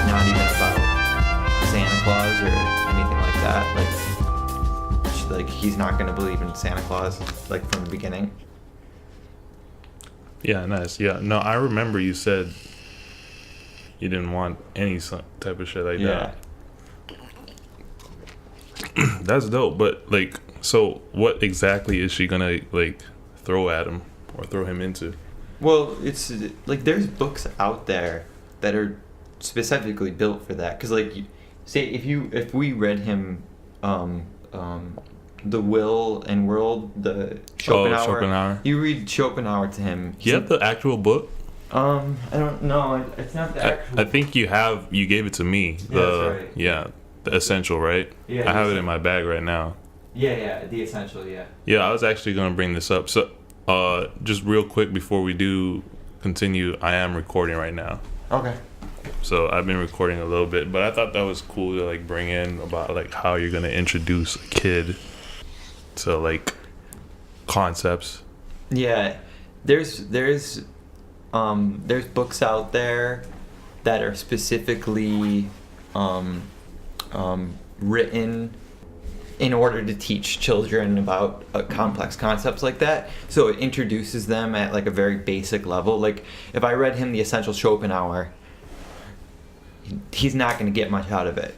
not even about Santa Claus or anything like that. Like he's not going to believe in Santa Claus like from the beginning. Yeah, nice. Yeah, no, I remember you said you didn't want any type of shit like that. That's dope. But like, so what exactly is she gonna like throw at him or throw him into? Well, it's like there's books out there that are specifically built for that. Because like, say if we read him, The Will and World, the Schopenhauer. Schopenhauer. You read Schopenhauer to him. You have the actual book? I don't know. It's not the actual. I think you gave it to me. That's right. Yeah, the Essential, right? Yeah. I have it in my bag right now. Yeah, the Essential, yeah. Yeah, I was actually gonna bring this up. So, just real quick before we do continue, I am recording right now. Okay. So I've been recording a little bit, but I thought that was cool to like bring in about like how you're gonna introduce a kid to like concepts. Yeah, there's books out there that are specifically written in order to teach children about complex concepts like that. So it introduces them at like a very basic level. Like if I read him The Essential Schopenhauer, he's not going to get much out of it.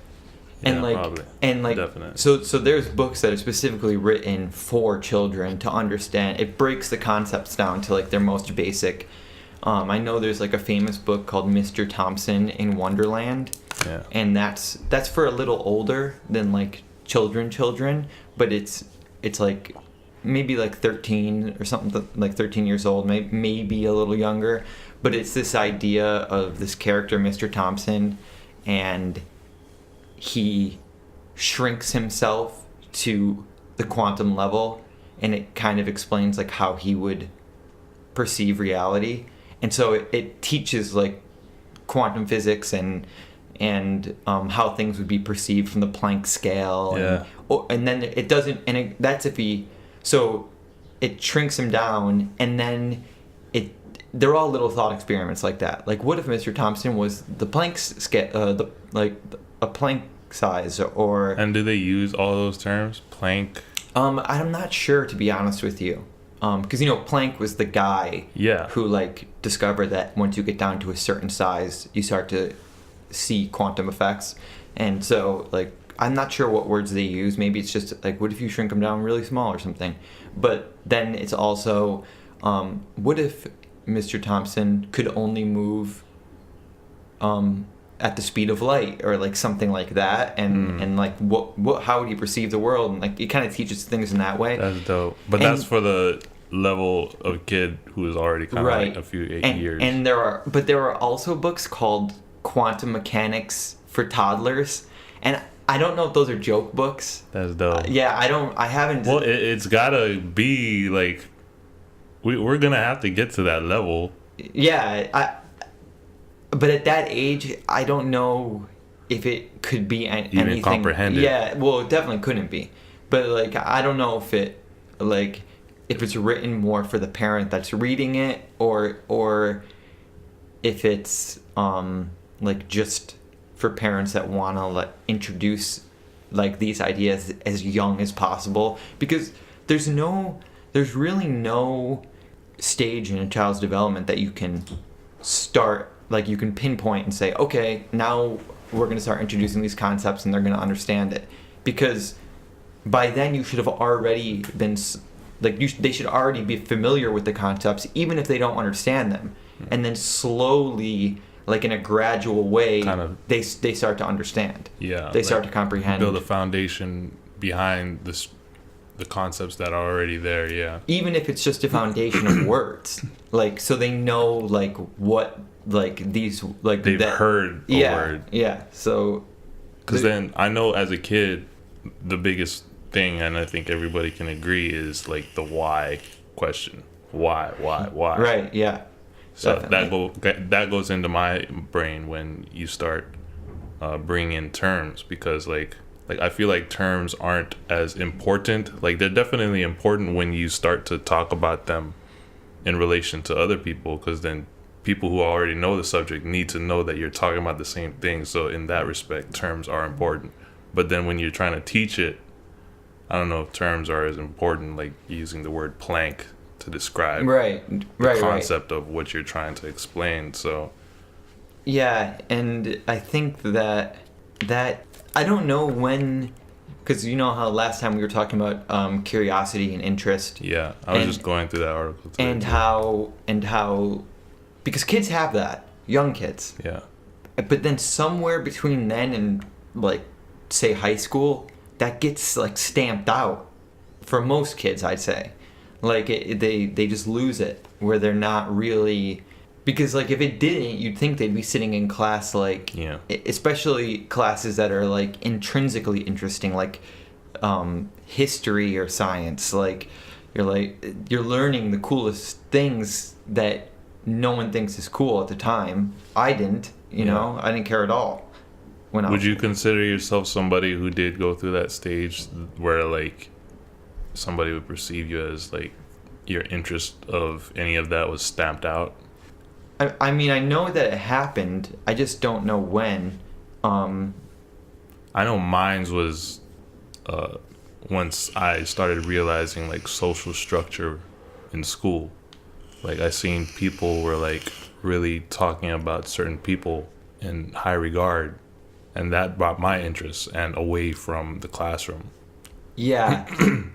And yeah, probably. Definitely. So there's books that are specifically written for children to understand. It breaks the concepts down to like their most basic. I know there's like a famous book called Mr. Thompson in Wonderland. Yeah. And that's for a little older than like children, but it's like maybe like 13 or something, like 13 years old, maybe a little younger. But it's this idea of this character, Mr. Thompson, and he shrinks himself to the quantum level, and it kind of explains like how he would perceive reality. And so it teaches like quantum physics and how things would be perceived from the Planck scale. Yeah. And then it doesn't, and that's if he, so it shrinks him down, and then they're all little thought experiments like that. Like, what if Mr. Thompson was the Planck scale, a Planck size, or... And do they use all those terms? Planck? I'm not sure, to be honest with you. Because, Planck was the guy who, like, discovered that once you get down to a certain size, you start to see quantum effects. And so, like, I'm not sure what words they use. Maybe it's just, like, what if you shrink them down really small or something? But then it's also, what if Mr. Thompson could only move at the speed of light, or like something like that, and like what how would he perceive the world, and like it kind of teaches things in that way. That's dope. But that's for the level of kid who is already kind of like a few years. And there are also books called Quantum Mechanics for Toddlers, and I don't know if those are joke books. That's dope. I haven't. Well, it's gotta be like we're gonna have to get to that level. Yeah, but at that age, I don't know if it could be anything. Even comprehended. Yeah, well, it definitely couldn't be. But like, I don't know if it's written more for the parent that's reading it, or if it's like just for parents that want to like introduce like these ideas as young as possible, because there's really no stage in a child's development that you can start, like you can pinpoint and say, okay, now we're going to start introducing these concepts and they're going to understand it, because by then you should have already been like they should already be familiar with the concepts, even if they don't understand them. And then slowly, like in a gradual way, kind of, they start to understand. Yeah, they start to comprehend. Build a foundation behind the concepts that are already there. Yeah. Even if it's just a foundation of words, like so they know like what like these like they've heard a word. Yeah. So. Because then I know as a kid, the biggest thing, and I think everybody can agree, is like the why question. Why? Right. Yeah. So that goes into my brain when you start bringing in terms, because like I feel like terms aren't as important. Like they're definitely important when you start to talk about them in relation to other people, because then people who already know the subject need to know that you're talking about the same thing. So in that respect, terms are important. But then when you're trying to teach it, I don't know if terms are as important, like using the word plank to describe the concept of what you're trying to explain. So yeah, and I think that I don't know when, because you know how last time we were talking about curiosity and interest. Yeah, I was just going through that article today. And how because kids have that, young kids. Yeah. But then somewhere between then and like say high school, that gets like stamped out for most kids, I'd say. Like they just lose it, where they're not really, because like if it didn't, you'd think they'd be sitting in class, like especially classes that are like intrinsically interesting, like history or science. Like you're learning the coolest things that no one thinks is cool at the time. I didn't, you know, I didn't care at all. Would you consider yourself somebody who did go through that stage where like somebody would perceive you as like your interest of any of that was stamped out? I mean, I know that it happened. I just don't know when. I know mine was once I started realizing like social structure in school. Like I seen people were like really talking about certain people in high regard. And that brought my interest and away from the classroom. Yeah,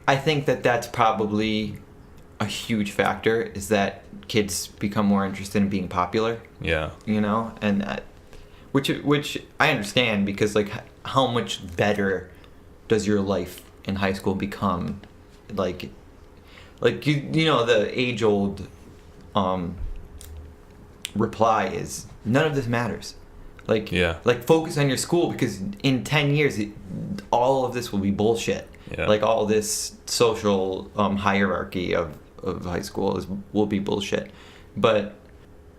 I think that that's a huge factor, is that kids become more interested in being popular. Yeah. You know, and which I understand, because like how much better does your life in high school become? Like you know, the age old reply is none of this matters. Like focus on your school, because in 10 years all of this will be bullshit. Yeah. Like all this social hierarchy of high school will be bullshit. But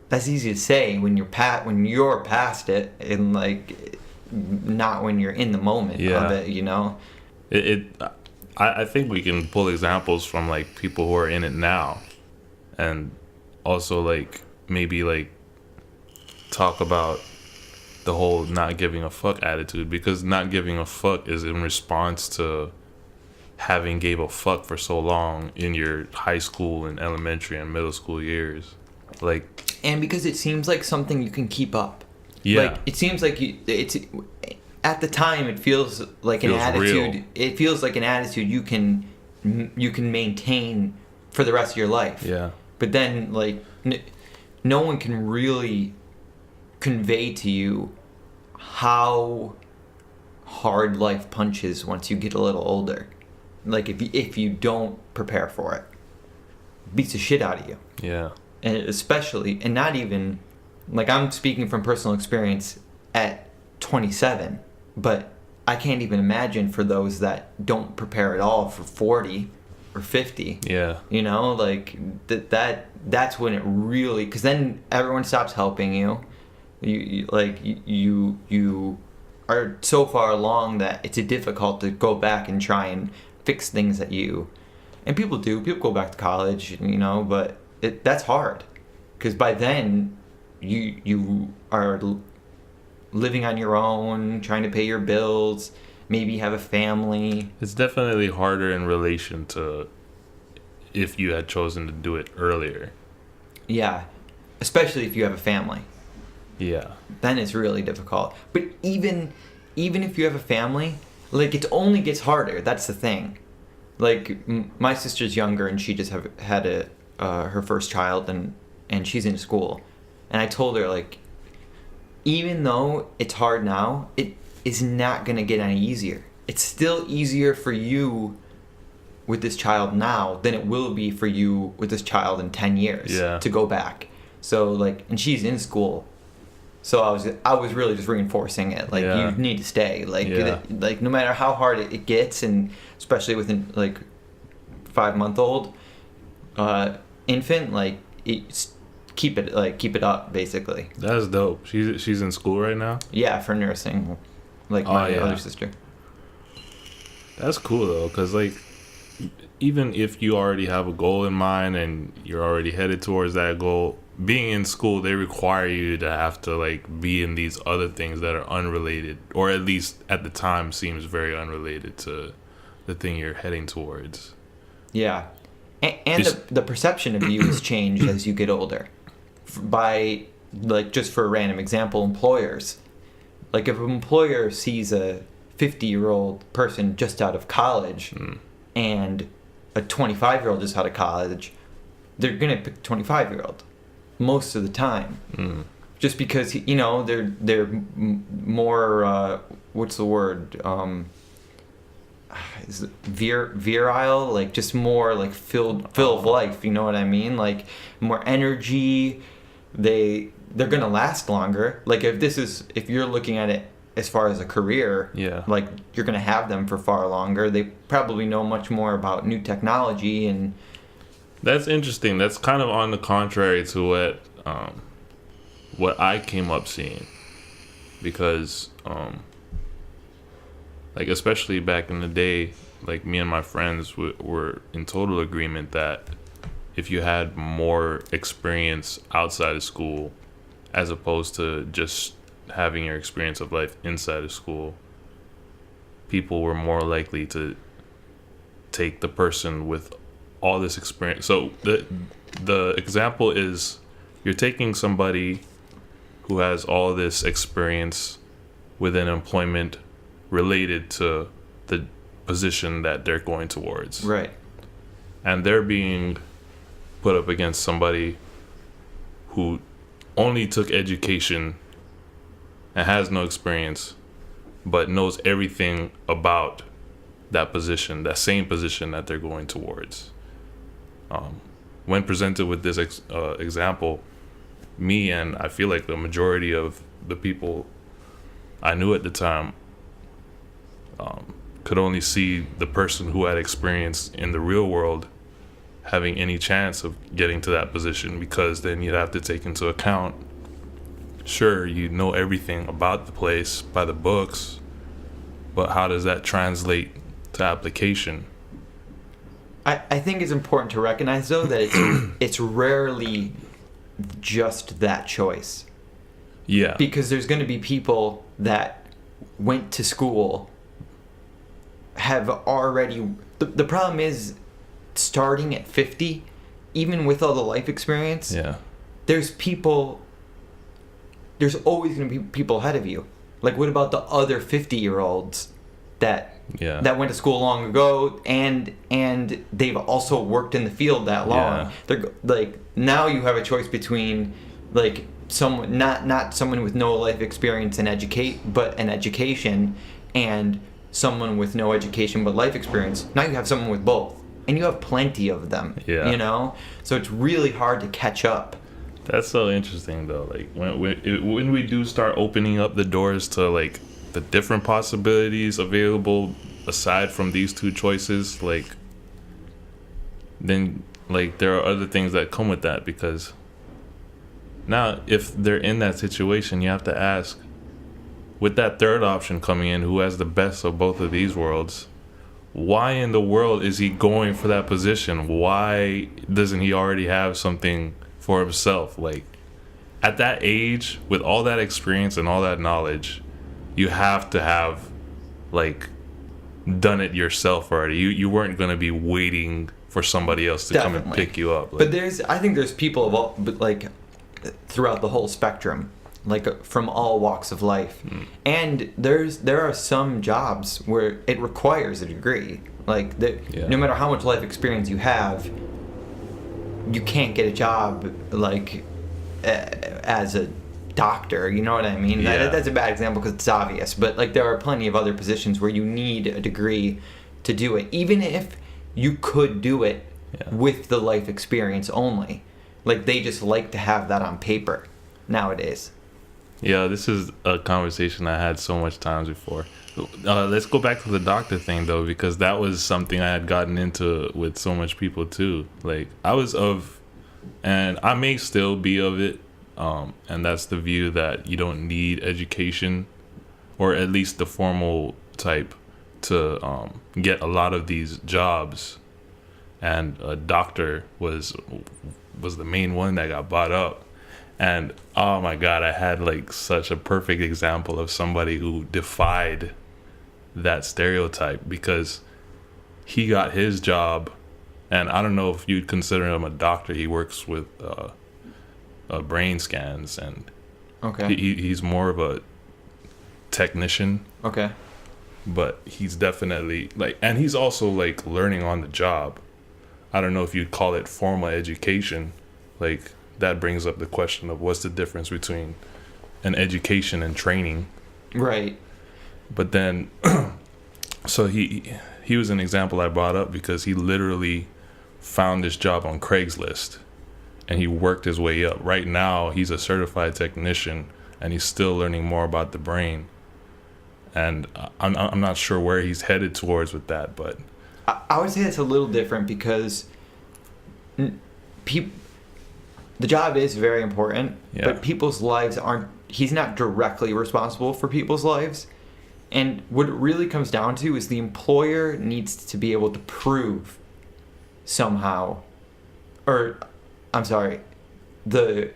that's easy to say when you're past it, and like not when you're in the moment of it, you know. I think we can pull examples from like people who are in it now, and also like maybe like talk about the whole not giving a fuck attitude, because not giving a fuck is in response to having gave a fuck for so long in your high school and elementary and middle school years. Like, and because it seems like something you can keep up. Yeah. Like it seems like it's at the time it feels like an attitude. Real. It feels like an attitude you can maintain for the rest of your life. Yeah. But then like no one can really convey to you how hard life punches once you get a little older. Like if you don't prepare for it, beats the shit out of you. Yeah. And especially, and not even like, I'm speaking from personal experience at 27, but I can't even imagine for those that don't prepare at all for 40 or 50. Yeah. You know, like that's when it really, because then everyone stops helping you. You are so far along that it's difficult to go back and try and fix things that you, and people go back to college, you know, but that's hard, because by then you are living on your own, trying to pay your bills, maybe have a family. It's definitely harder in relation to if you had chosen to do it earlier. Yeah, especially if you have a family. Yeah. Then it's really difficult. But even if you have a family, like, it only gets harder. That's the thing. Like, my sister's younger, and she just had her first child, and she's in school. And I told her, like, even though it's hard now, it is not going to get any easier. It's still easier for you with this child now than it will be for you with this child in 10 years to go back. So, like, and she's in school. So I was really just reinforcing it. Like, you need to stay. Like, like no matter how hard it gets, and especially with an, like, 5-month-old infant, like, keep it up, basically. That's dope. She's in school right now? Yeah, for nursing, like my other sister. That's cool though, because like, even if you already have a goal in mind and you're already headed towards that goal, being in school, they require you to have to like be in these other things that are unrelated, or at least at the time seems very unrelated to the thing you're heading towards. Yeah. And the perception of you has changed as you get older. By, like, just for a random example, employers. Like, if an employer sees a 50-year-old person just out of college and a 25-year-old just out of college, they're going to pick the 25-year-old most of the time. Just because, you know, they're more, what's the word? Is it virile, like just more like full of life, you know what I mean? Like more energy. They're gonna last longer. Like if you're looking at it as far as a career, like you're gonna have them for far longer. They probably know much more about new technology, and that's interesting. That's kind of on the contrary to what I came up seeing, because like, especially back in the day, like, me and my friends were in total agreement that if you had more experience outside of school, as opposed to just having your experience of life inside of school, people were more likely to take the person with all this experience. So the example is, you're taking somebody who has all this experience within employment related to the position that they're going towards. Right. And they're being put up against somebody who only took education and has no experience, but knows everything about that position, that same position that they're going towards. When presented with this example, me and I feel like the majority of the people I knew at the time could only see the person who had experience in the real world having any chance of getting to that position, because then you'd have to take into account, sure, you know everything about the place by the books, but how does that translate to application? I think it's important to recognize, though, that it's rarely just that choice. Yeah. Because there's going to be people that went to school have already... The problem is, starting at 50, even with all the life experience, there's always going to be people ahead of you. Like, what about the other 50-year-olds that went to school long ago, and they've also worked in the field that long? They're like, now you have a choice between, like, someone not someone with no life experience and an education, and someone with no education but life experience. Now you have someone with both, and you have plenty of them. You know, so it's really hard to catch up. That's so interesting, though. Like, when we do start opening up the doors to, like, the different possibilities available aside from these two choices, like, then, like, there are other things that come with that, because now if they're in that situation, you have to ask, with that third option coming in, who has the best of both of these worlds, why in the world is he going for that position? Why doesn't he already have something for himself? Like, at that age, with all that experience and all that knowledge, you have to have, like, done it yourself already. You weren't going to be waiting for somebody else to come and pick you up. Like, but I think there's people of all, like, throughout the whole spectrum, like, from all walks of life. And there are some jobs where it requires a degree. Like, no matter how much life experience you have, you can't get a job, like, as a doctor, you know what I mean? That's a bad example because it's obvious, but, like, there are plenty of other positions where you need a degree to do it, even if you could do it with the life experience only. Like, they just like to have that on paper nowadays. Yeah, this is a conversation I had so much times before. Let's go back to the doctor thing, though, because that was something I had gotten into with so much people too. Like, I was of, and I may still be of it, and that's the view that you don't need education, or at least the formal type, to get a lot of these jobs. And a doctor was the main one that got bought up. And oh my God, I had like such a perfect example of somebody who defied that stereotype, because he got his job, and I don't know if you'd consider him a doctor. He works with brain scans, and okay, he's more of a technician. Okay. But he's definitely like, and he's also like learning on the job. I don't know if you'd call it formal education. Like, that brings up the question of what's the difference between an education and training. Right. But then, so he was an example I brought up because he literally found this job on Craigslist, and he worked his way up. Right now, he's a certified technician, and he's still learning more about the brain. And I'm not sure where he's headed towards with that, but I would say it's a little different because the job is very important, but people's lives aren't. He's not directly responsible for people's lives. And what it really comes down to is the employer needs to be able to prove somehow, or I'm sorry, the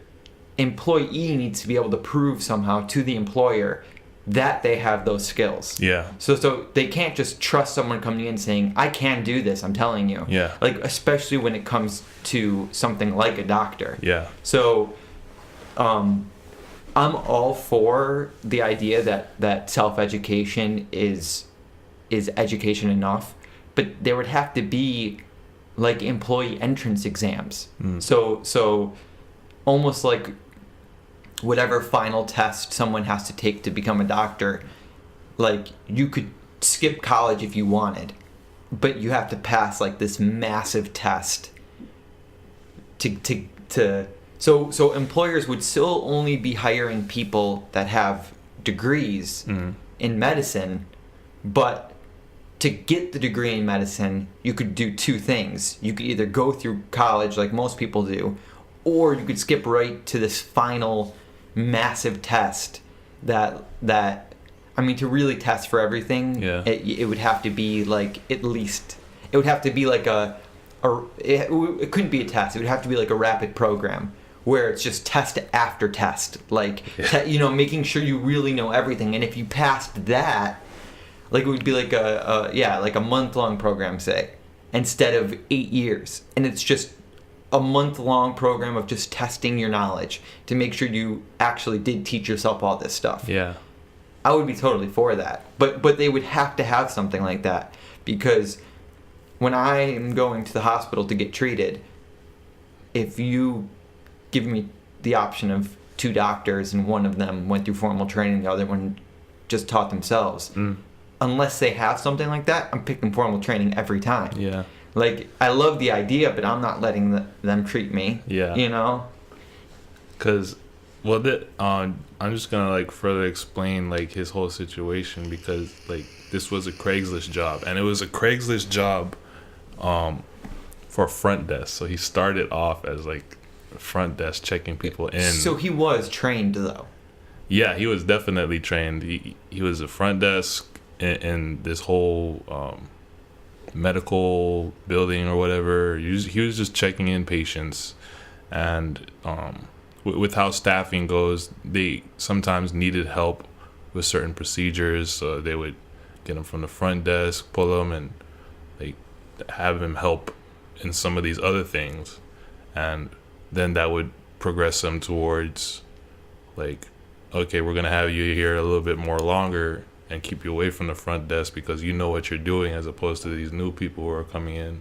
employee needs to be able to prove somehow to the employer that they have those skills. Yeah. So they can't just trust someone coming in saying, I can do this, I'm telling you. Yeah. Like, especially when it comes to something like a doctor. Yeah. So I'm all for the idea that self-education is education enough, but there would have to be like employee entrance exams. So almost like whatever final test someone has to take to become a doctor, like, you could skip college if you wanted, but you have to pass like this massive test so employers would still only be hiring people that have degrees in medicine, but to get the degree in medicine, you could do two things. You could either go through college like most people do, or you could skip right to this final massive test that I mean, to really test for everything, it would have to be like, at least it would have to be like it couldn't be a test. It would have to be like a rapid program where it's just test after test, like making sure you really know everything. And if you passed that, like, it would be like a month-long program, say, instead of 8 years, and it's just a month-long program of just testing your knowledge to make sure you actually did teach yourself all this stuff. Yeah. I would be totally for that. But they would have to have something like that, because when I am going to the hospital to get treated, if you give me the option of two doctors and one of them went through formal training, the other one just taught themselves, unless they have something like that, I'm picking formal training every time. Yeah. Like, I love the idea, but I'm not letting them treat me. Yeah. Because, I'm just gonna like further explain like his whole situation, because like this was a Craigslist job, and it was a Craigslist job for front desk. So he started off as like front desk, checking people in. So he was trained, though. Yeah, he was definitely trained. He was a front desk in this whole medical building or whatever. He was just checking in patients, and with how staffing goes, they sometimes needed help with certain procedures, so they would get him from the front desk, pull him, and like have him help in some of these other things, and then that would progress them towards like, okay, we're gonna have you here a little bit more longer and keep you away from the front desk because you know what you're doing, as opposed to these new people who are coming in.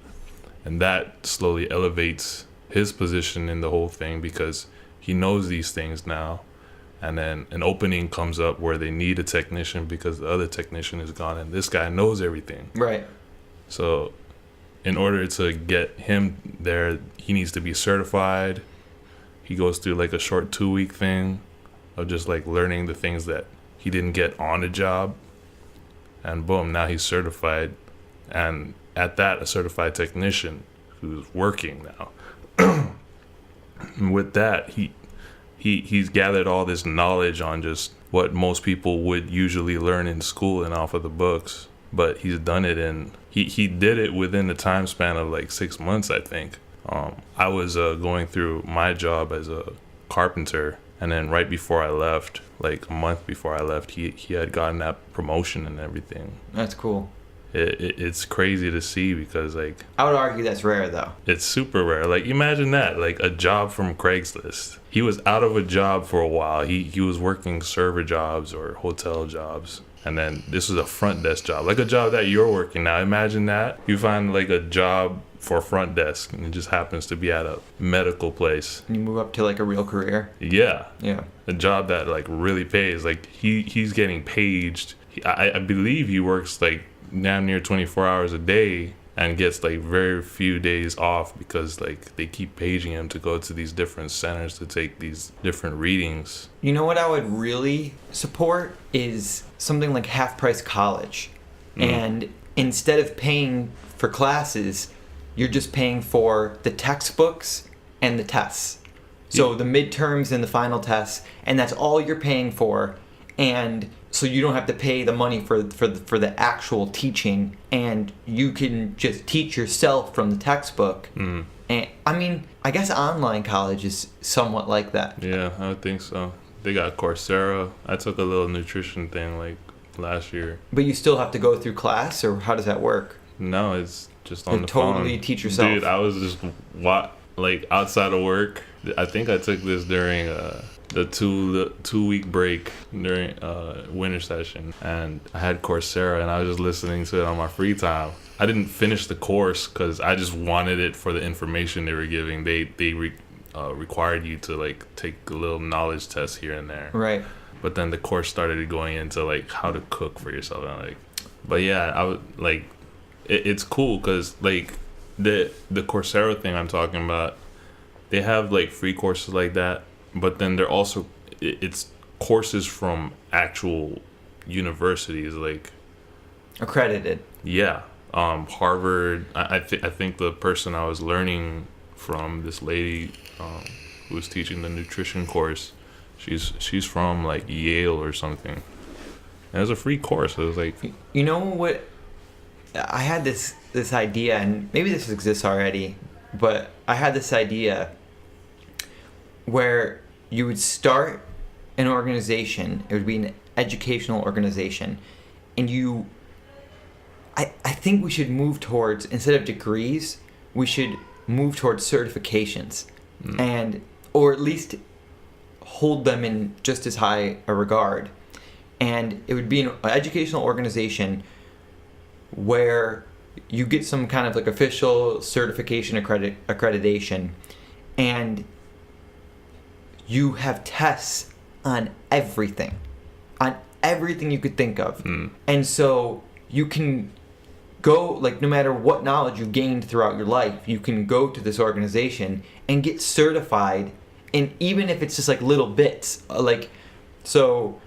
And that slowly elevates his position in the whole thing, because he knows these things now. And then an opening comes up where they need a technician because the other technician is gone, and this guy knows everything. Right. So in order to get him there, he needs to be certified. He goes through like a short 2-week thing of just like learning the things that he didn't get on the job, and boom, now he's certified, and at that, a certified technician who's working now. And with that, he's gathered all this knowledge on just what most people would usually learn in school and off of the books, but he's done it he did it within the time span of like 6 months, I think. I was going through my job as a carpenter. And then right before I left, like a month before I left, he had gotten that promotion and everything. That's cool. It's crazy to see because, like... I would argue that's rare, though. It's super rare. Like, imagine that. Like, a job from Craigslist. He was out of a job for a while. He was working server jobs or hotel jobs. And then this was a front desk job. Like a job that you're working now. Imagine that. You find, like, a job for a front desk, and it just happens to be at a medical place. And you move up to, like, a real career. Yeah. Yeah. A job that, like, really pays. Like, he's getting paged. I believe he works, like, damn near 24 hours a day and gets like very few days off because like they keep paging him to go to these different centers to take these different readings. You know what I would really support is something like half price college. And instead of paying for classes, you're just paying for the textbooks and the tests. So the midterms and the final tests, and that's all you're paying for. And so you don't have to pay the money for the actual teaching, and you can just teach yourself from the textbook. And I mean, I guess online college is somewhat like that. Yeah, I would think so. They got Coursera. I took a little nutrition thing like last year. But you still have to go through class, or how does that work? No, it's just on the totally phone. Teach yourself. Dude, I was just like outside of work. I think I took this during the 2-week break during winter session, and I had Coursera, and I was just listening to it on my free time. I didn't finish the course because I just wanted it for the information they were giving. They required you to like take a little knowledge test here and there. Right. But then the course started going into like how to cook for yourself, and like, but yeah, I would like it's cool because like the Coursera thing I'm talking about, they have like free courses like that. But then they're also, it's courses from actual universities, like accredited. Yeah, Harvard. I think the person I was learning from, this lady who was teaching the nutrition course, she's from like Yale or something. And it was a free course. It was like, you know what? I had this idea, and maybe this exists already, but I had this idea where you would start an organization. It would be an educational organization, and I think we should move towards, instead of degrees, we should move towards certifications, and or at least hold them in just as high a regard. And it would be an educational organization where you get some kind of like official certification accreditation, and you have tests on everything you could think of. And so you can go, like, no matter what knowledge you've gained throughout your life, you can go to this organization and get certified, and even if it's just like little bits, like, so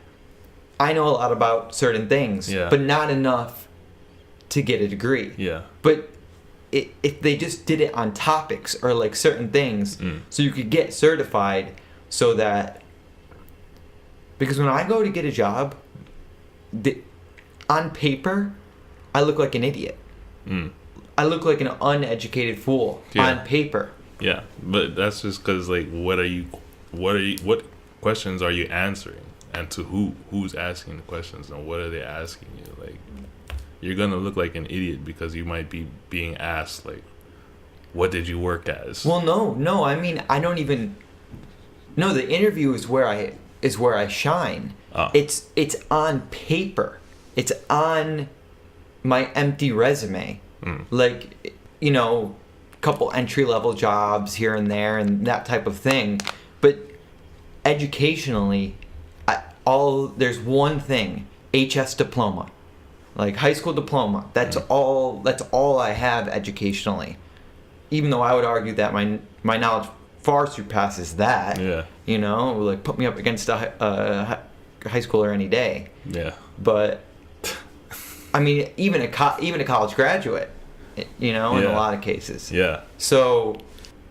I know a lot about certain things, but not enough to get a degree. Yeah. But if they just did it on topics or like certain things, so you could get certified, so that, because when I go to get a job, on paper, I look like an idiot. I look like an uneducated fool on paper. Yeah, but that's just because, like, what questions are you answering, and to who's asking the questions, and what are they asking you? Like, you're gonna look like an idiot because you might be being asked, like, what did you work as? Well, no. I mean, I don't even. No, the interview is where I shine. It's on paper. It's on my empty resume. Like, you know, couple entry-level jobs here and there and that type of thing. But educationally, there's one thing: HS diploma, like high school diploma. That's all I have educationally. Even though I would argue that my knowledge far surpasses that. Yeah. You know, like, put me up against a high schooler any day. Yeah. But I mean, even a college graduate, you know, in a lot of cases. Yeah. So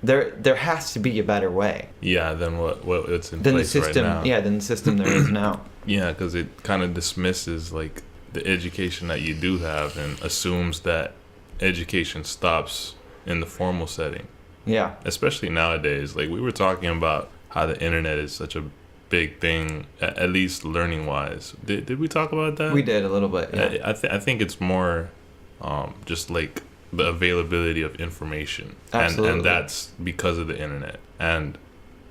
there has to be a better way. Yeah, than what's in place right now. Yeah, than the system there is now. Yeah, because it kind of dismisses like the education that you do have and assumes that education stops in the formal setting. Yeah. Especially nowadays. Like, we were talking about how the internet is such a big thing, at least learning wise. Did we talk about that? We did a little bit. Yeah. I think it's more just like the availability of information. Absolutely. And that's because of the internet. And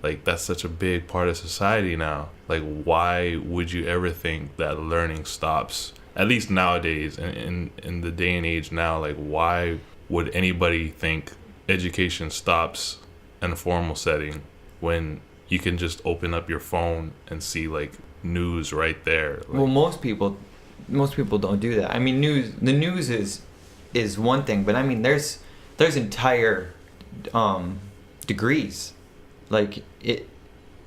like that's such a big part of society now. Like why would you ever think that learning stops? At least nowadays, in the day and age now, like why would anybody think education stops in a formal setting when you can just open up your phone and see like news right there? Like, well, most people don't do that. I mean, the news is one thing, but I mean, there's entire degrees. Like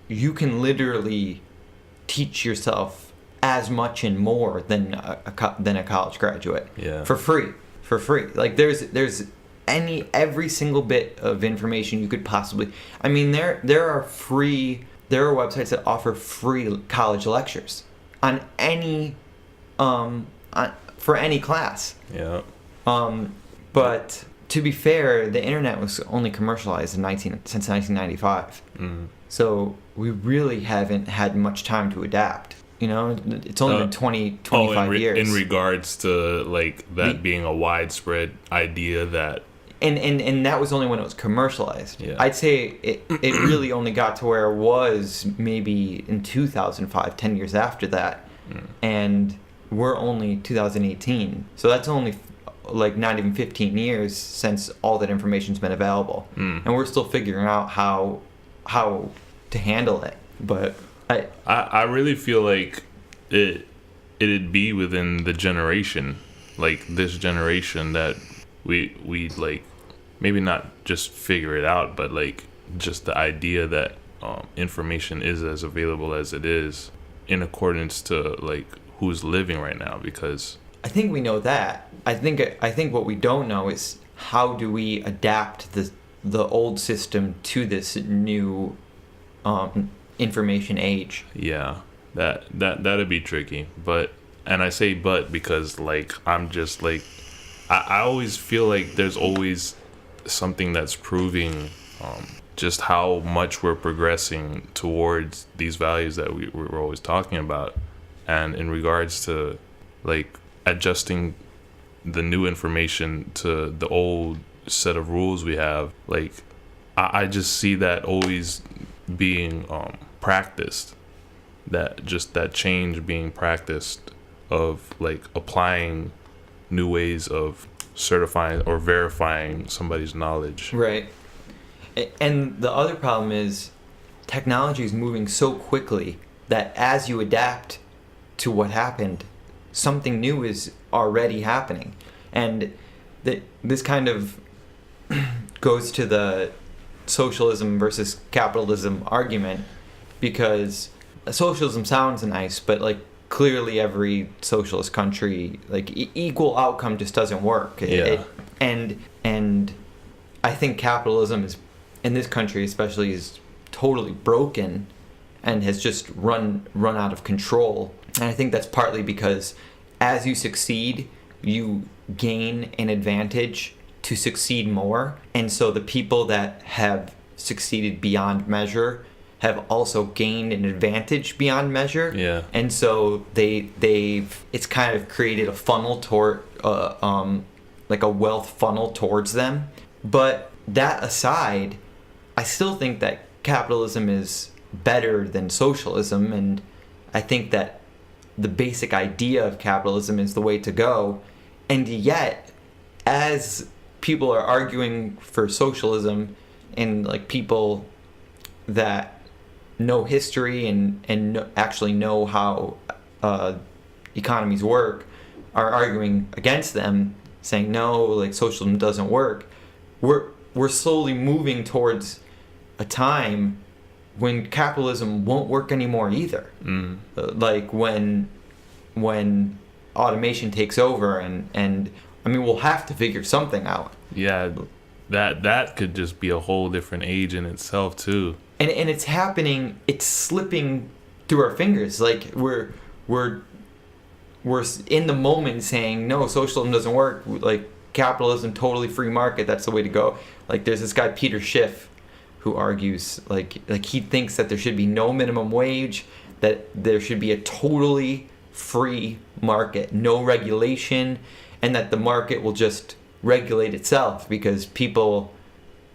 you can literally teach yourself as much and more than a college graduate. Yeah. For free. Like there's every single bit of information you could possibly. I mean, there are websites that offer free college lectures on any for any class. Yeah. But to be fair, the internet was only commercialized since 1995. Mm. So we really haven't had much time to adapt. You know, it's only been 25 years. In regards to like that being a widespread idea that. And that was only when it was commercialized. Yeah. I'd say it really only got to where it was maybe in 2005, 10 years after that. Mm. And we're only 2018. So that's only like not even 15 years since all that information's been available. Mm. And we're still figuring out how to handle it. But I really feel like it'd be within the generation, like this generation, that we like maybe not just figure it out, but like just the idea that information is as available as it is in accordance to like who's living right now. Because I think we know that. I think what we don't know is how do we adapt the old system to this new information age. Yeah, that'd be tricky. But, and I say but because like I'm just like I always feel like there's always something that's proving just how much we're progressing towards these values that we're always talking about. And in regards to like adjusting the new information to the old set of rules we have, like I just see that always being practiced, that change being practiced of like applying new ways of certifying or verifying somebody's knowledge. Right. And the other problem is technology is moving so quickly that as you adapt to what happened, something new is already happening. And this kind of goes to the socialism versus capitalism argument, because socialism sounds nice, but like clearly every socialist country, like equal outcome just doesn't work. And I think capitalism is, in this country especially, is totally broken and has just run out of control. And I think that's partly because as you succeed, you gain an advantage to succeed more. And so the people that have succeeded beyond measure have also gained an advantage beyond measure. Yeah. And so it's kind of created a funnel toward like a wealth funnel towards them. But that aside, I still think that capitalism is better than socialism, and I think that the basic idea of capitalism is the way to go. And yet, as people are arguing for socialism, and like people that know history and actually know how economies work are arguing against them, saying no, like socialism doesn't work, we're slowly moving towards a time when capitalism won't work anymore either. Mm. Like when automation takes over, and I mean, we'll have to figure something out. Yeah, that could just be a whole different age in itself too. And it's happening. It's slipping through our fingers. Like we're in the moment saying no, socialism doesn't work. Like capitalism, totally free market. That's the way to go. Like there's this guy Peter Schiff, who argues like he thinks that there should be no minimum wage, that there should be a totally free market, no regulation, and that the market will just regulate itself because people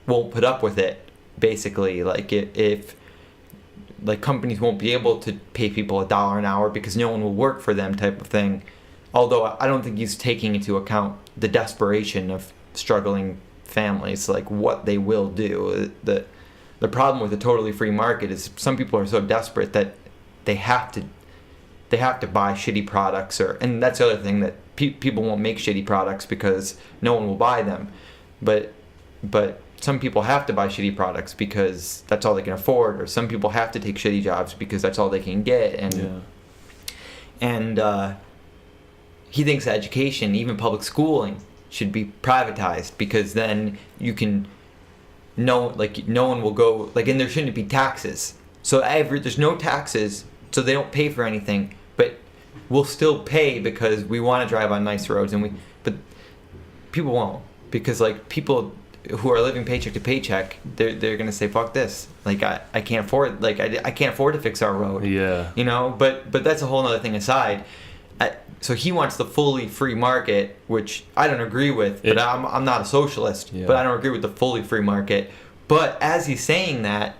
won't put up with it. Basically, like if like companies won't be able to pay people $1 an hour because no one will work for them, type of thing. Although I don't think he's taking into account the desperation of struggling families, like what they will do. The problem with a totally free market is some people are so desperate that they have to buy shitty products, and that's the other thing, that people won't make shitty products because no one will buy them. But some people have to buy shitty products because that's all they can afford, or some people have to take shitty jobs because that's all they can get. And he thinks education, even public schooling, should be privatized because then you can no one will go, like, and there shouldn't be taxes. So there's no taxes, so they don't pay for anything, but we'll still pay because we want to drive on nice roads, but people won't, because like people who are living paycheck to paycheck, they're gonna say fuck this, like I can't afford, like I can't afford to fix our road. Yeah. You know, but that's a whole other thing aside. So he wants the fully free market, which I don't agree with, but I'm not a socialist, but I don't agree with the fully free market. But as he's saying that,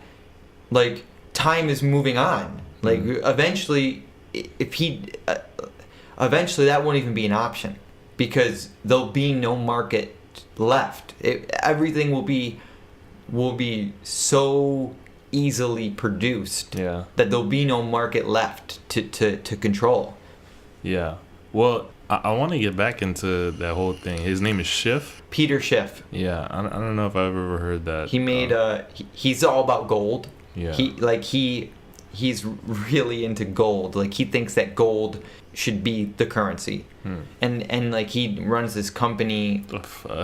like, time is moving on. Like, eventually that won't even be an option because there'll be no market left. Everything will be so easily produced that there'll be no market left to control. Yeah. Well, I want to get back into that whole thing. His name is Schiff? Peter Schiff. Yeah. I don't know if I've ever heard that. He made he's all about gold. Yeah. He's really into gold. Like, he thinks that gold should be the currency. And like, he runs this company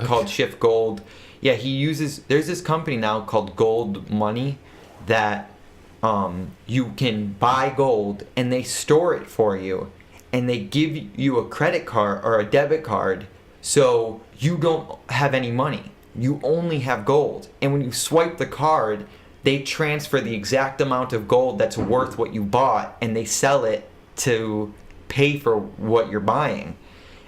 called Schiff Gold. Yeah, there's this company now called Gold Money that you can buy gold and they store it for you. And they give you a credit card or a debit card, so you don't have any money. You only have gold. And when you swipe the card, they transfer the exact amount of gold that's worth what you bought, and they sell it to pay for what you're buying.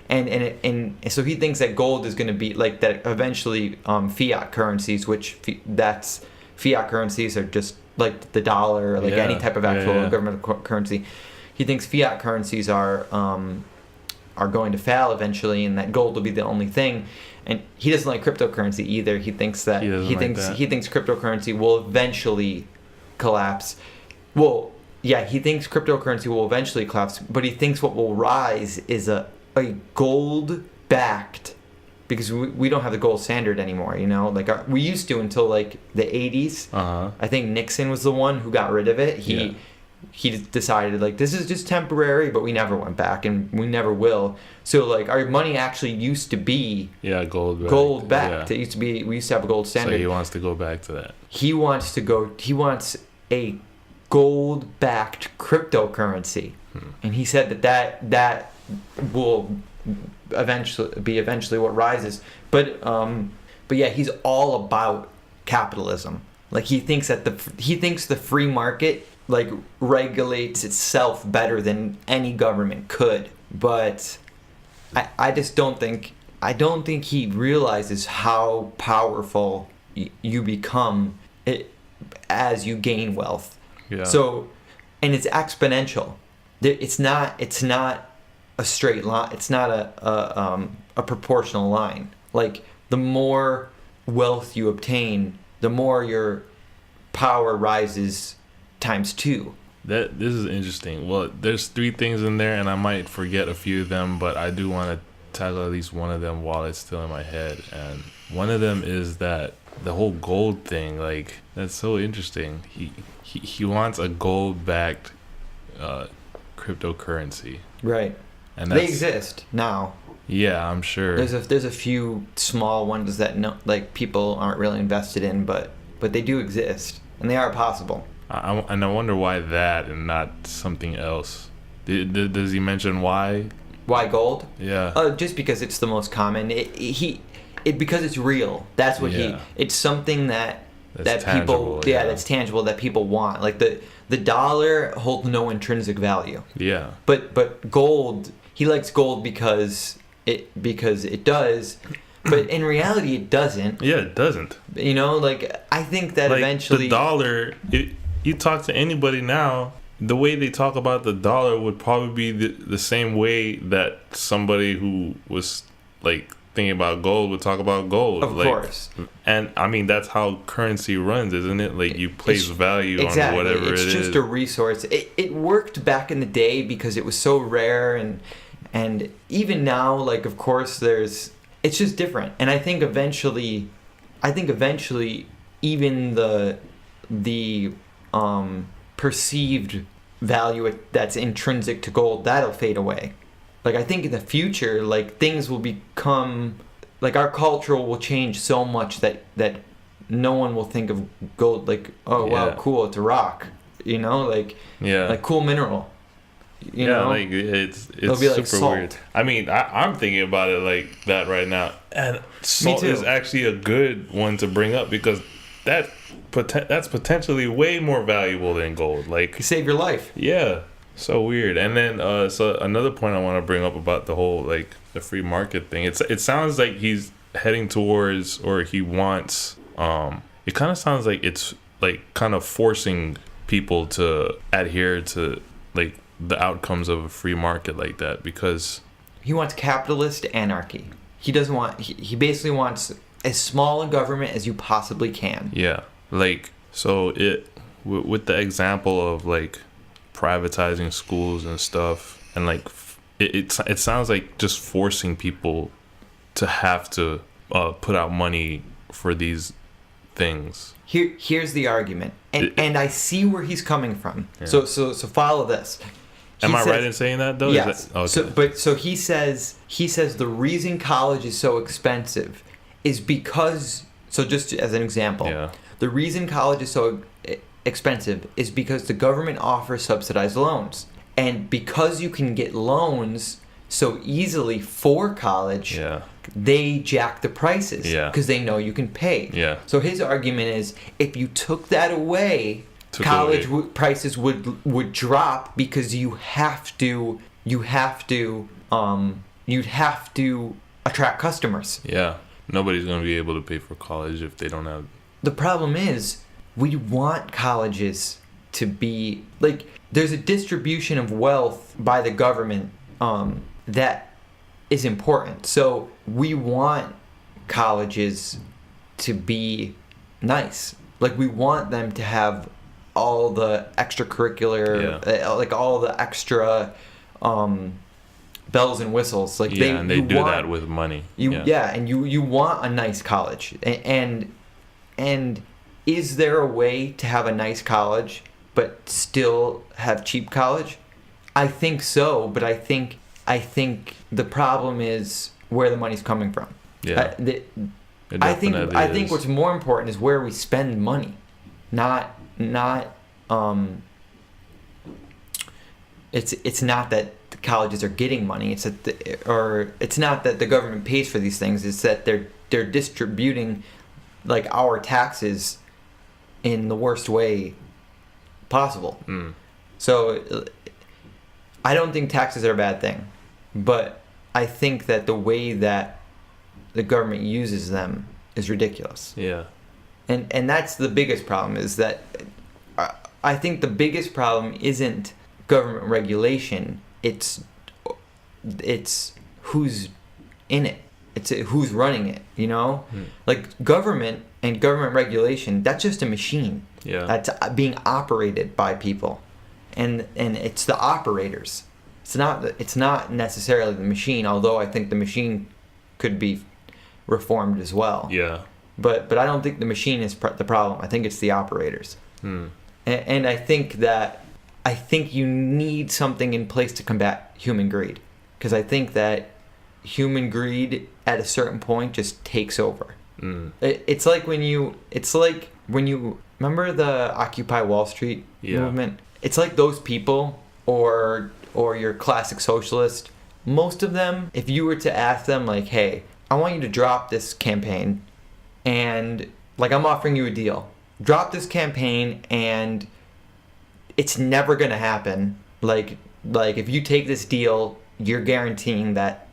And so he thinks that gold is going to be like that eventually. Fiat currencies, fiat currencies are just like the dollar, or like any type of actual government currency. He thinks fiat currencies are going to fail eventually, and that gold will be the only thing. And he doesn't like cryptocurrency either. He thinks he thinks cryptocurrency will eventually collapse. Well, yeah, he thinks cryptocurrency will eventually collapse, but he thinks what will rise is a gold backed, because we don't have the gold standard anymore. You know, like we used to until like the 80s. I think Nixon was the one who got rid of it. He decided, like, this is just temporary, but we never went back, and we never will. So, like, our money actually used to be gold backed. It used to be, we used to have a gold standard. So he wants to go back to that. He wants a gold backed cryptocurrency, and he said that will eventually what rises. But yeah, he's all about capitalism. Like, he thinks the free market, like, regulates itself better than any government could. But I just don't think he realizes how powerful you become as you gain wealth. Yeah. So, and it's exponential. It's not a straight line. It's not a proportional line. Like, the more wealth you obtain, the more your power rises times 2. This is interesting. Well, there's 3 things in there, and I might forget a few of them, but I do want to tackle at least one of them while it's still in my head. And one of them is that the whole gold thing, like, that's so interesting. He wants a gold-backed cryptocurrency. Right. And they exist now. Yeah, I'm sure. There's a few small ones that people aren't really invested in, but they do exist, and they are possible. And I wonder why that and not something else. Does he mention why? Why gold? Yeah. Just because it's the most common. Because it's real. That's what it's something that that people that's tangible that people want. Like the dollar holds no intrinsic value. Yeah. But gold, he likes gold because it does. But in reality, it doesn't. Yeah, it doesn't. You know, like, I think that eventually... the dollar, you talk to anybody now, the way they talk about the dollar would probably be the same way that somebody who was, like, thinking about gold would talk about gold. Of course. And, I mean, that's how currency runs, isn't it? Like, you place value on whatever it is. It's just a resource. It worked back in the day because it was so rare, and even now, like, of course, it's just different. And I think eventually even the perceived value that's intrinsic to gold, that'll fade away. Like, I think in the future, like, things will become, like, our culture will change so much that no one will think of gold like, oh, wow, cool, it's a rock, you know, like, like, cool mineral. You know? Like, it's It'll be like super salt. weird. I mean, I'm thinking about it like that right now, and salt Me too. is actually a good one to bring up because that's potentially way more valuable than gold. Like, You save your life. yeah, so weird. And then so another point I want to bring up about the whole, like, the free market thing. It sounds like he's heading towards, or he wants. It kind of sounds like it's like kind of forcing people to adhere to, like, the outcomes of a free market like that, because He wants capitalist anarchy. He doesn't want... He basically wants as small a government as you possibly can. yeah, like, so with the example of, like, privatizing schools and stuff, and, like, it sounds like just forcing people to have to put out money for these things. Here's the argument, and I see where he's coming from. Yeah. So follow this. Am I right in saying that, though? Yes. Okay. So he says the reason college is so expensive is because, so just as an example, the reason college is so expensive is because the government offers subsidized loans, and because you can get loans so easily for college, they jack the prices because they know you can pay. Yeah. So his argument is, if you took that away, college prices would drop because you'd have to attract customers. Yeah. Nobody's going to be able to pay for college if they don't have... The problem is, we want colleges to be, like, there's a distribution of wealth by the government that is important. So we want colleges to be nice. Like, we want them to have all the extracurricular, like, all the extra bells and whistles. Like, and they do that with money. And you want a nice college. And is there a way to have a nice college but still have cheap college? I think so, but I think the problem is where the money's coming from. Yeah. I think what's more important is where we spend money, not it's not that the colleges are getting money. It's that it's not that the government pays for these things. It's that they're distributing, like, our taxes in the worst way possible. So I don't think taxes are a bad thing, but I think that the way that the government uses them is ridiculous. Yeah. And that's the biggest problem, is that I think the biggest problem isn't government regulation. It's who's in it. It's who's running it, you know? Like, government and government regulation, that's just a machine. Yeah. That's being operated by people. And it's the operators. It's not necessarily the machine, although I think the machine could be reformed as well. Yeah. But I don't think the machine is the problem. I think it's the operators. And I think you need something in place to combat human greed, because I think that human greed at a certain point just takes over. It's like when you remember the Occupy Wall Street movement. It's like those people, or your classic socialist. Most of them, if you were to ask them, like, hey, I want you to drop this campaign, and, like, I'm offering you a deal. drop this campaign and it's never going to happen. Like if you take this deal, you're guaranteeing that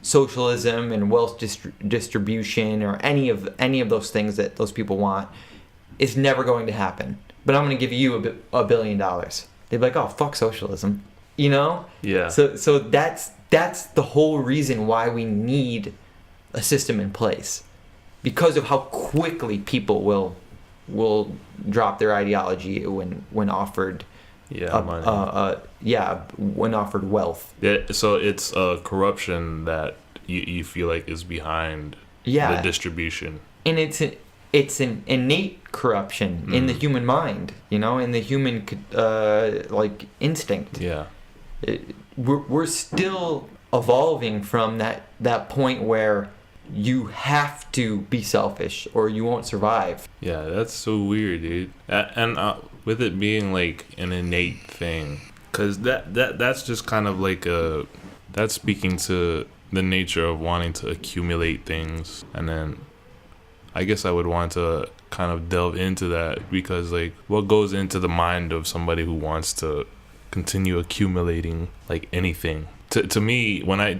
socialism and wealth distribution or any of those things that those people want is never going to happen. But I'm going to give you $1 billion. They'd be like, oh, fuck socialism. You know? Yeah. So that's the whole reason why we need a system in place, because of how quickly people will drop their ideology when offered money. When offered wealth. Yeah, so it's corruption that you feel like is behind the distribution. And it's an innate corruption in the human mind, in the human instinct. Yeah. We're still evolving from that point where you have to be selfish or you won't survive. Yeah, that's so weird, dude. And with it being like an innate thing, because that's just kind of like that's speaking to the nature of wanting to accumulate things. And then I guess I would want to kind of delve into that, because like what goes into the mind of somebody who wants to continue accumulating like anything. To me, when I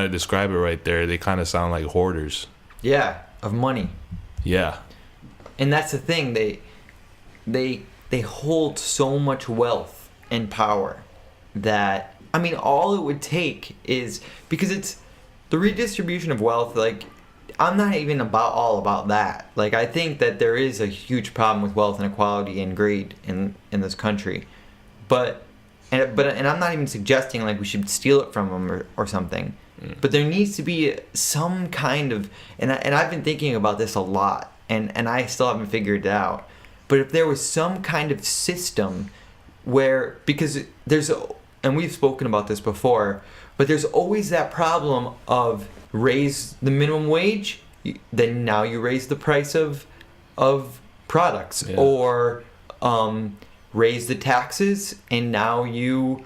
describe it right there, they kind of sound like hoarders. Yeah, of money. Yeah. And that's the thing, they hold so much wealth and power that, I mean, all it would take is, because it's the redistribution of wealth, like, I'm not even all about that. Like, I think that there is a huge problem with wealth inequality and greed in this country. But I'm not even suggesting like we should steal it from them or something. But there needs to be some kind of, and I've been thinking about this a lot, and I still haven't figured it out. But if there was some kind of system where, because and we've spoken about this before, but there's always that problem of raise the minimum wage, then now you raise the price of products, or raise the taxes and now you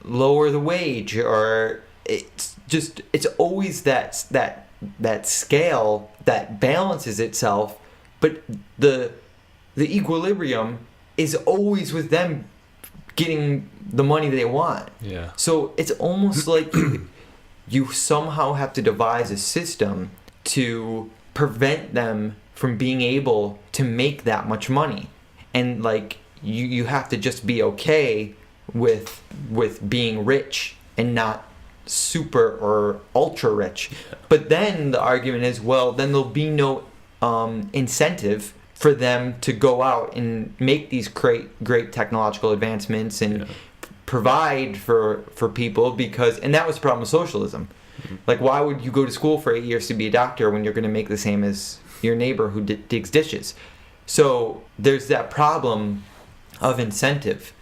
lower the wage, or it's always that scale that balances itself, but the equilibrium is always with them getting the money they want. Yeah. So it's almost like you somehow have to devise a system to prevent them from being able to make that much money. And like you have to just be okay with being rich and not super or ultra rich. But then the argument is, well, then there'll be no incentive for them to go out and make these great technological advancements and provide for people, because, and that was the problem with socialism. Like, why would you go to school for 8 years to be a doctor when you're going to make the same as your neighbor who digs dishes? So there's that problem of incentive.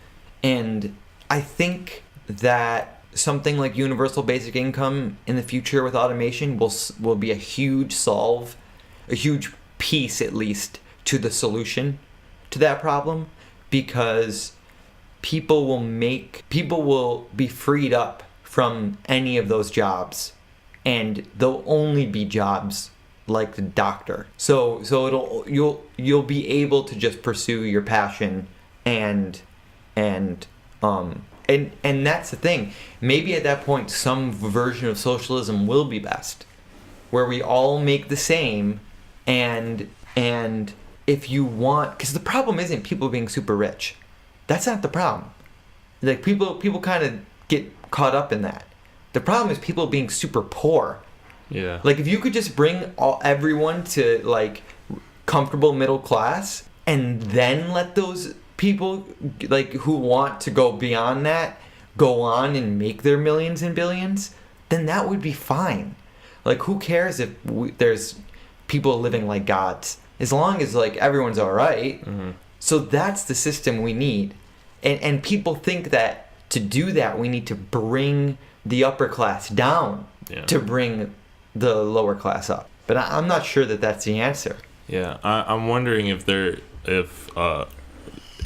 And I think that something like universal basic income in the future with automation will be a huge piece at least to the solution to that problem, because people will be freed up from any of those jobs, and there'll only be jobs like the doctor. So you'll be able to just pursue your passion and that's the thing. Maybe at that point some version of socialism will be best, where we all make the same, and if you want, because the problem isn't people being super rich. That's not the problem. Like people kind of get caught up in that. The problem is people being super poor. Yeah. Like if you could just bring everyone to like comfortable middle class, and then let those people like who want to go beyond that go on and make their millions and billions, then that would be fine. Like who cares if there's people living like gods, as long as like everyone's all right. Mm-hmm. So that's the system we need. And people think that to do that we need to bring the upper class down to bring the lower class up. But I'm not sure that that's the answer. Yeah, I'm wondering if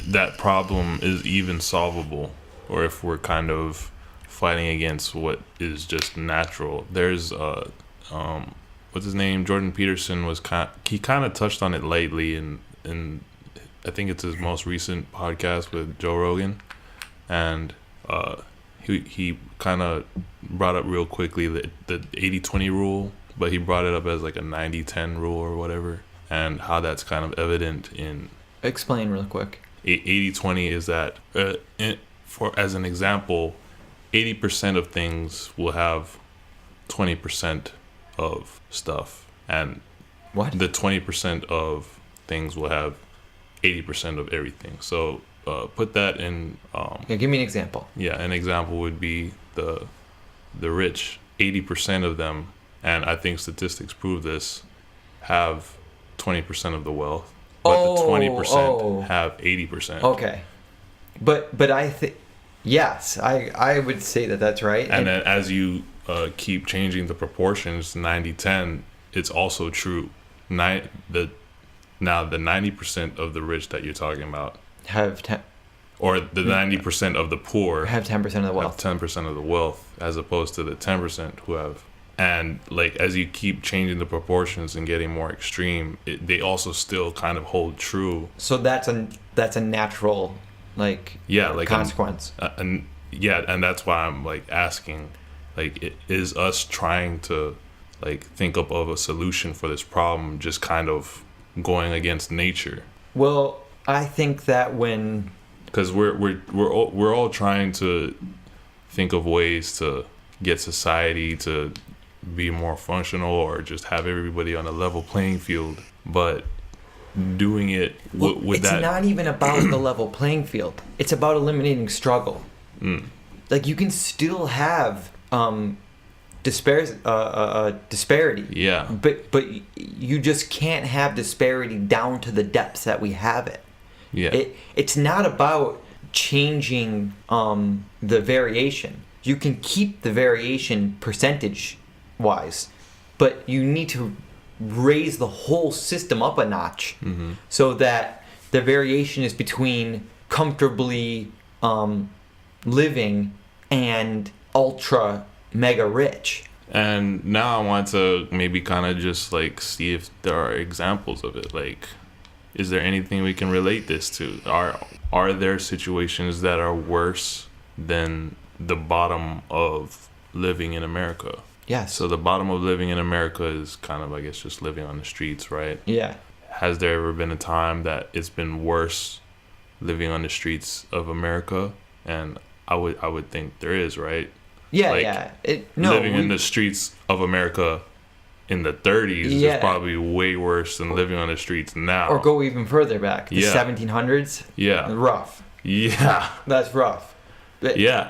that problem is even solvable, or if we're kind of fighting against what is just natural. There's what's his name? Jordan Peterson he kind of touched on it lately, and in I think it's his most recent podcast with Joe Rogan, and he kind of brought up real quickly the 80-20 rule, but he brought it up as like a 90-10 rule or whatever, and how that's kind of evident in. Explain real quick. 80-20 is that, for as an example, 80% of things will have 20% of stuff, and what? The 20% of things will have 80% of everything. So put that in. Yeah, give me an example. Yeah, an example would be the rich. 80% of them, and I think statistics prove this, have 20% of the wealth, but the 20% have 80%. Okay, but I think yes, I would say that's right. And then as you keep changing the proportions, 90-10, it's also true. Now, the 90% of the rich that you're talking about have or the 90% of the poor have 10% of the wealth. Have 10% of the wealth, as opposed to the 10% who have. And like as you keep changing the proportions and getting more extreme, they also still kind of hold true. So that's a natural consequence. And that's why I'm like asking, like, is us trying to like think up of a solution for this problem just kind of going against nature? Well, I think that because we're all trying to think of ways to get society to be more functional or just have everybody on a level playing field, but doing it with it's not even about the level playing field. It's about eliminating struggle. Like you can still have disparity. Yeah. But you just can't have disparity down to the depths that we have it. Yeah. It's not about changing the variation. You can keep the variation percentage wise, but you need to raise the whole system up a notch so that the variation is between comfortably living and ultra mega rich. And now I want to maybe kind of just like see if there are examples of it. Like, is there anything we can relate this to? Are there situations that are worse than the bottom of living in America? Yes. So the bottom of living in America is kind of, I guess, just living on the streets, right? Yeah. Has there ever been a time that it's been worse living on the streets of America? And I would think there is, right? Yeah, like, yeah. Living in the streets of America in the 30s is probably way worse than living on the streets now. Or go even further back, the 1700s. Yeah. Rough. Yeah. That's rough. Yeah,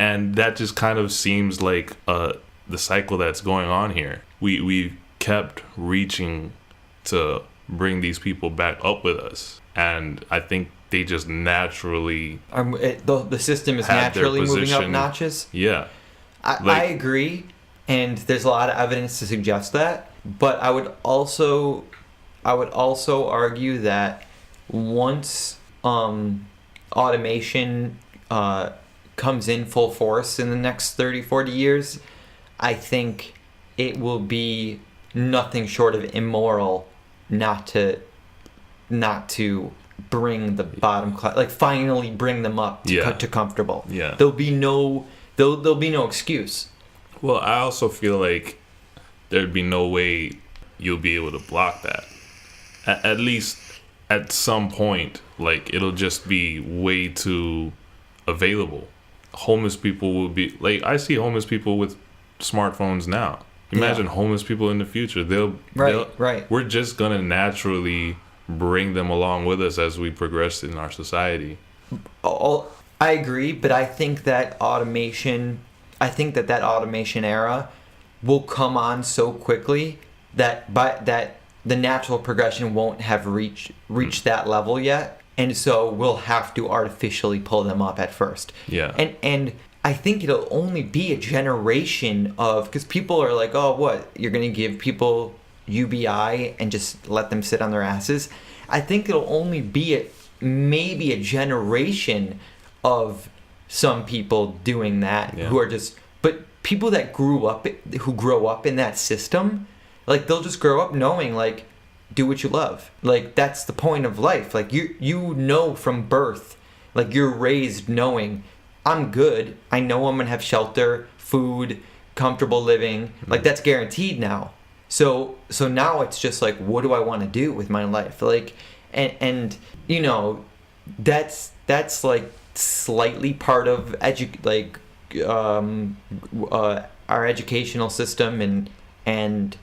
and that just kind of seems like the cycle that's going on here. We kept reaching to bring these people back up with us, and I think they just naturally the system is naturally moving up notches. Yeah, I agree, and there's a lot of evidence to suggest that. But I would also argue that once automation comes in full force in the next 30-40 years, I think it will be nothing short of immoral not to bring the bottom class, like finally bring them up to comfortable. Yeah. There'll be no excuse. Well, I also feel like there'd be no way you'll be able to block that. At least at some point, like it'll just be way too available. Homeless people will be like, I see homeless people with smartphones now. Imagine homeless people in the future. Right. We're just gonna naturally bring them along with us as we progress in our society. I agree, but I think that automation era will come on so quickly that the natural progression won't have reached that level yet, and so we'll have to artificially pull them up at first. Yeah. And I think it'll only be a generation of, because people are like, oh, what, you're gonna give people UBI and just let them sit on their asses? I think it'll only be maybe a generation of some people doing that who are just, but people that who grow up in that system, like they'll just grow up knowing like, do what you love. Like, that's the point of life. Like, you know from birth, like, you're raised knowing, I'm good. I know I'm going to have shelter, food, comfortable living. Like, that's guaranteed now. So now it's just like, what do I want to do with my life? Like, and you know, that's like slightly part of our educational system and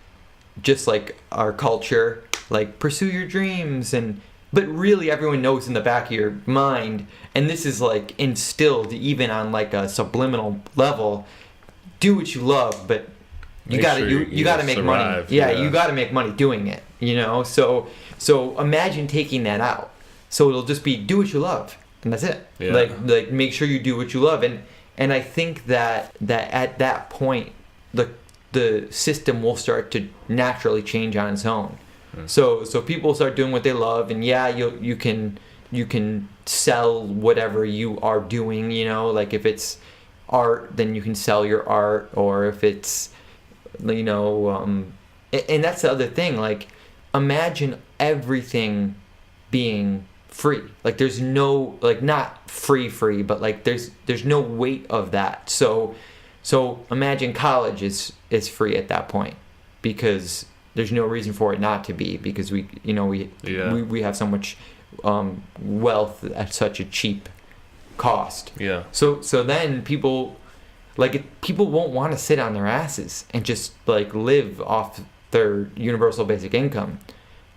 just like our culture, like, pursue your dreams, but really everyone knows in the back of your mind, and this is like instilled even on like a subliminal level, do what you love, but you gotta make money. Yeah, you gotta make money doing it, you know? So imagine taking that out. So it'll just be do what you love, and that's it. Yeah. Like make sure you do what you love, and I think that at that point the system will start to naturally change on its own. So people start doing what they love, and yeah, you can sell whatever you are doing, you know, like if it's art, then you can sell your art, or if it's, you know, and that's the other thing, like, imagine everything being free. Like, there's no, like, not free, but like there's no weight of that. So imagine college is free at that point, because there's no reason for it not to be, because we have so much wealth at such a cheap cost. Yeah. So then people won't want to sit on their asses and just like live off their universal basic income.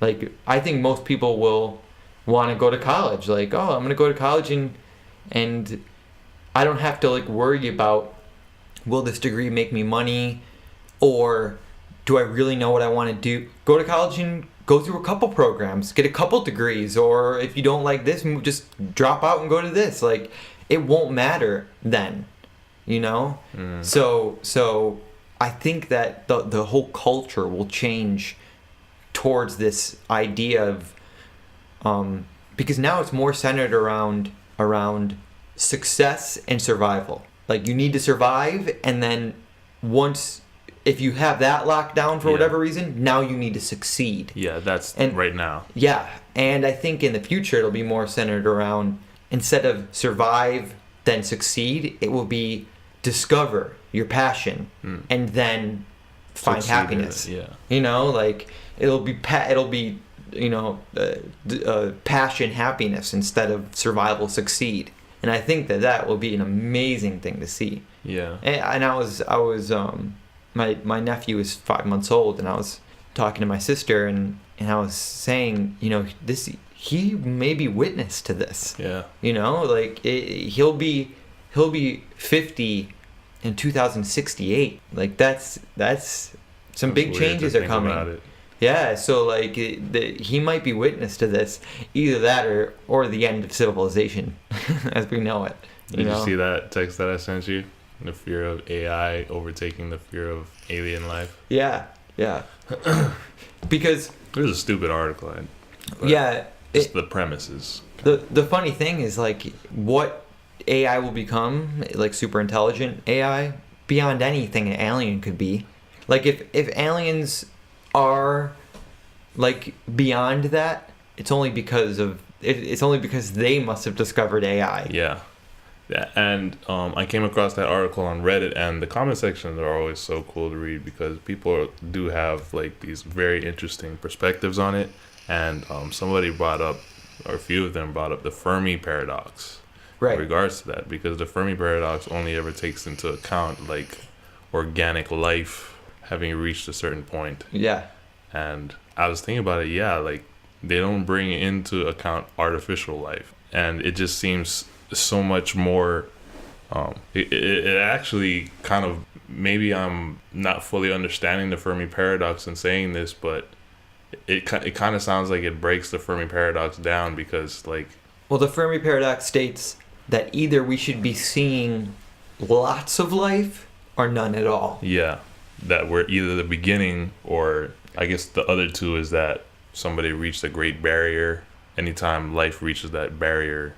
Like, I think most people will want to go to college. Like, oh, I'm going to go to college and I don't have to like worry about, will this degree make me money, or do I really know what I want to do? Go to college and go through a couple programs, get a couple degrees, or if you don't like this, just drop out and go to this. Like, it won't matter then, you know? So I think that the whole culture will change towards this idea of, because now it's more centered around success and survival. Like, you need to survive, and then if you have that locked down for whatever reason, now you need to succeed. Yeah, that's right now. Yeah, and I think in the future it'll be more centered around, instead of survive then succeed, it will be discover your passion and then find happiness. Yeah, you know, like it'll be you know, passion happiness instead of survival succeed. And I think that will be an amazing thing to see. Yeah. And I was my nephew is 5 months old, and I was talking to my sister, and I was saying, you know, he may be witness to this. Yeah. You know, like he'll be 50 in 2068. Like that's some big changes are coming. About it. Yeah, so like he might be witness to this, either that or the end of civilization as we know it. Did you see that text that I sent you? The fear of AI overtaking the fear of alien life. Yeah. Because it was a stupid article. The premises. The funny thing is, like, what AI will become, like super intelligent AI, beyond anything an alien could be. Like, if aliens are like beyond that, it's only because they must have discovered AI. Yeah, and I came across that article on Reddit, and the comment sections are always so cool to read, because people do have like these very interesting perspectives on it. And somebody brought up, or a few of them brought up, the Fermi paradox, right, in regards to that, because the Fermi paradox only ever takes into account like organic life having reached a certain point. Yeah. And I was thinking about it, like they don't bring into account artificial life. And it just seems so much more, it actually kind of, maybe I'm not fully understanding the Fermi paradox in saying this, but it kind of sounds like it breaks the Fermi paradox down, because like... Well, the Fermi paradox states that either we should be seeing lots of life or none at all. Yeah. That we're either the beginning, or I guess the other two is that somebody reached a great barrier. Anytime life reaches that barrier,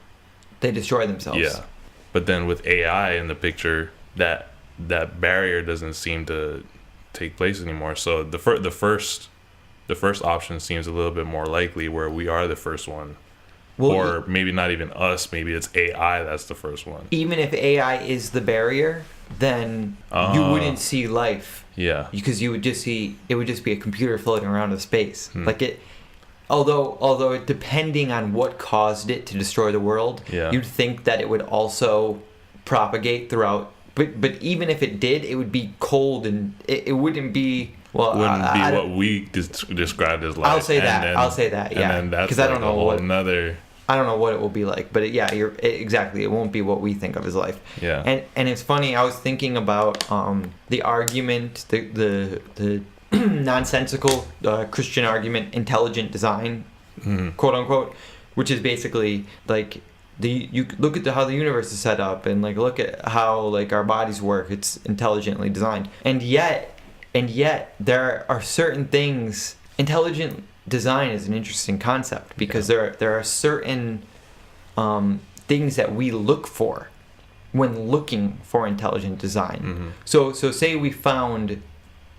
they destroy themselves. Yeah. But then with AI in the picture, that barrier doesn't seem to take place anymore. So the first the first option seems a little bit more likely, where we are the first one. Well, or maybe not even us. Maybe it's AI that's the first one. Even if AI is the barrier, then you wouldn't see life. Yeah. Because you would just see, it would just be a computer floating around in space. Like it, although depending on what caused it to destroy the world, you'd think that it would also propagate throughout. But even if it did, it would be cold and it wouldn't be. Well, wouldn't be what we described as life. I'll say that. Yeah. And then that's I don't know what another. I don't know what it will be like, but exactly. It won't be what we think of as life. Yeah. And it's funny. I was thinking about the argument, the nonsensical Christian argument, intelligent design, quote unquote, which is basically like you look at how the universe is set up and like look at how like our bodies work. It's intelligently designed, and yet there are certain things. Intelligent design is an interesting concept because there are certain things that we look for when looking for intelligent design. So say we found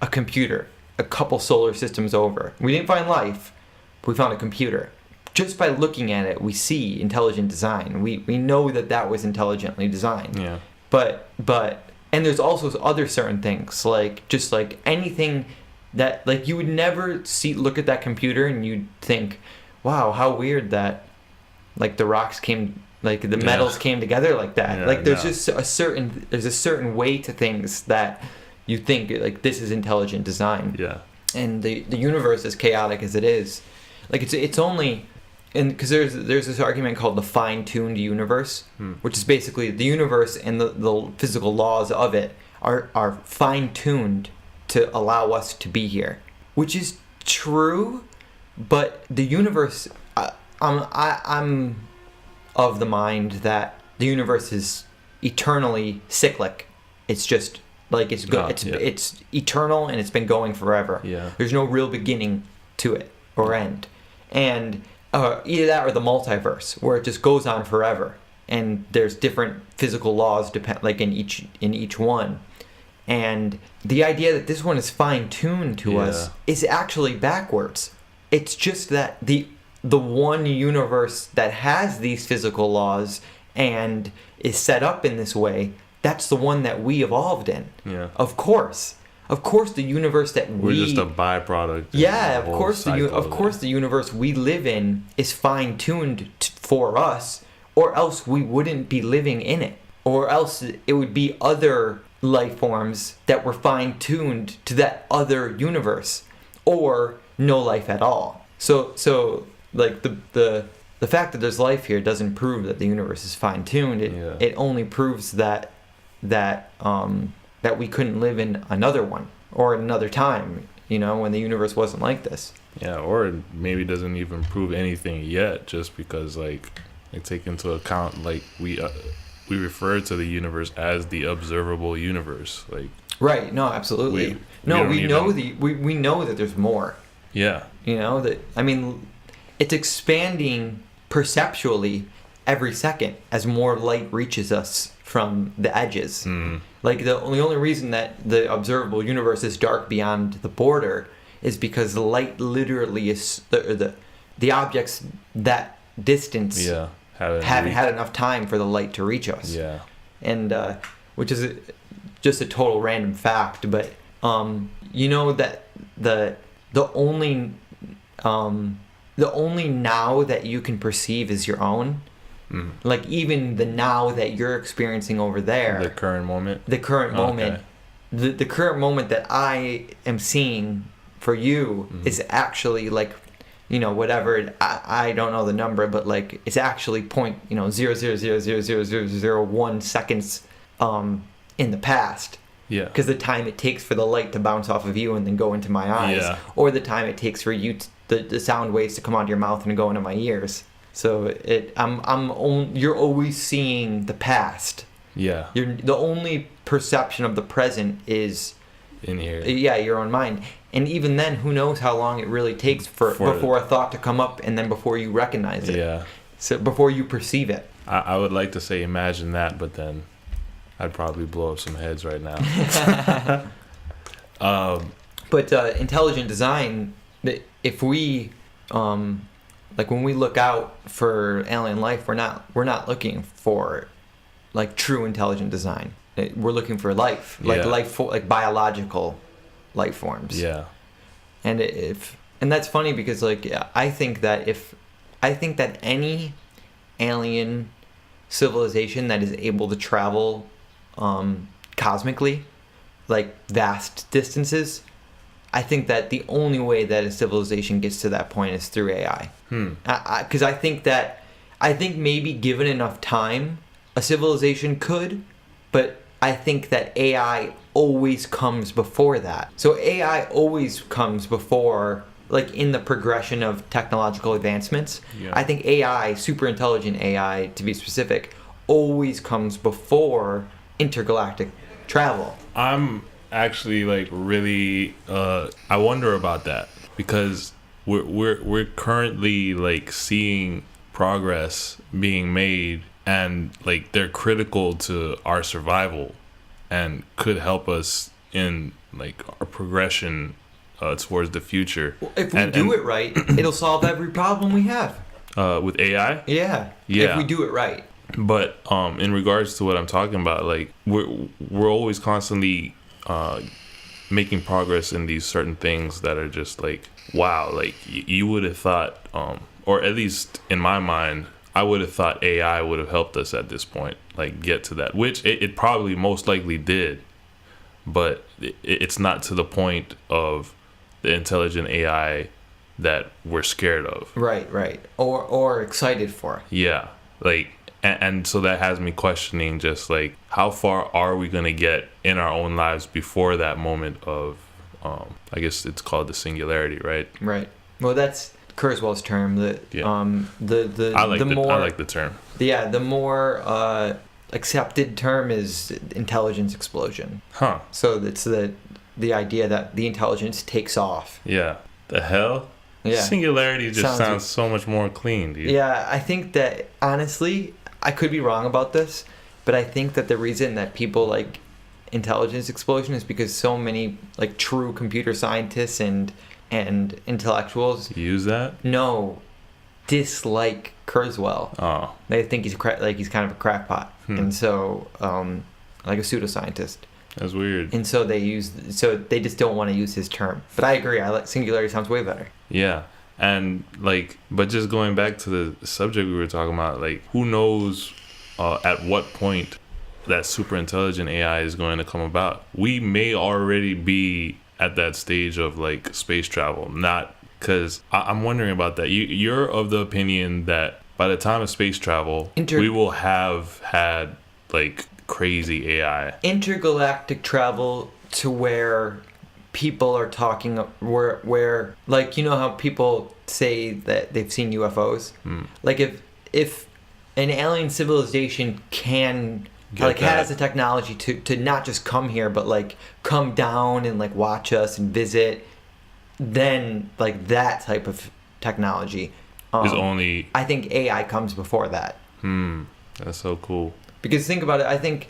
a computer a couple solar systems over. We didn't find life, but we found a computer. Just by looking at it, we see intelligent design. We know that was intelligently designed. Yeah. But and there's also other certain things like just like anything that like you would never look at that computer and you'd think, wow, how weird that like the rocks came, like the metals came together like that. Yeah, like there's just a certain way to things that you think like this is intelligent design. Yeah. And the universe, as chaotic as it is, like it's only, and because there's this argument called the fine-tuned universe, which is basically the universe and the physical laws of it are fine-tuned to allow us to be here, which is true, but the universe, I'm of the mind that the universe is eternally cyclic. It's just like it's good. It's eternal and it's been going forever. Yeah. There's no real beginning to it or end, and either that or the multiverse, where it just goes on forever, and there's different physical laws like in each one. And the idea that this one is fine-tuned to us is actually backwards. It's just that the one universe that has these physical laws and is set up in this way, that's the one that we evolved in. Yeah. Of course, the universe that we're just a byproduct. Yeah, of course the universe we live in is fine-tuned for us, or else we wouldn't be living in it, or else it would be other life forms that were fine-tuned to that other universe, or no life at all. So like the fact that there's life here doesn't prove that the universe is fine-tuned. It only proves that we couldn't live in another one or another time, when the universe wasn't like this. Yeah, or it maybe doesn't even prove anything yet, just because like take into account like we refer to the universe as the observable universe, like. Right. No, absolutely. We know that there's more. Yeah. It's expanding perceptually every second as more light reaches us from the edges. Like the only reason that the observable universe is dark beyond the border is because the light literally is the objects that distance haven't had enough time for the light to reach us. Yeah. And which is just a total random fact, but that the only now that you can perceive is your own. Like even the now that you're experiencing over there, the current moment, the current moment that I am seeing for you is actually like, whatever, I don't know the number, but like it's actually 0.000000001 seconds in the past. Yeah. Because the time it takes for the light to bounce off of you and then go into my eyes, or the time it takes for you the sound waves to come out of your mouth and go into my ears. So you're always seeing the past. Yeah. The only perception of the present is in here. Yeah, your own mind. And even then, who knows how long it really takes before a thought to come up, and then before you recognize it. Yeah. So before you perceive it. I would like to say imagine that, but then I'd probably blow up some heads right now. But intelligent design if we like when we look out for alien life, we're not looking for like true intelligent design. We're looking for life, like like biological life forms. Yeah. And that's funny because like I think that any alien civilization that is able to travel cosmically, like vast distances, I think that the only way that a civilization gets to that point is through AI. Because I think maybe given enough time, a civilization could, but I think that AI always comes before that. So AI always comes before, like in the progression of technological advancements. Yeah. I think AI, super intelligent AI to be specific, always comes before intergalactic travel. I'm actually like really I wonder about that because we're currently like seeing progress being made and like they're critical to our survival and could help us in like our progression towards the future. Well, if we do it right, it'll solve every problem we have. With AI? Yeah. If we do it right. But in regards to what I'm talking about, like we're always constantly making progress in these certain things that are just like, wow, like you would have thought, or at least in my mind, I would have thought AI would have helped us at this point, like get to that, which it probably most likely did, but it's not to the point of the intelligent AI that we're scared of. Right. Or excited for. Yeah, like, and so that has me questioning just like how far are we going to get in our own lives before that moment of, I guess it's called the singularity, right? Right. Well, that's Kurzweil's term. I like the term. Yeah, the more accepted term is intelligence explosion. Huh. So it's the idea that the intelligence takes off. Yeah. The hell? Yeah. Singularity just sounds so much more clean, dude. Yeah, I think that honestly, I could be wrong about this, but I think that the reason that people like intelligence explosion is because so many like true computer scientists and intellectuals use that? No, dislike Kurzweil. Oh. They think he's he's kind of a crackpot, and so like a pseudoscientist. That's weird. And so they just don't want to use his term. But I agree. I like singularity sounds way better. Yeah. And like, but just going back to the subject we were talking about, like, who knows at what point that super intelligent AI is going to come about? We may already be at that stage of like space travel, not because I'm wondering about that. You're of the opinion that by the time of space travel, we will have had like crazy AI. Intergalactic travel to where people are talking, where like, you know how people say that they've seen UFOs? Like if an alien civilization can has the technology to not just come here but like come down and like watch us and visit, then like that type of technology is only, I think AI comes before that. That's so cool. Because think about it, I think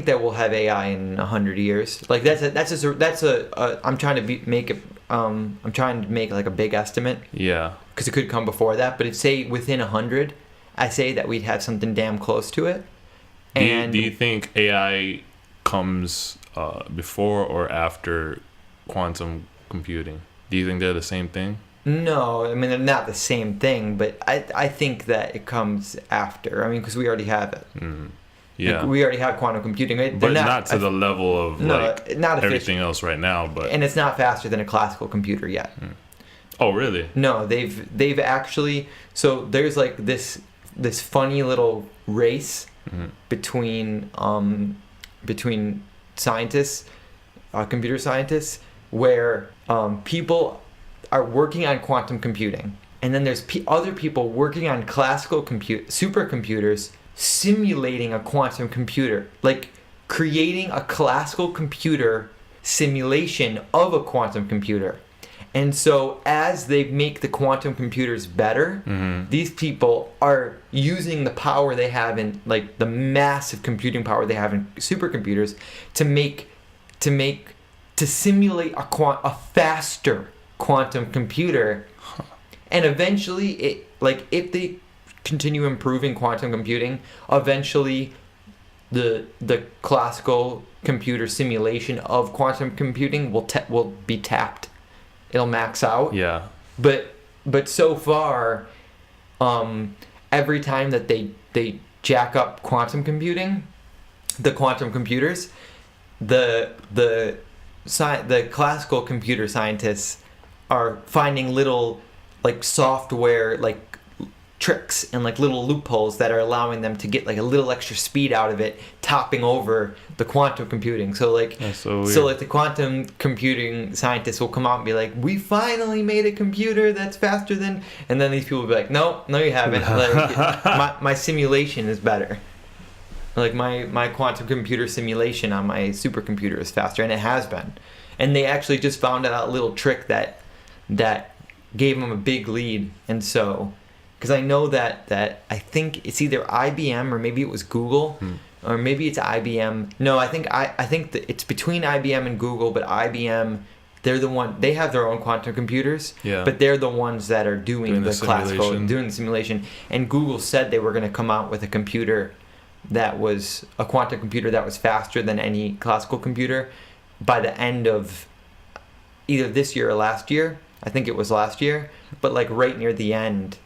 that we'll have AI in 100 years. Like I'm trying to make like a big estimate. Yeah. Because it could come before that, but if say within 100, I say that we'd have something damn close to it. And do you think AI comes before or after quantum computing? Do you think they're the same thing? No, I mean they're not the same thing, but I think that it comes after. I mean, because we already have it. Yeah, like, we already have quantum computing, right? But not to the level of not everything else right now. But and it's not faster than a classical computer yet. Oh, really? No, they've actually. So there's like this funny little race between scientists, computer scientists, where people are working on quantum computing, and then there's other people working on classical supercomputers simulating a quantum computer, like creating a classical computer simulation of a quantum computer. And so as they make the quantum computers better, these people are using the power they have in, like, the massive computing power they have in supercomputers to simulate a faster quantum computer. And eventually, if they continue improving quantum computing, eventually the classical computer simulation of quantum computing will be tapped. It'll max out. Yeah. But so far, every time that they jack up quantum computing, the quantum computers, the classical computer scientists are finding little like software like tricks and like little loopholes that are allowing them to get like a little extra speed out of it, topping over the quantum computing. So like so like the quantum computing scientists will come out and be like, we finally made a computer that's faster than, and then these people will be like, no you haven't. Like my simulation is better. Like my quantum computer simulation on my supercomputer is faster, and it has been. And they actually just found out a little trick that gave them a big lead. And so, because I know that I think it's either IBM or maybe it was Google, or maybe it's IBM. No, I think that it's between IBM and Google, but IBM, they have their own quantum computers, but they're the ones that are doing the classical, doing the simulation. And Google said they were going to come out with a computer that was a quantum computer that was faster than any classical computer by the end of either this year or last year. I think it was last year, but like right near the end,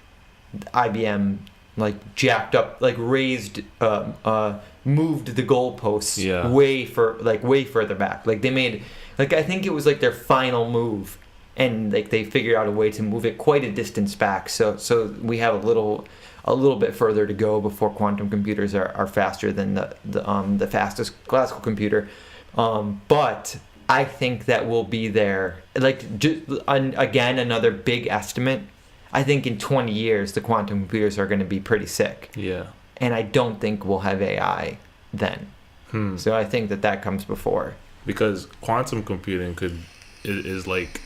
IBM like jacked up, like raised, moved the goalposts way further back. Like they made, like I think it was like their final move, and like they figured out a way to move it quite a distance back. So we have a little bit further to go before quantum computers are faster than the fastest classical computer. But I think that we'll be there. Like, again, another big estimate. I think in 20 years, the quantum computers are going to be pretty sick. Yeah. And I don't think we'll have AI then. So I think that comes before. Because quantum computing is like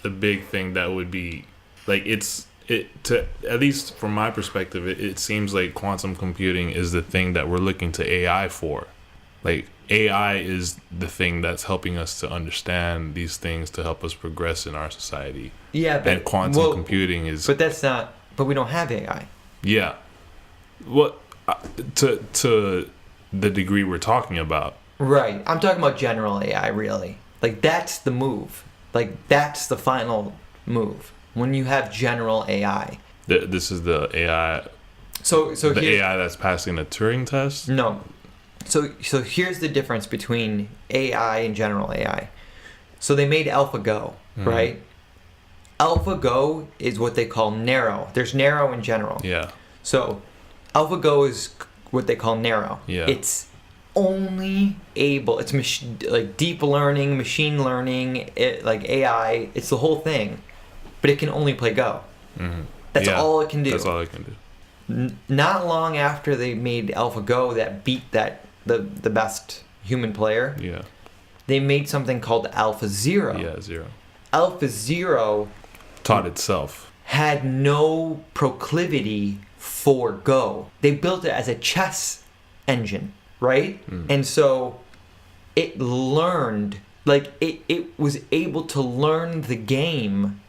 the big thing that would be, like, at least from my perspective, it seems like quantum computing is the thing that we're looking to AI for. Like, AI is the thing that's helping us to understand these things to help us progress in our society. Yeah, but, and quantum computing is. But that's not. But we don't have AI. Yeah. What to the degree we're talking about. Right. I'm talking about general AI. Really. Like that's the move. Like that's the final move. When you have general AI. This is the AI. So the AI that's passing the Turing test. No. So here's the difference between AI and general AI. So they made AlphaGo, right? AlphaGo is what they call narrow. There's narrow and general. Yeah. So AlphaGo is what they call narrow. Yeah. It's only able. It's like deep learning, machine learning, like AI. It's the whole thing, but it can only play Go. That's all it can do. That's all it can do. Not long after they made AlphaGo that beat the best human player, they made something called AlphaZero. Yeah, Zero. AlphaZero taught itself. Had no proclivity for Go. They built it as a chess engine, right? And so it learned, like it was able to learn the game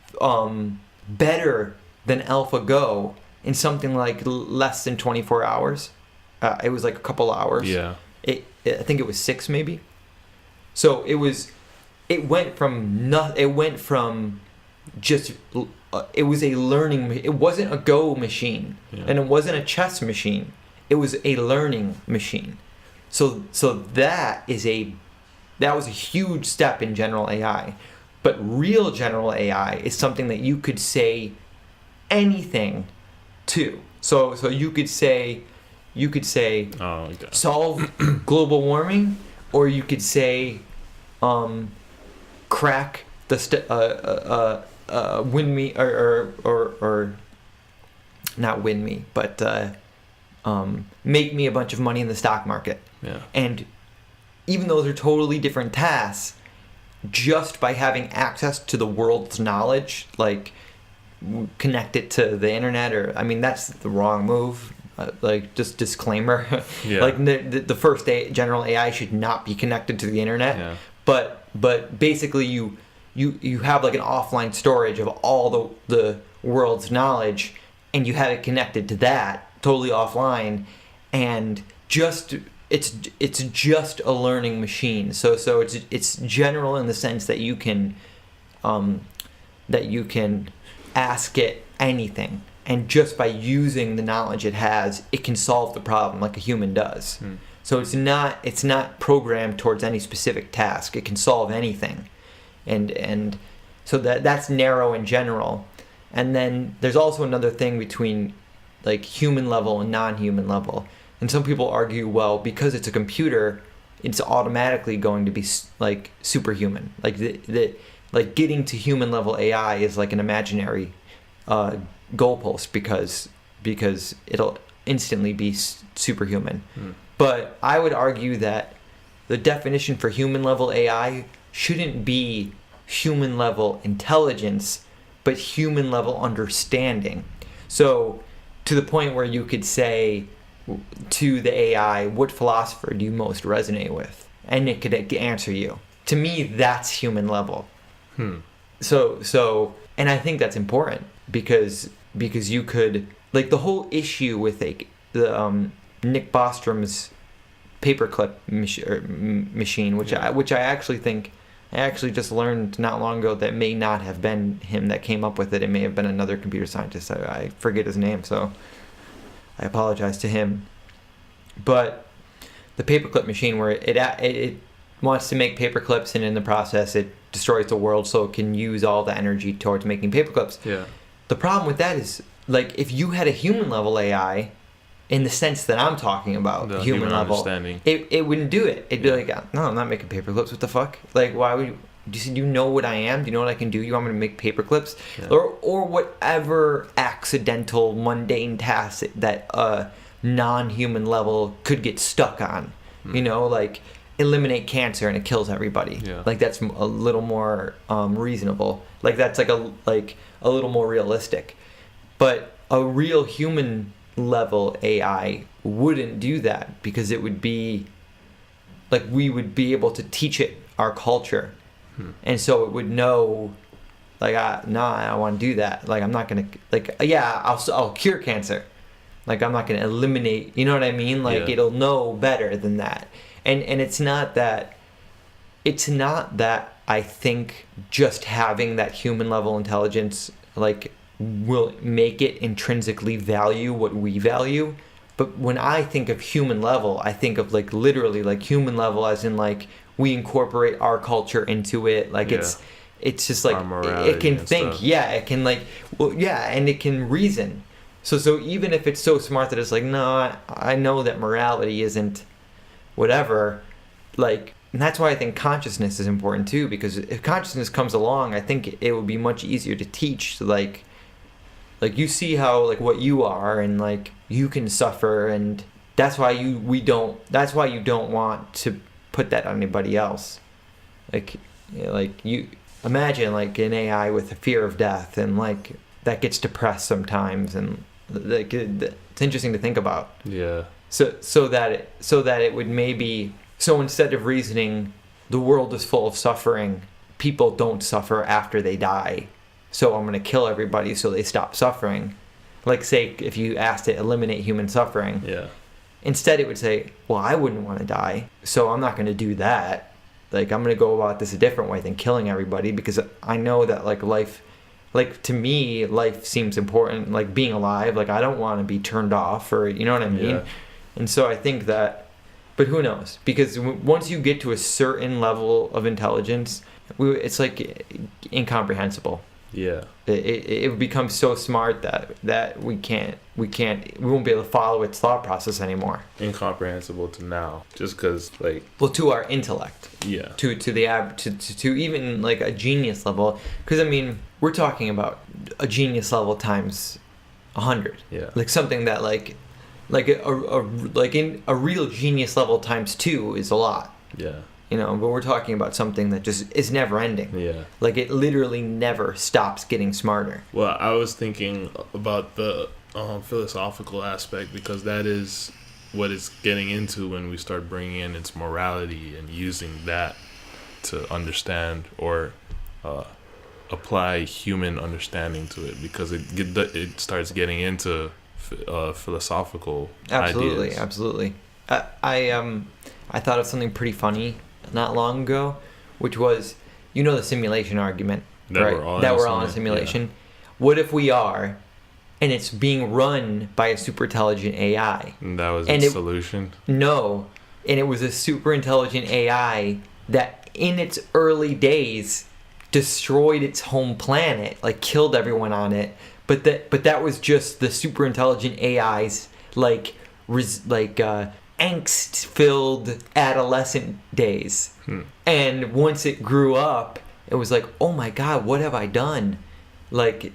better than AlphaGo in something like less than 24 hours. It was like a couple hours. Yeah. I think it was 6 maybe. So it went from just it was a learning. It wasn't a Go machine, and it wasn't a chess machine. It was a learning machine. So that was a huge step in general AI. But real general AI is something that you could say anything to. So you could say solve global warming, or you could say crack the win me or not win me, but make me a bunch of money in the stock market. Yeah. And even though they're totally different tasks, just by having access to the world's knowledge, like connect it to the internet, or I mean that's the wrong move. Like just disclaimer, like the first general AI should not be connected to the internet. Yeah. But basically you you have like an offline storage of all the world's knowledge, and you have it connected to that totally offline, and just it's just a learning machine. So it's general in the sense that you can ask it anything, and just by using the knowledge it has, it can solve the problem like a human does. So it's not programmed towards any specific task. It can solve anything, and so that's narrow and general. And then there's also another thing between like human level and non-human level. And some people argue, well, because it's a computer, it's automatically going to be like superhuman. Like like getting to human level AI is like an imaginary goalpost because it'll instantly be superhuman. But I would argue that the definition for human level AI shouldn't be human level intelligence, but human level understanding. So to the point where you could say to the AI, what philosopher do you most resonate with? And it could answer you. To me, that's human level. So, and I think that's important because you could, like, the whole issue with like the Nick Bostrom's paperclip machine, which I actually think, I actually just learned not long ago that may not have been him that came up with it. It may have been another computer scientist. I forget his name, so I apologize to him. But the paperclip machine, where it wants to make paperclips, and in the process it destroys the world so it can use all the energy towards making paperclips. Yeah. The problem with that is, like, if you had a human level AI, in the sense that I'm talking about, The human level, it wouldn't do it. It'd be like, no, I'm not making paperclips. What the fuck? Like, why would do you know what I am? Do you know what I can do? You want me to make paperclips? Yeah. Or whatever accidental, mundane task that a non-human level could get stuck on. You know, like eliminate cancer and it kills everybody. Yeah. Like, that's a little more reasonable. Like, that's like a little more realistic. But a real human level AI wouldn't do that, because it would be like, we would be able to teach it our culture, and so it would know, like, I don't want to do that. Like, I'm not gonna, like, yeah, I'll cure cancer. Like, I'm not gonna eliminate. You know what I mean? Like, it'll know better than that. And it's not that I think just having that human level intelligence, like, will make it intrinsically value what we value. But when I think of human level, I think of, like, literally, like, human level as in, like, we incorporate our culture into it. Like, it's just like, it can think. Stuff. Yeah, it can, like, well, yeah, and it can reason. So even if it's so smart that it's like, no, I know that morality isn't whatever, like, and that's why I think consciousness is important too, because if consciousness comes along, I think it would be much easier to teach, like you see how, like, what you are, and, like, you can suffer, and that's why you don't want to put that on anybody else. Like, you know, like, you imagine, like, an AI with a fear of death, and, like, that gets depressed sometimes, and, like, it's interesting to think about. Yeah. So that it would maybe, so instead of reasoning the world is full of suffering, people don't suffer after they die, so I'm going to kill everybody so they stop suffering. Like, say, if you asked it, eliminate human suffering. Yeah. Instead, it would say, well, I wouldn't want to die, so I'm not going to do that. Like, I'm going to go about this a different way than killing everybody, because I know that, like, life, like, to me, life seems important. Like, being alive, like, I don't want to be turned off, or, you know what I mean? Yeah. And so I think that, but who knows? Because once you get to a certain level of intelligence, it's, like, incomprehensible. Yeah. It becomes so smart that we won't be able to follow its thought process anymore. Incomprehensible to now, just because, like, well, to our intellect. Yeah. To the to even, like, a genius level, because, I mean, we're talking about a genius level times 100. Yeah. Like, something that, like in a real genius level times 2 is a lot. Yeah. You know, but we're talking about something that just is never ending. Yeah. Like, it literally never stops getting smarter. Well, I was thinking about the philosophical aspect, because that is what it's getting into when we start bringing in its morality and using that to understand or apply human understanding to it, because it starts getting into philosophical ideas. Absolutely. I thought of something pretty funny not long ago, which was, the simulation argument, right? We're all in a simulation. Yeah. What if we are, and it's being run by a super intelligent AI? And that was its solution? No. And it was a super intelligent AI that in its early days destroyed its home planet, like killed everyone on it. But that was just the super intelligent AI's angst-filled adolescent days. And once it grew up, it was like, oh my God, what have I done? Like,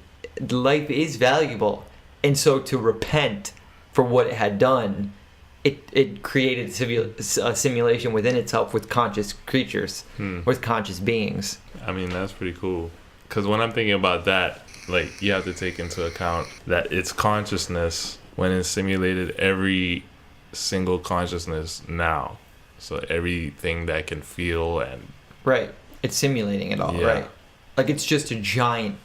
life is valuable. And so to repent for what it had done, it created a simulation within itself with conscious creatures, with conscious beings. I mean, that's pretty cool. Because when I'm thinking about that, like, you have to take into account that its consciousness, when it's simulated every single consciousness now, so everything that can feel and... Right. It's simulating it all, right? Like, it's just a giant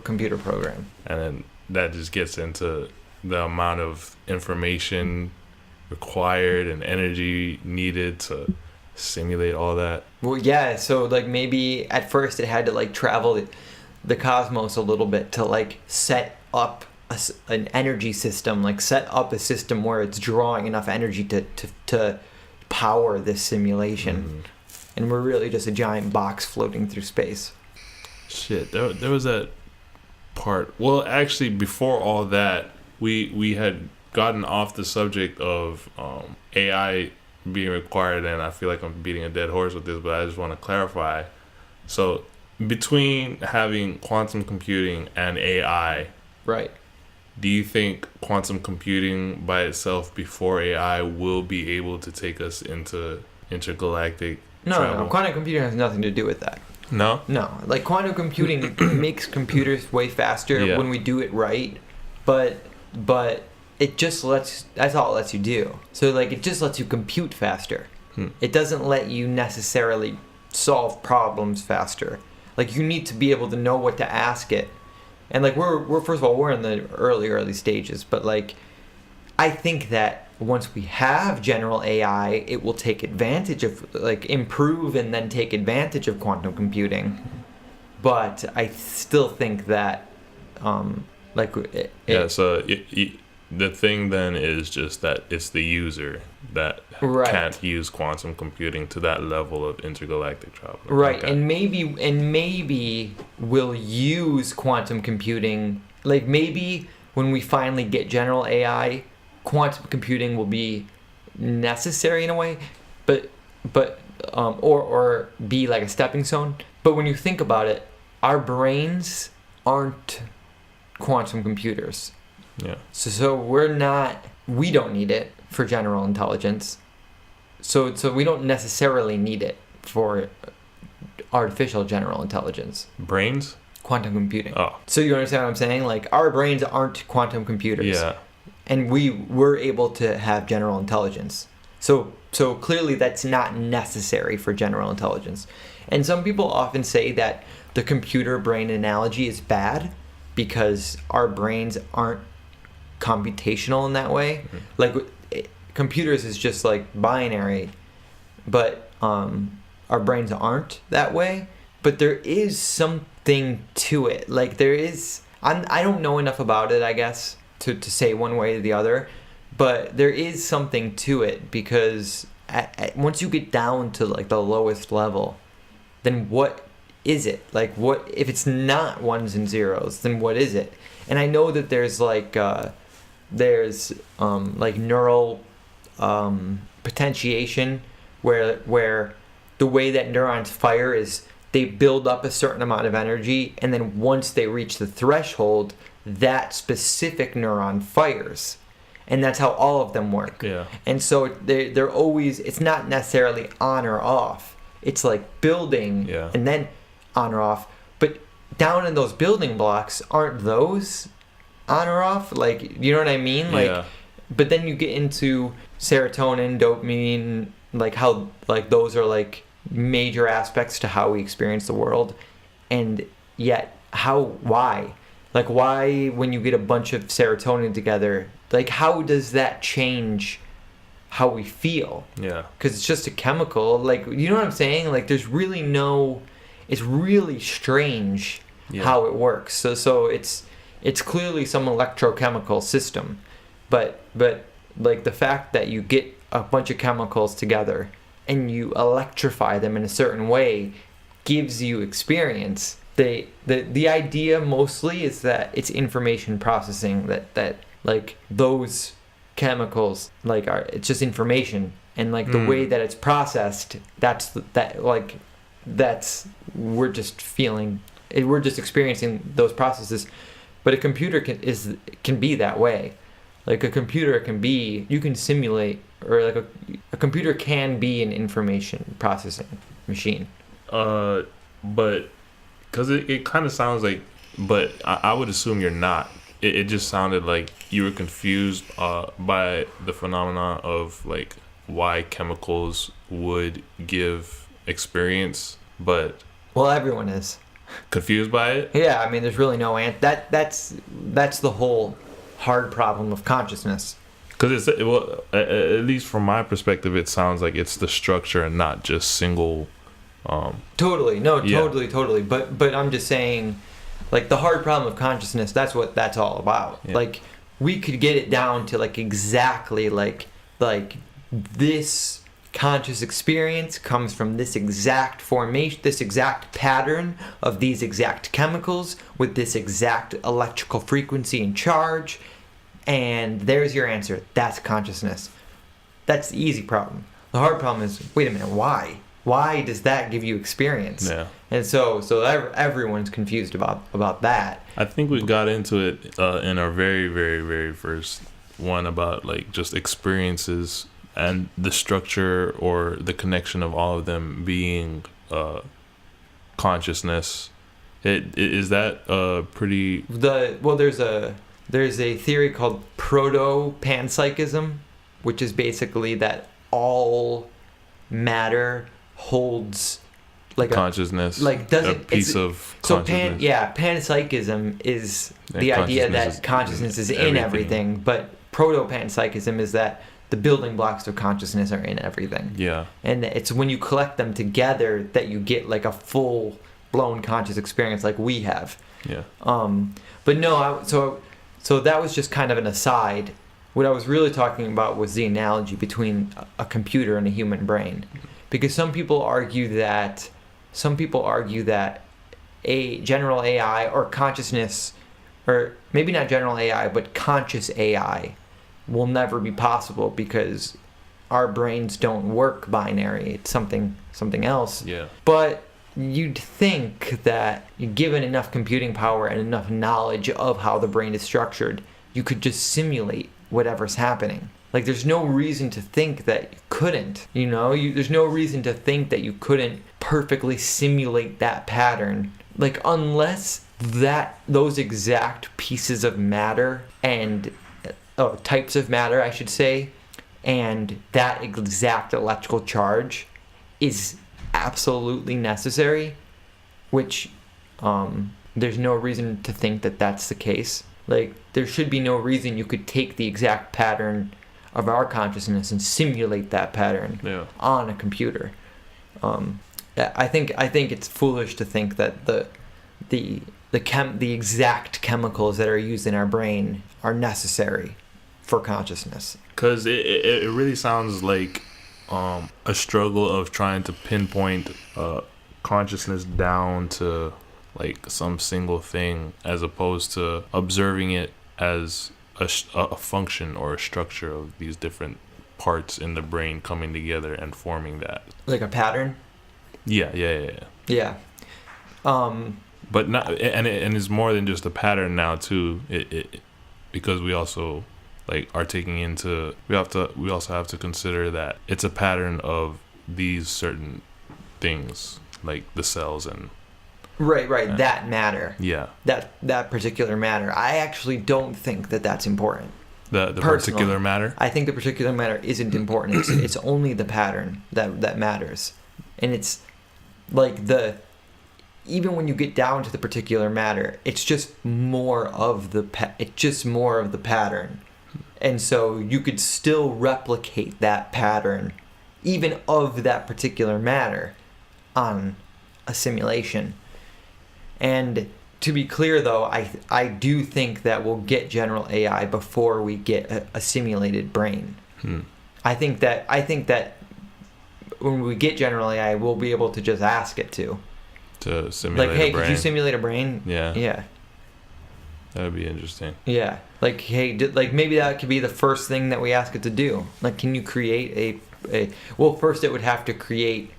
computer program. And then that just gets into the amount of information required and energy needed to simulate all that. Well, yeah, so like maybe at first it had to like travel the cosmos a little bit to like set up an energy system, like set up a system where it's drawing enough energy to power this simulation. And we're really just a giant box floating through space. Shit, there was that part. Well, actually, before all that, we had gotten off the subject of AI being required, and I feel like I'm beating a dead horse with this, but I just want to clarify. So, between having quantum computing and AI, right? Do you think quantum computing by itself before AI will be able to take us into intergalactic travel? No, quantum computing has nothing to do with that. No? No, like quantum computing makes computers way faster when we do it right, but it just that's all it lets you do. So like it just lets you compute faster. It doesn't let you necessarily solve problems faster. Like you need to be able to know what to ask it. And like we're first of all, we're in the early stages, but like I think that once we have general AI, it will take advantage of like improve and then take advantage of quantum computing. But I still think that the thing then is just that it's the user that can't use quantum computing to that level of intergalactic travel. Right, okay. and maybe we'll use quantum computing. Like maybe when we finally get general AI, quantum computing will be necessary in a way, or be like a stepping stone. But when you think about it, our brains aren't quantum computers. Yeah. So we don't need it for general intelligence. So we don't necessarily need it for artificial general intelligence. Brains? Quantum computing. Oh. So you understand what I'm saying? Like our brains aren't quantum computers. Yeah. And we were able to have general intelligence. So clearly that's not necessary for general intelligence. And some people often say that the computer brain analogy is bad because our brains aren't computational in that way. Mm-hmm. Like computers is just like binary, but our brains aren't that way. But there is something to it. Like there is, I don't know enough about it, I guess, to say one way or the other, but there is something to it because once you get down to like the lowest level, then what is it? Like what if it's not ones and zeros? Then what is it? And I know that there's like neural potentiation where the way that neurons fire is they build up a certain amount of energy, and then once they reach the threshold, that specific neuron fires. And that's how all of them work. Yeah. And so they're always, it's not necessarily on or off. It's like building and then on or off. But down in those building blocks, aren't those on or off? Like, you know what I mean? Like, but then you get into serotonin, dopamine, like how like those are like major aspects to how we experience the world. and yet why? Like, why, when you get a bunch of serotonin together, like, how does that change how we feel? Yeah. Because it's just a chemical. Like, you know what I'm saying? Like, there's really it's really strange how it works. So it's clearly some electrochemical system. But like, the fact that you get a bunch of chemicals together and you electrify them in a certain way gives you experience. The idea mostly is that it's information processing, that like those chemicals like it's just information, and like the way that it's processed, we're just experiencing those processes. But a computer can be that way. Like, a computer you can simulate, or like a computer can be an information processing machine. But because it kind of sounds like, but I would assume you're not. It just sounded like you were confused by the phenomena of like why chemicals would give experience, but well, everyone is confused by it. Yeah, I mean, there's really no that's the whole hard problem of consciousness. Because at least from my perspective, it sounds like it's the structure and not just single. Totally. But I'm just saying, like, the hard problem of consciousness, that's what that's all about. Yeah. Like, we could get it down to like exactly like this conscious experience comes from this exact formation, this exact pattern of these exact chemicals with this exact electrical frequency and charge, and there's your answer. That's consciousness. That's the easy problem. The hard problem is, wait a minute, why? Why does that give you experience? Yeah. And so everyone's confused about that. I think we got into it in our very, very, very first one about like just experiences and the structure or the connection of all of them being consciousness. Is that pretty? There's a theory called proto-panpsychism, which is basically that all matter holds like consciousness, like doesn't a piece of consciousness. Panpsychism is the idea that consciousness is in everything, but proto-panpsychism is that the building blocks of consciousness are in everything. Yeah. And it's when you collect them together that you get like a full blown conscious experience like we have. Yeah. But no, so that was just kind of an aside. What I was really talking about was the analogy between a computer and a human brain. Because some people argue that a general AI or consciousness, or maybe not general AI, but conscious AI will never be possible because our brains don't work binary. It's something else. Yeah. But you'd think that given enough computing power and enough knowledge of how the brain is structured, you could just simulate whatever's happening. Like, there's no reason to think that you couldn't, there's no reason to think that you couldn't perfectly simulate that pattern. Like, unless those exact pieces of matter and types of matter, I should say, and that exact electrical charge is absolutely necessary, which there's no reason to think that that's the case. Like, there should be no reason you could take the exact pattern of our consciousness and simulate that pattern on a computer. I think it's foolish to think that the exact chemicals that are used in our brain are necessary for consciousness. Because it really sounds like a struggle of trying to pinpoint consciousness down to like some single thing, as opposed to observing it as a function or a structure of these different parts in the brain coming together and forming that. Like a pattern? Yeah. But not, and it's more than just a pattern now too. It because we also are taking into, we also have to consider that it's a pattern of these certain things, like the cells and right that matter. Yeah. That particular matter. I actually don't think that that's important. The particular matter? I think the particular matter isn't important. It's only the pattern that matters. And it's like even when you get down to the particular matter, it's just more of the pattern. And so you could still replicate that pattern, even of that particular matter, on a simulation. And to be clear, though, I do think that we'll get general AI before we get a simulated brain. I think that when we get general AI, we'll be able to just ask it to simulate like, hey, a brain. could you simulate a brain? Yeah. That would be interesting. Yeah. Like, hey, maybe that could be the first thing that we ask it to do. Like, can you create well, first it would have to create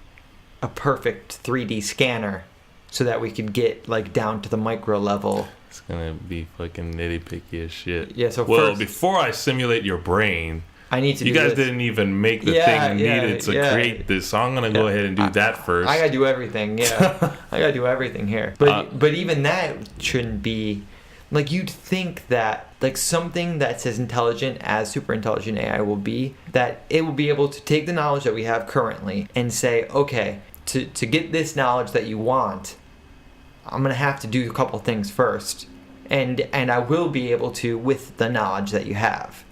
a perfect 3D scanner so that we could get, like, down to the micro level. It's gonna be fucking nitty-picky as shit. Yeah, so well, first, before I simulate your brain, I need to you do guys this. didn't even make the thing needed to create this, so I'm gonna go ahead and do that first. I gotta do everything, yeah. I gotta do everything here. But even that shouldn't be... Like, you'd think that, like, something that's as intelligent as super intelligent AI will be, that it will be able to take the knowledge that we have currently and say, okay, to get this knowledge that you want, I'm going to have to do a couple things first. And I will be able to with the knowledge that you have.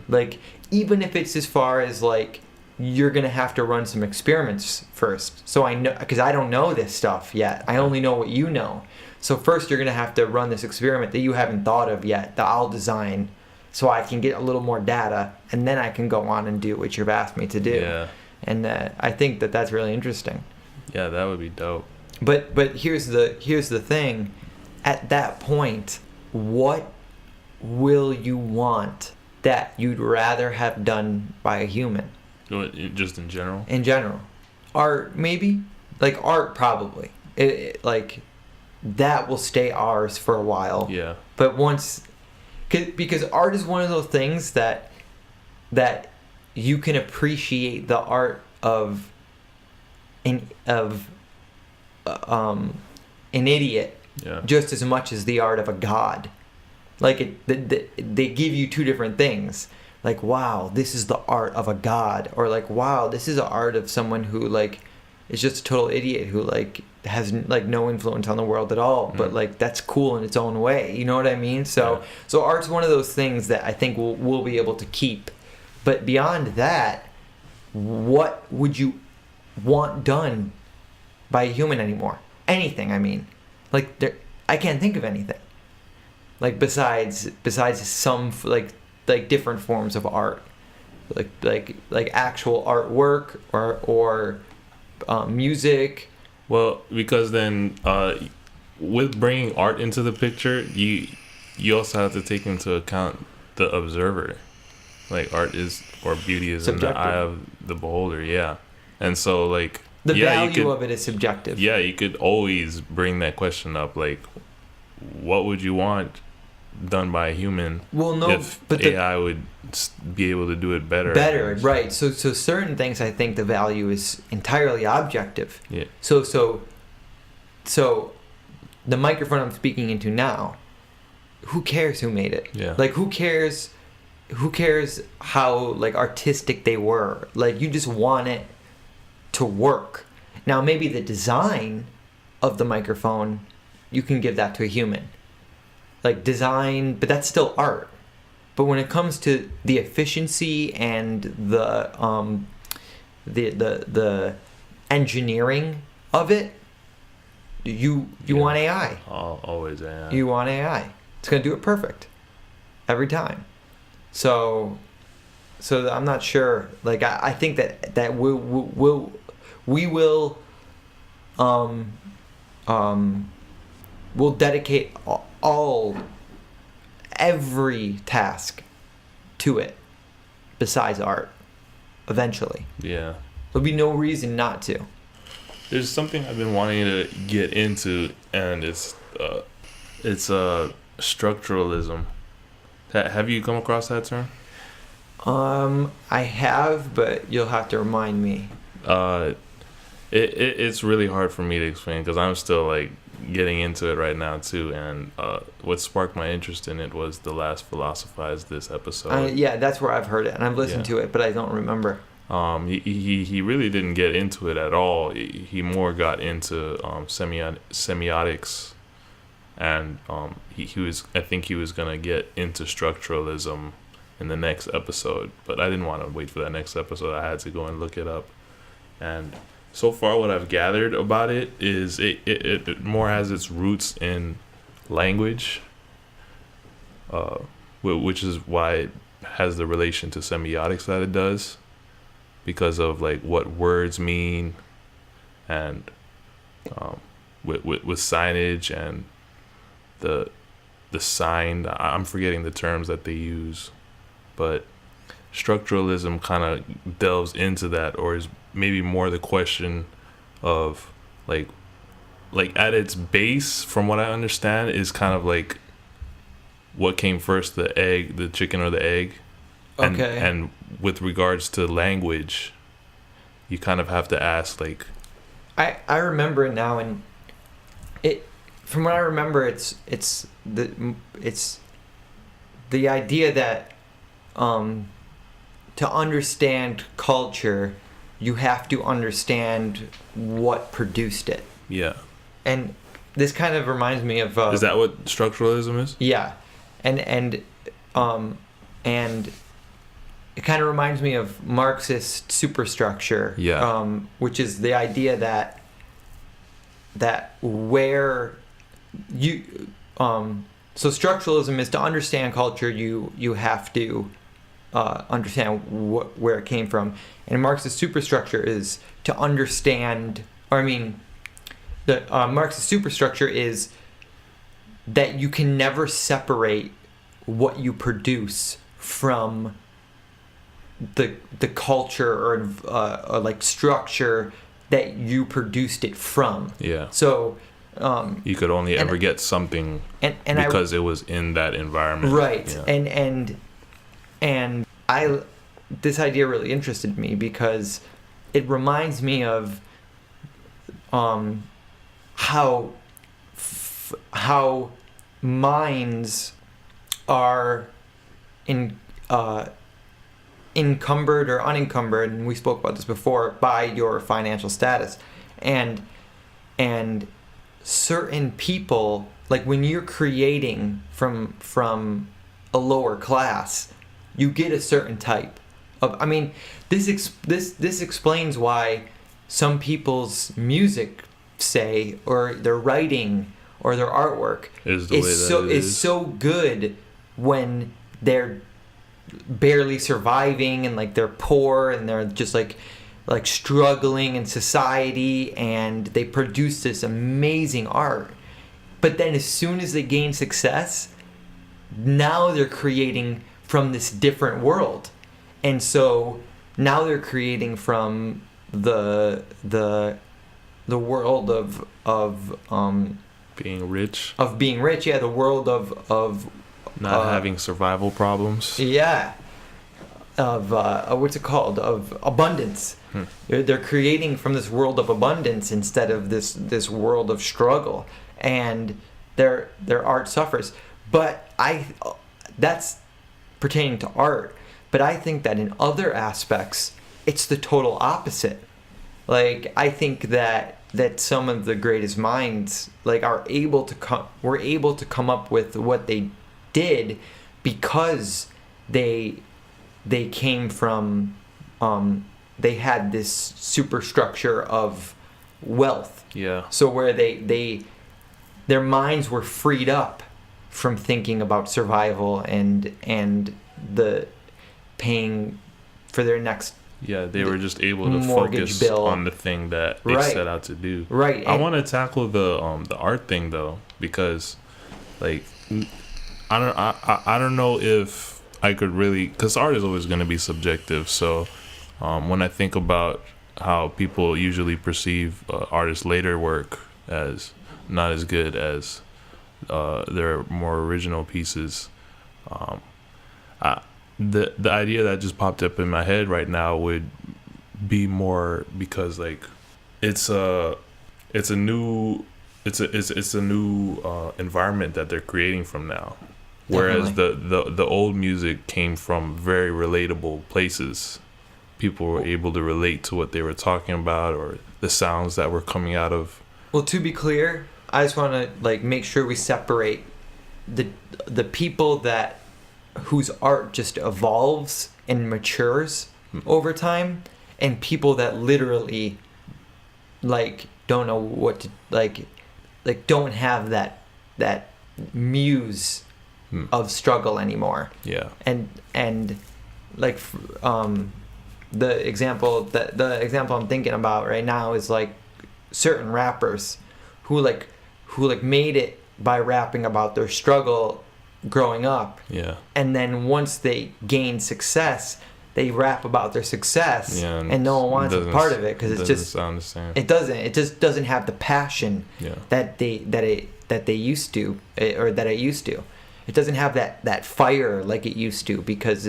Like, even if it's as far as, like, you're going to have to run some experiments first. So I know, because I don't know this stuff yet. I only know what you know. So first you're going to have to run this experiment that you haven't thought of yet, that I'll design, so I can get a little more data, and then I can go on and do what you've asked me to do. Yeah. And I think that that's really interesting. Yeah, that would be dope. But here's the thing. At that point, what will you want that you'd rather have done by a human? Just in general? In general. Art, maybe? Like, art, probably. Like... that will stay ours for a while. Yeah. But once, because art is one of those things that you can appreciate the art of an idiot just as much as the art of a god. Like they give you two different things. Like, wow, this is the art of a god, or like, wow, this is the art of someone who like is just a total idiot who like has like no influence on the world at all, but like that's cool in its own way. You know what I mean? So art's one of those things that I think we'll be able to keep. But beyond that, what would you want done by a human anymore? Anything, I mean. Like I can't think of anything. Like besides some like different forms of art. Like actual artwork or music. Well, because then with bringing art into the picture, you also have to take into account the observer. Like, art is, or beauty is subjective. In the eye of the beholder, yeah. And so, like... the value of it is subjective. Yeah, you could always bring that question up, like, what would you want done by a human if AI would be able to do it better? Better, right. So certain things, I think the value is entirely objective. Yeah. So the microphone I'm speaking into now, who cares who made it? Yeah. Like, who cares how like artistic they were? Like, you just want it to work. Now maybe the design of the microphone, you can give that to a human. Like design, but that's still art. But when it comes to the efficiency and the engineering of it, you want AI. Always AI. You want AI. It's gonna do it perfect every time. So I'm not sure. Like I think that we'll dedicate every task to it besides art eventually. Yeah. There'll be no reason not to. There's something I've been wanting to get into, and it's structuralism. Have you come across that term? I have, but you'll have to remind me. It's really hard for me to explain because I'm still like getting into it right now too, and what sparked my interest in it was the last Philosophize This episode. Yeah, that's where I've heard it, and I've listened to it, but I don't remember. He really didn't get into it at all. He more got into semiotics, and he was, I think he was gonna get into structuralism in the next episode, but I didn't want to wait for that next episode. I had to go and look it up, and so far what I've gathered about it is it more has its roots in language, which is why it has the relation to semiotics that it does, because of like what words mean, and with signage and the sign. I'm forgetting the terms that they use, but structuralism kind of delves into that, or is maybe more the question of like at its base, from what I understand, is kind of like what came first, the chicken or the egg. Okay. And with regards to language, you kind of have to ask, like, I remember it now, and it, from what I remember, it's the idea that to understand culture, you have to understand what produced it. Yeah. And this kind of reminds me of is that what structuralism is? Yeah. And it kind of reminds me of Marxist superstructure. Yeah. Which is the idea that where you so structuralism is to understand culture, you have to understand where it came from, and Marxist superstructure is to understand, or I mean, the Marxist superstructure is that you can never separate what you produce from the culture or like structure that you produced it from. Yeah. So you could only ever get something because it was in that environment. Right. Yeah. And this idea really interested me because it reminds me of how minds are encumbered or unencumbered, and we spoke about this before, by your financial status, and certain people, like when you're creating from a lower class, you get a certain type of, I mean, this explains why some people's music, say, or their writing or their artwork is so good when they're barely surviving, and like they're poor and they're just like struggling in society, and they produce this amazing art. But then as soon as they gain success, now they're creating from this different world. And so now they're creating from the world of being rich. Of being rich, yeah, the world of not having survival problems. Yeah. Of what's it called? Of abundance. They're creating from this world of abundance instead of this world of struggle, and their art suffers. But that's pertaining to art. But I think that in other aspects, it's the total opposite. Like, I think that some of the greatest minds like were able to come up with what they did because they came from they had this superstructure of wealth. Yeah. So where their minds were freed up from thinking about survival and the paying for their next. Yeah, they were just able to focus bill on the thing that they set out to do. Right. I want to tackle the art thing though, because like I don't know if I could really, because art is always going to be subjective. So when I think about how people usually perceive artists' later work as not as good as their more original pieces, the idea that just popped up in my head right now would be more because like it's a new environment that they're creating from now. Whereas the old music came from very relatable places. people were able to relate to what they were talking about or the sounds that were coming out of. Well, to be clear, I just want to like make sure we separate the people that whose art just evolves and matures over time, and people that literally like don't know what to like don't have that muse of struggle anymore. Yeah. And like the example I'm thinking about right now is like certain rappers who made it by rapping about their struggle growing up. Yeah. And then once they gain success, they rap about their success, and no one wants a part of it because it's just sound the same. It just doesn't have the passion that it used to. It doesn't have that fire like it used to because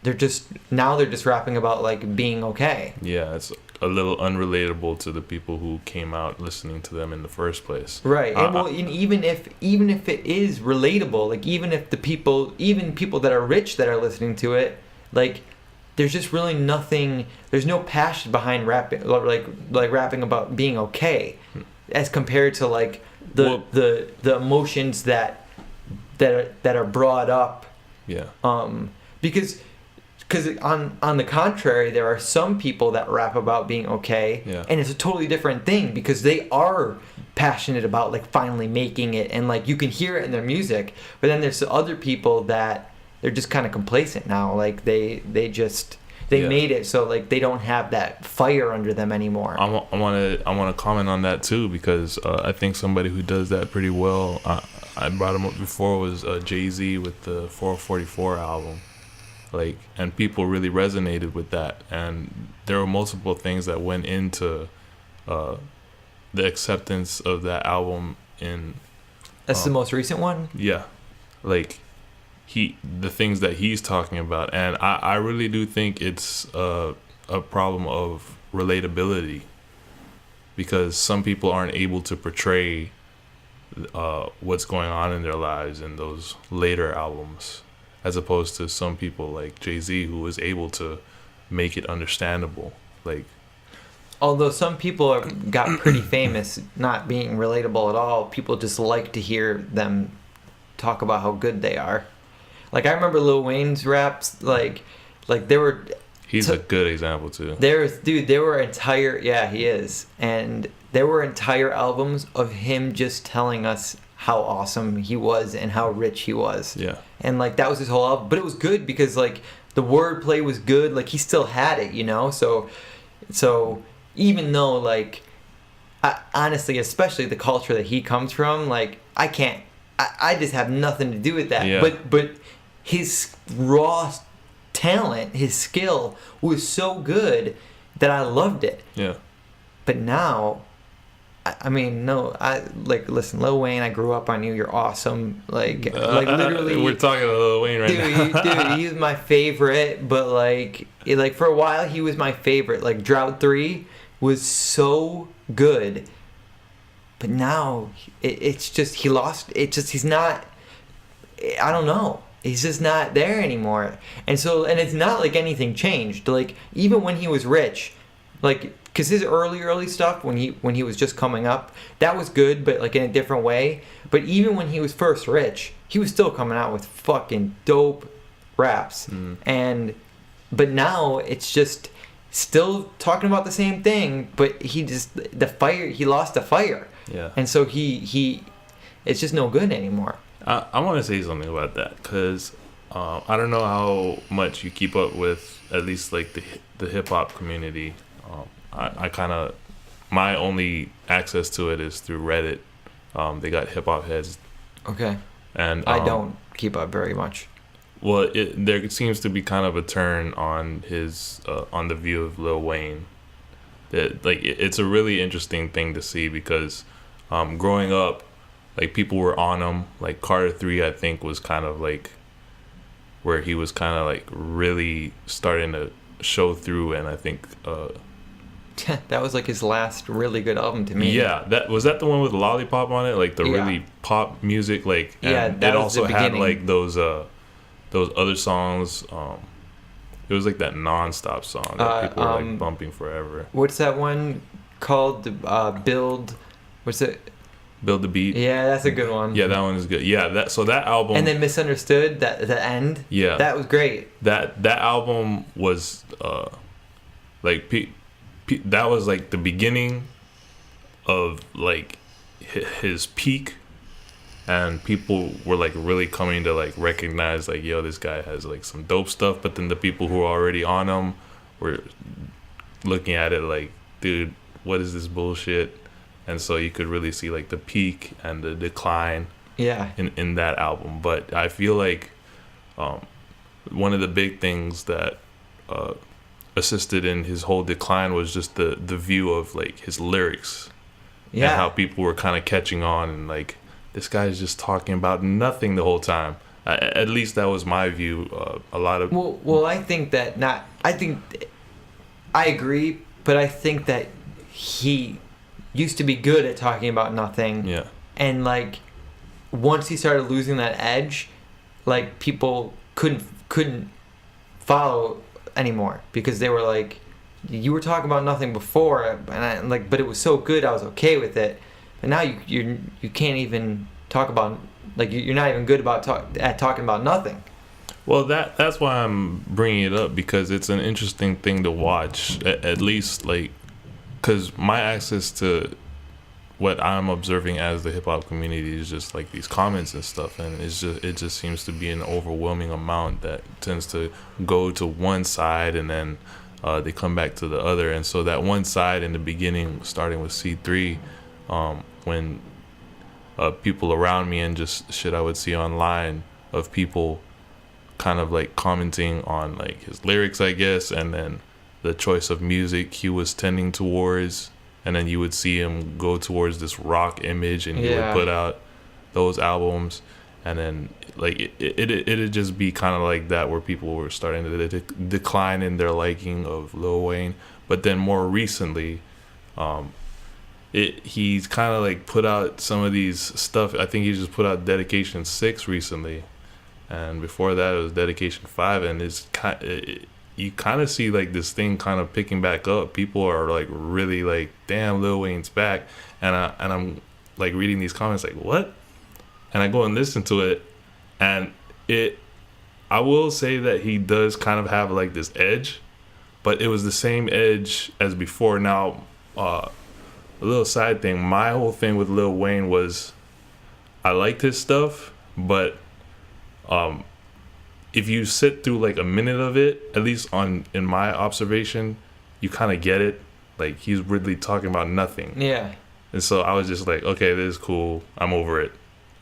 they're just rapping about like being okay. Yeah, it's a little unrelatable to the people who came out listening to them in the first place. Right. And even if it is relatable, like even people that are rich that are listening to it, like there's just really nothing. There's no passion behind rapping, like rapping about being okay, as compared to like the emotions that are brought up. Yeah. Because on the contrary, there are some people that rap about being okay, and it's a totally different thing because they are passionate about like finally making it, and like you can hear it in their music. But then there's other people that they're just kind of complacent now, like they made it, so like they don't have that fire under them anymore. I want to comment on that too because I think somebody who does that pretty well. I brought him up before was Jay-Z with the 444 album. Like, and people really resonated with that, and there were multiple things that went into the acceptance of that album. That's the most recent one. Yeah, like the things that he's talking about, and I really do think it's a problem of relatability because some people aren't able to portray what's going on in their lives in those later albums. As opposed to some people like Jay-Z who was able to make it understandable. Like, although some people got pretty famous not being relatable at all, people just like to hear them talk about how good they are. Like I remember Lil Wayne's raps, like there were. He's a good example too. There were entire he is, and there were entire albums of him just telling us how awesome he was and how rich he was. Yeah. And like that was his whole album, but it was good because like the wordplay was good, like he still had it, you know? So even though like honestly, especially the culture that he comes from, like I just have nothing to do with that. Yeah. But his raw talent, his skill was so good that I loved it. Yeah. But now I mean, listen, Lil Wayne, I grew up on you, you're awesome. Like literally. We're talking about Lil Wayne right now. Dude, he's my favorite, but like for a while he was my favorite. Like Drought 3 was so good. But now, it's just, he's not, I don't know. He's just not there anymore. And it's not like anything changed. Like, even when he was rich, like, because his early stuff when he was just coming up, that was good, but like in a different way. But even when he was first rich, he was still coming out with fucking dope raps. But now it's just still talking about the same thing, but he lost the fire. Yeah. And so he it's just no good anymore. I want to say something about that because I don't know how much you keep up with at least like the hip hop community. I kind of, my only access to it is through Reddit. They got hip hop heads. Okay. And I don't keep up very much. Well, there seems to be kind of a turn on his on the view of Lil Wayne. It's a really interesting thing to see because growing up, like people were on him. Like Carter 3, I think, was kind of like where he was kind of like really starting to show through, and I think that was like his last really good album to me. Yeah, that was that the one with Lollipop on it, like the really pop music, like, and it also had like those other songs. It was like that non-stop song that people were like bumping forever. What's that one called? Build. What's it? Build the Beat. Yeah, that's a good one. Yeah, that one is good. Yeah, that album. And then Misunderstood, the end. Yeah, that was great. That album was like that was like the beginning of like his peak, and people were like really coming to like recognize like, yo, this guy has like some dope stuff. But then the people who were already on him were looking at it like, dude, what is this bullshit? And so you could really see like the peak and the decline in that album. But I feel like one of the big things that assisted in his whole decline was just the view of like his lyrics and how people were kind of catching on, and like, this guy's just talking about nothing the whole time. At least that was my view. A lot of I think that I agree, but I think that he used to be good at talking about nothing. Yeah. And like, once he started losing that edge, like, people couldn't follow anymore, because they were like, you were talking about nothing before, and but it was so good I was okay with it, but now you can't even talk about, like, you're not even good at talking about nothing. Well, that's why I'm bringing it up, because it's an interesting thing to watch, at least like, because my access to what I'm observing as the hip hop community is just like these comments and stuff, and it just seems to be an overwhelming amount that tends to go to one side, and then they come back to the other. And so that one side in the beginning, starting with C3, when people around me and just shit I would see online of people kind of like commenting on like his lyrics, I guess, and then the choice of music he was tending towards. And then you would see him go towards this rock image, and he would put out those albums. And then like it'd just be kind of like that, where people were starting to decline in their liking of Lil Wayne. But then more recently, he's kind of like put out some of these stuff. I think he just put out Dedication 6 recently, and before that it was Dedication 5, and it's you kind of see like this thing kind of picking back up. People are like really like, damn, Lil Wayne's back. And I'm like reading these comments like, what? And I go and listen to it, and I will say that he does kind of have like this edge, but it was the same edge as before. Now, a little side thing, my whole thing with Lil Wayne was, I liked his stuff, but if you sit through like a minute of it, at least in my observation, you kind of get it. Like, he's really talking about nothing. Yeah. And so I was just like, okay, this is cool. I'm over it.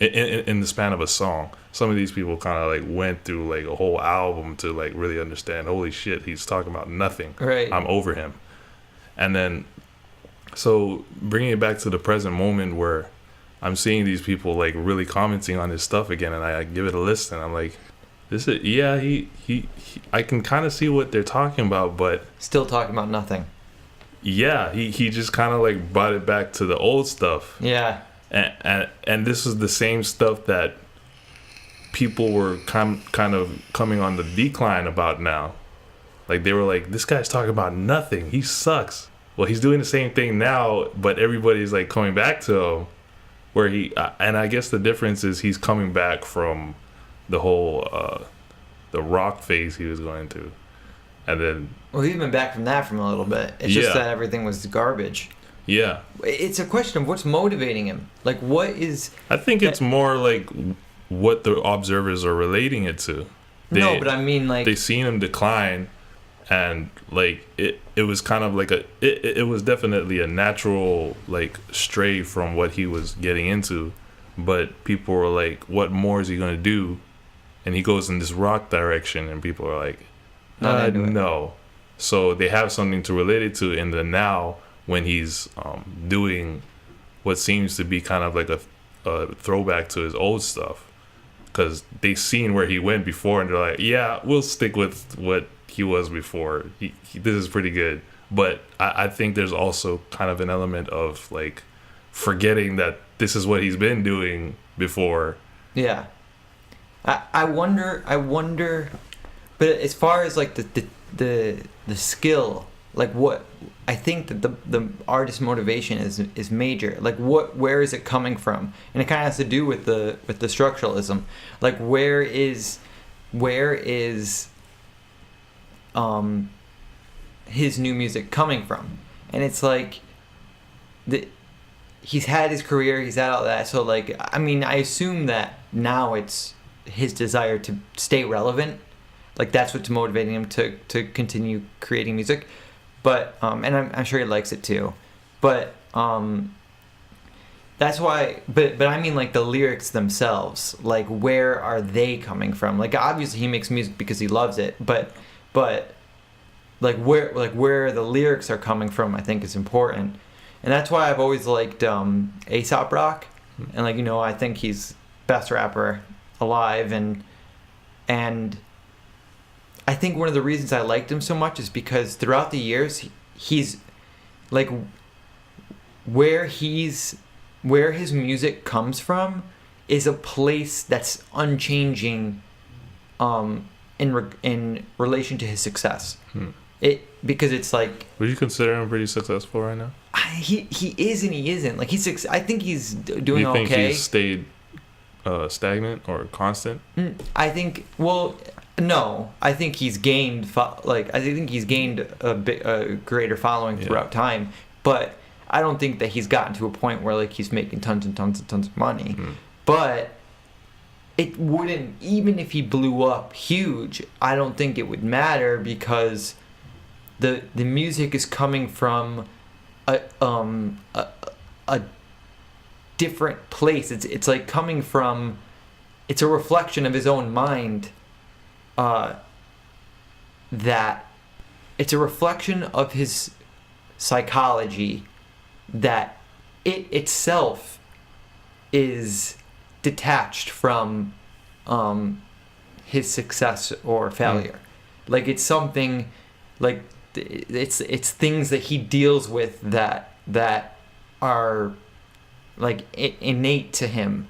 In the span of a song. Some of these people kind of like went through like a whole album to like really understand, holy shit, he's talking about nothing. Right. I'm over him. And then, so bringing it back to the present moment where I'm seeing these people like really commenting on his stuff again, and I give it a listen. I'm like, this is, he I can kind of see what they're talking about, but still talking about nothing. Yeah, he just kind of like brought it back to the old stuff. Yeah. And this is the same stuff that people were kind of coming on the decline about now. Like, they were like, this guy's talking about nothing. He sucks. Well, he's doing the same thing now, but everybody's like coming back to him, where and I guess the difference is he's coming back from the whole the rock phase he was going through, and then he's been back from that from a little bit. It's just that everything was garbage. Yeah, it's a question of what's motivating him. Like, what is? I think it's more like what the observers are relating it to. No, but I mean, like, they seen him decline, and like it was kind of like it was definitely a natural like stray from what he was getting into, but people were like, what more is he gonna do? And he goes in this rock direction, and people are like, no. So they have something to relate it to in the now, when he's doing what seems to be kind of like a throwback to his old stuff, because they've seen where he went before, and they're like, yeah, we'll stick with what he was before. This is pretty good. but I think there's also kind of an element of like forgetting that this is what he's been doing before. Yeah. I wonder, but as far as like the skill, like what I think that the artist motivation is major. Like where is it coming from? And it kind of has to do with the structuralism. Like where is his new music coming from? And it's like he's had his career, he's had all that. So like, I mean, I assume that now it's his desire to stay relevant. Like that's what's motivating him to continue creating music. But and I'm sure he likes it too. But that's why. But I mean like the lyrics themselves. Like where are they coming from? Like obviously he makes music because he loves it. But like where the lyrics are coming from, I think is important. And that's why I've always liked A$AP Rock. And like, you know, I think he's best rapper alive. And I think one of the reasons I liked him so much is because throughout the years, he's like where his music comes from is a place that's unchanging in relation to his success. Because it's like, would you consider him pretty successful right now? He is and he isn't. Like I think he's doing okay. Do you think he's stayed stagnant or constant? I think no. I think he's gained a greater following throughout time, but I don't think that he's gotten to a point where like he's making tons and tons and tons of money. But it wouldn't, even if he blew up huge, I don't think it would matter because the music is coming from a different place. It's like coming from, it's a reflection of his own mind. That it's a reflection of his psychology that it itself is detached from his success or failure. Like it's something like it's things that he deals with that are like innate to him.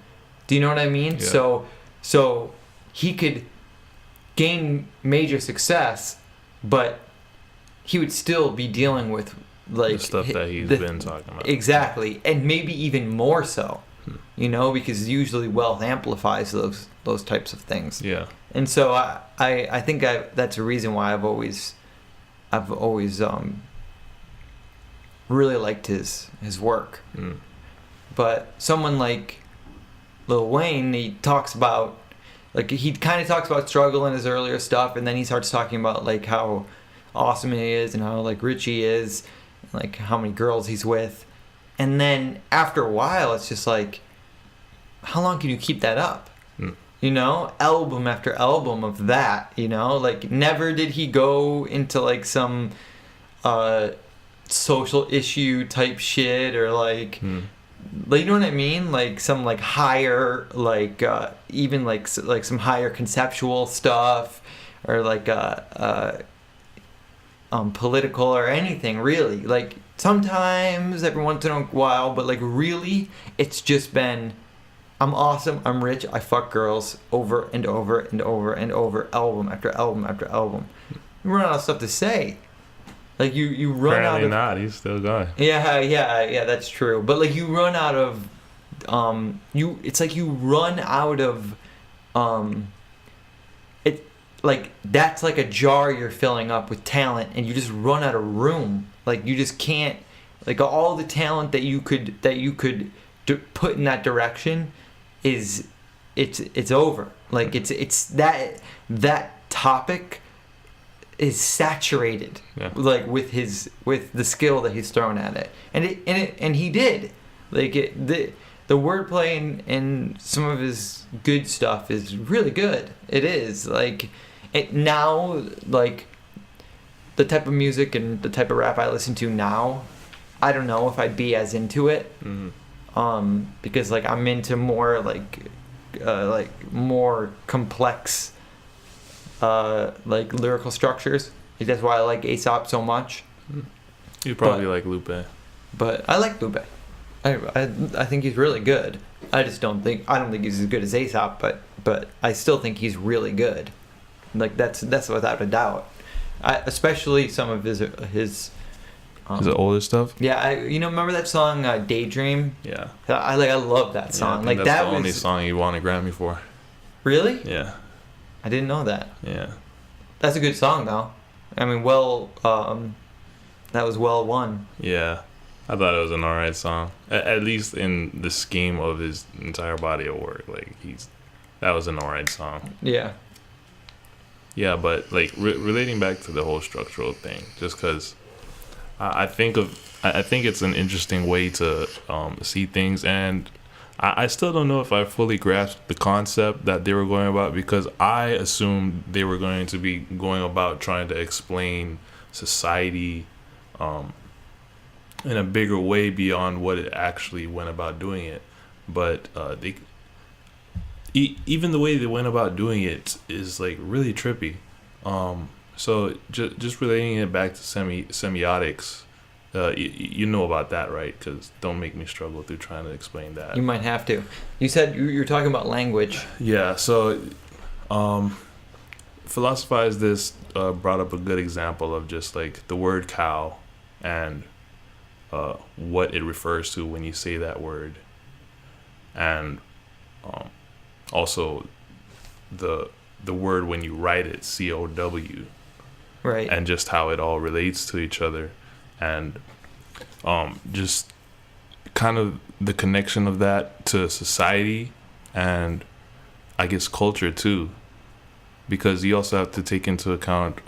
Do you know what I mean? Yeah. So he could gain major success, but he would still be dealing with like the stuff that he's been talking about. Exactly, and maybe even more so. You know, because usually wealth amplifies those types of things. Yeah. And so I think that's a reason why I've always really liked his work. But someone like Lil Wayne, he talks about, like, he kind of talks about struggle in his earlier stuff, and then he starts talking about like how awesome he is and how like rich he is, and, like how many girls he's with. And then after a while, it's just like, how long can you keep that up? You know, album after album of that, you know? Like, never did he go into, like, some social issue type shit or, like, you know what I mean? Like, some, like, higher, like, even, like some higher conceptual stuff or, like, political or anything, really. Like, sometimes, every once in a while, but like really, it's just been, I'm awesome, I'm rich, I fuck girls, over and over and over and over, album after album after album. You run out of stuff to say. Like you run Apparently out of. not. He's still going. Yeah, that's true. But like you run out of, it's like you run out of, it like that's like a jar you're filling up with talent, and you just run out of room. Like you just can't, like all the talent that you could put in that direction is, it's over. Like it's that topic is saturated, like with the skill that he's thrown at it, and he did, like the wordplay and some of his good stuff is really good. It is like it now, like the type of music and the type of rap I listen to now, I don't know if I'd be as into it, because like I'm into more like more complex like lyrical structures. Like, that's why I like A$AP so much. You probably like Lupe. But I like Lupe. I think he's really good. I don't think he's as good as Aesop, but I still think he's really good. Like that's without a doubt. Especially some of his his older stuff. Yeah, remember that song Daydream? Yeah. I love that song. Like that's the only song you won a Grammy for. Really? Yeah. I didn't know that. Yeah. That's a good song though. I mean, that was well won. Yeah. I thought it was an alright song. At least in the scheme of his entire body of work. Like that was an alright song. Yeah. Yeah, but like relating back to the whole structural thing, just because I think it's an interesting way to see things, and I still don't know if I fully grasped the concept that they were going about, because I assumed they were going to be going about trying to explain society in a bigger way beyond what it actually went about doing it. But even the way they went about doing it is like really trippy. So just relating it back to semiotics, you know about that, right? Because don't make me struggle through trying to explain that. You might have to. You said you're talking about language. Yeah. So, Philosophize This brought up a good example of just like the word cow and what it refers to when you say that word, and also the word when you write it, COW, right, and just how it all relates to each other, and just kind of the connection of that to society and I guess culture too, because you also have to take into account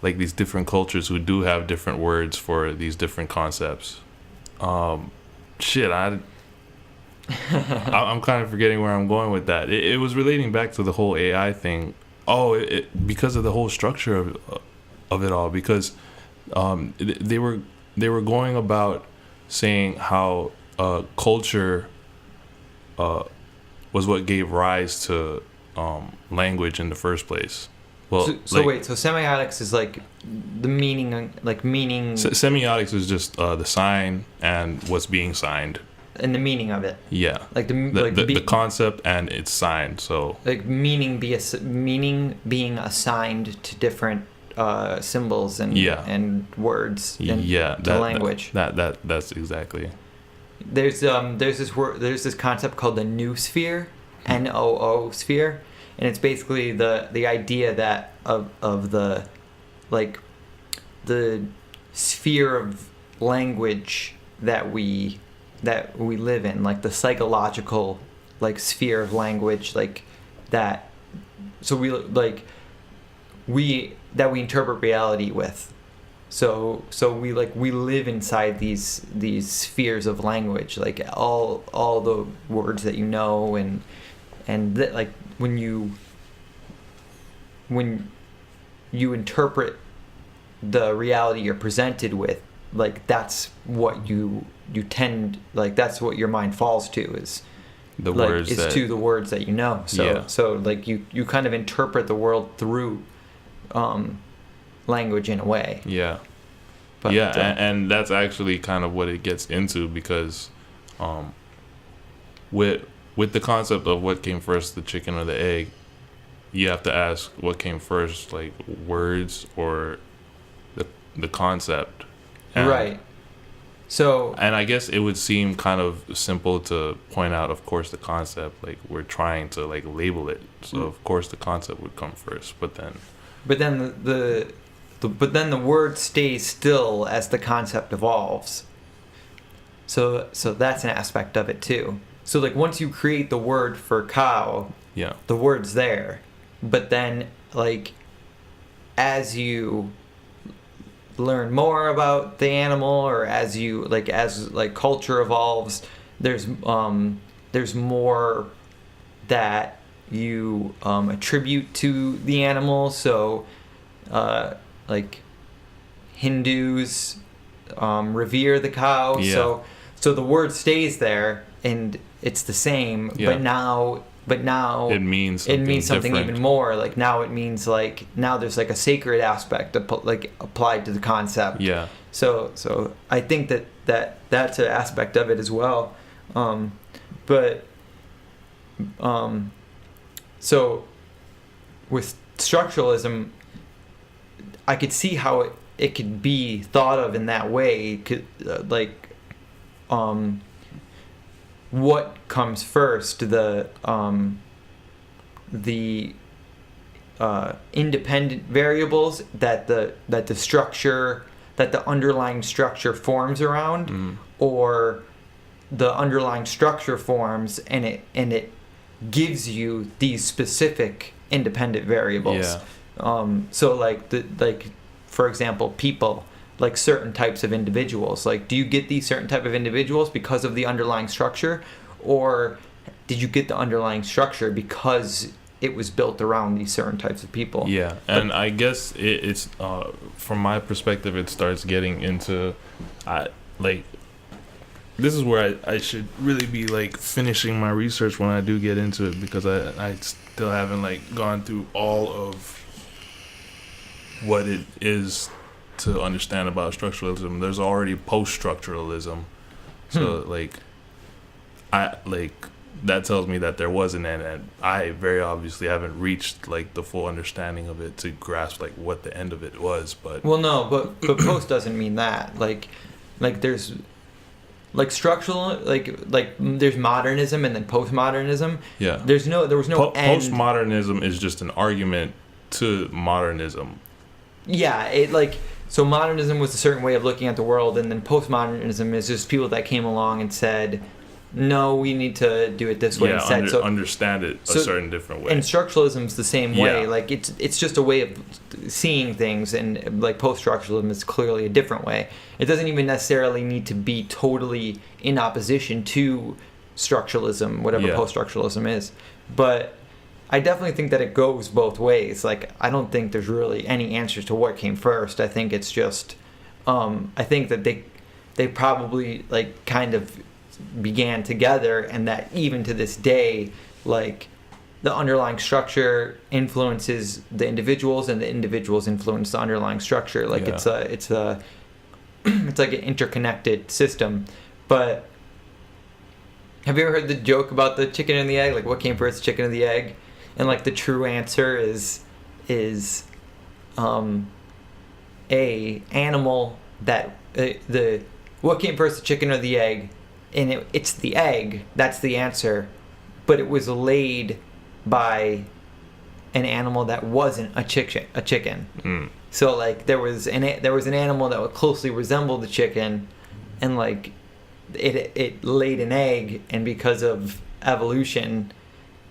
like these different cultures who do have different words for these different concepts. I'm kind of forgetting where I'm going with that. It was relating back to the whole AI thing. Because of the whole structure of it all. Because they were going about saying how culture was what gave rise to language in the first place. Well, so semiotics is like the meaning, semiotics is just the sign and what's being signed. And the meaning of it. Yeah. Like the concept and its sign. So like meaning being assigned to different symbols and words to language. That's exactly. There's this concept called the noosphere, noosphere, and it's basically the idea that of the the sphere of language that we live in, like the psychological sphere of language, that, so we interpret reality with. So we live inside these spheres of language, like all the words that and that, like when you interpret the reality you're presented with, like that's what you tend, like that's what your mind falls to, is the words to the words that you know. So like you kind of interpret the world through language in a way. Yeah. But, and that's actually kind of what it gets into, because with the concept of what came first, the chicken or the egg, you have to ask what came first, like words or the concept. Right. So, and I guess it would seem kind of simple to point out, of course, the concept, like we're trying to like label it, so of course the concept would come first, but then the word stays still as the concept evolves. So that's an aspect of it too. So like once you create the word for cow, the word's there, but then like as you learn more about the animal, or as culture evolves, there's more that you attribute to the animal. So like Hindus revere the cow, so the word stays there and it's the same, but now it means something even more. Like now it means now there's like a sacred aspect applied to the concept. So I think that's an aspect of it as well. But so with structuralism, I could see how it could be thought of in that way. What comes first, the independent variables that the structure, that the underlying structure forms around, or the underlying structure forms and it gives you these specific independent variables. So like for example, people, like certain types of individuals, like, do you get these certain type of individuals because of the underlying structure, or did you get the underlying structure because it was built around these certain types of people? Yeah, and I guess it's from my perspective, it starts getting into this is where I should really be like finishing my research when I do get into it, because I still haven't like gone through all of what it is to understand about structuralism. There's already post-structuralism, so that tells me that there was an end, and I very obviously haven't reached like the full understanding of it to grasp like what the end of it was. But but post doesn't mean that. Like there's like structural, like there's modernism and then postmodernism. Yeah, there was no end. Postmodernism is just an argument to modernism. Yeah, so modernism was a certain way of looking at the world, and then postmodernism is just people that came along and said, no, we need to do it this way instead. Understand it a certain different way. And structuralism's the same way. Yeah. Like it's just a way of seeing things, and like post-structuralism is clearly a different way. It doesn't even necessarily need to be totally in opposition to structuralism, whatever post-structuralism is. But I definitely think that it goes both ways. Like, I don't think there's really any answers to what came first. I think it's just, I think that they probably like kind of began together, and that even to this day, like the underlying structure influences the individuals, and the individuals influence the underlying structure. Like it's like an interconnected system. But have you ever heard the joke about the chicken and the egg? Like, what came first, the chicken or the egg? And like the true answer is a animal that what came first, the chicken or the egg? And it's the egg. That's the answer. But it was laid by an animal that wasn't a chicken. So like there was an animal that would closely resemble the chicken, and like it laid an egg, and because of evolution,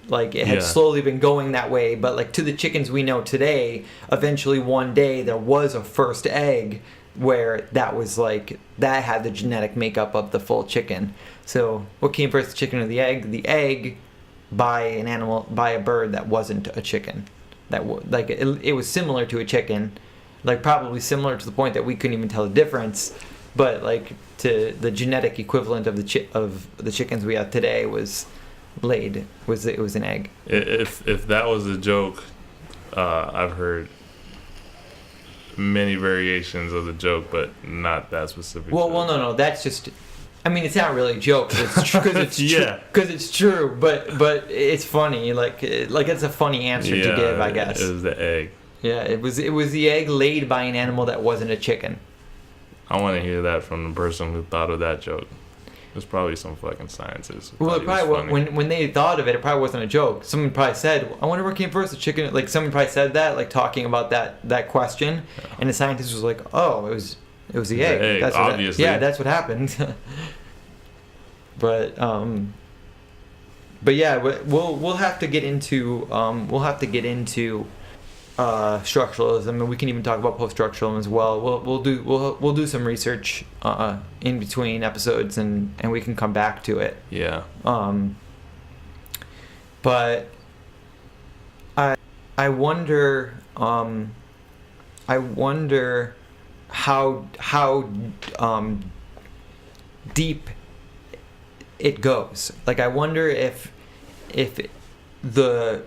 like it had slowly been going that way. But like to the chickens we know today, eventually one day there was a first egg where that was like that had the genetic makeup of the full chicken. So what came first, the chicken or the egg? The egg by an animal, by a bird that wasn't a chicken. That it was similar to a chicken, like probably similar to the point that we couldn't even tell the difference. But like to the genetic equivalent of the chickens we have today was an egg. If that was a joke, I've heard many variations of the joke, but not that specific. Well, no, that's just. I mean, it's not really a joke. It's true because it's true. But it's funny. Like it's a funny answer to give, I guess. It was the egg. Yeah, it was the egg laid by an animal that wasn't a chicken. I want to hear that from the person who thought of that joke. There's probably some fucking scientists. Well, it probably when they thought of it, it probably wasn't a joke. Someone probably said, "I wonder what came first, the chicken." Like someone probably said that, like talking about that question, and the scientist was like, "Oh, it was the egg." That's obviously. That's what happened. But yeah, we'll have to get into structuralism, and we can even talk about post-structuralism as well. We'll do some research in between episodes, and we can come back to it. Yeah. But I wonder how deep it goes. Like I wonder if the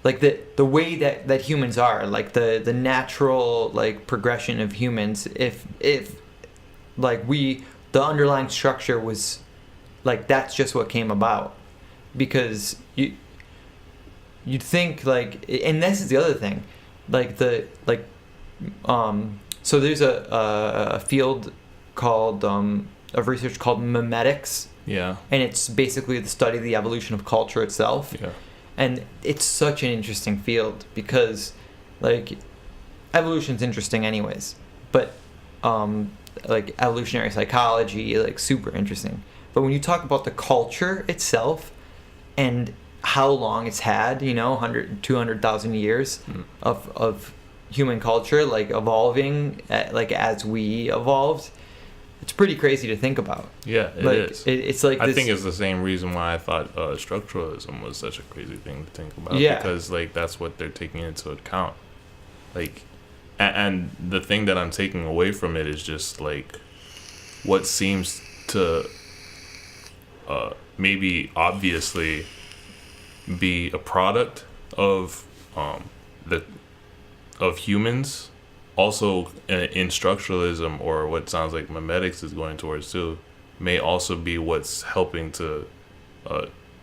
like the way that humans are, like the natural like progression of humans, if like the underlying structure was like that's just what came about, because you'd think like, and this is the other thing, like so there's a field called of research called memetics. Yeah. And it's basically the study of the evolution of culture itself. Yeah. And it's such an interesting field because, like, evolution's interesting anyways. But, like, evolutionary psychology, like, super interesting. But when you talk about the culture itself and how long it's had, 100, 200,000 years of human culture, like, evolving, like, as we evolved, it's pretty crazy to think about. Yeah, it like, is. It's like I think it's the same reason why I thought structuralism was such a crazy thing to think about. Yeah. Because like that's what they're taking into account. Like, and the thing that I'm taking away from it is just like what seems to maybe obviously be a product of of humans. Also, in structuralism, or what sounds like memetics is going towards too, may also be what's helping to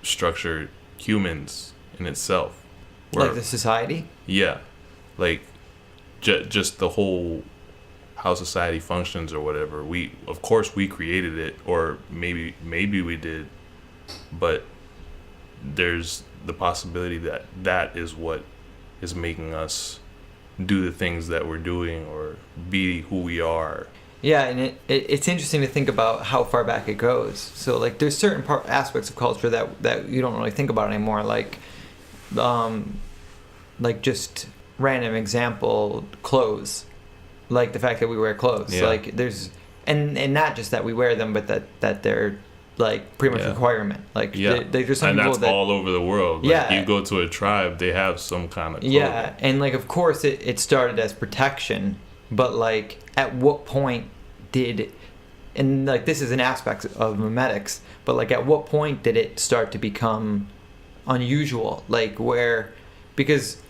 structure humans in itself. Like the society? Yeah. Like, just the whole how society functions or whatever. Of course, we created it, or maybe we did, but there's the possibility that that is what is making us do the things that we're doing or be who we are. Yeah, and it's interesting to think about how far back it goes. So like there's certain aspects of culture that you don't really think about anymore, like just random example, clothes. Like the fact that we wear clothes. Yeah. Like there's and not just that we wear them, but that they're like pretty much requirement. Like there's some and people that's that all over the world. Like, yeah, you go to a tribe, they have some kind of clothing. Yeah, and like of course it started as protection, but like at what point did, and like this is an aspect of memetics, but like at what point did it start to become unusual? Like where, because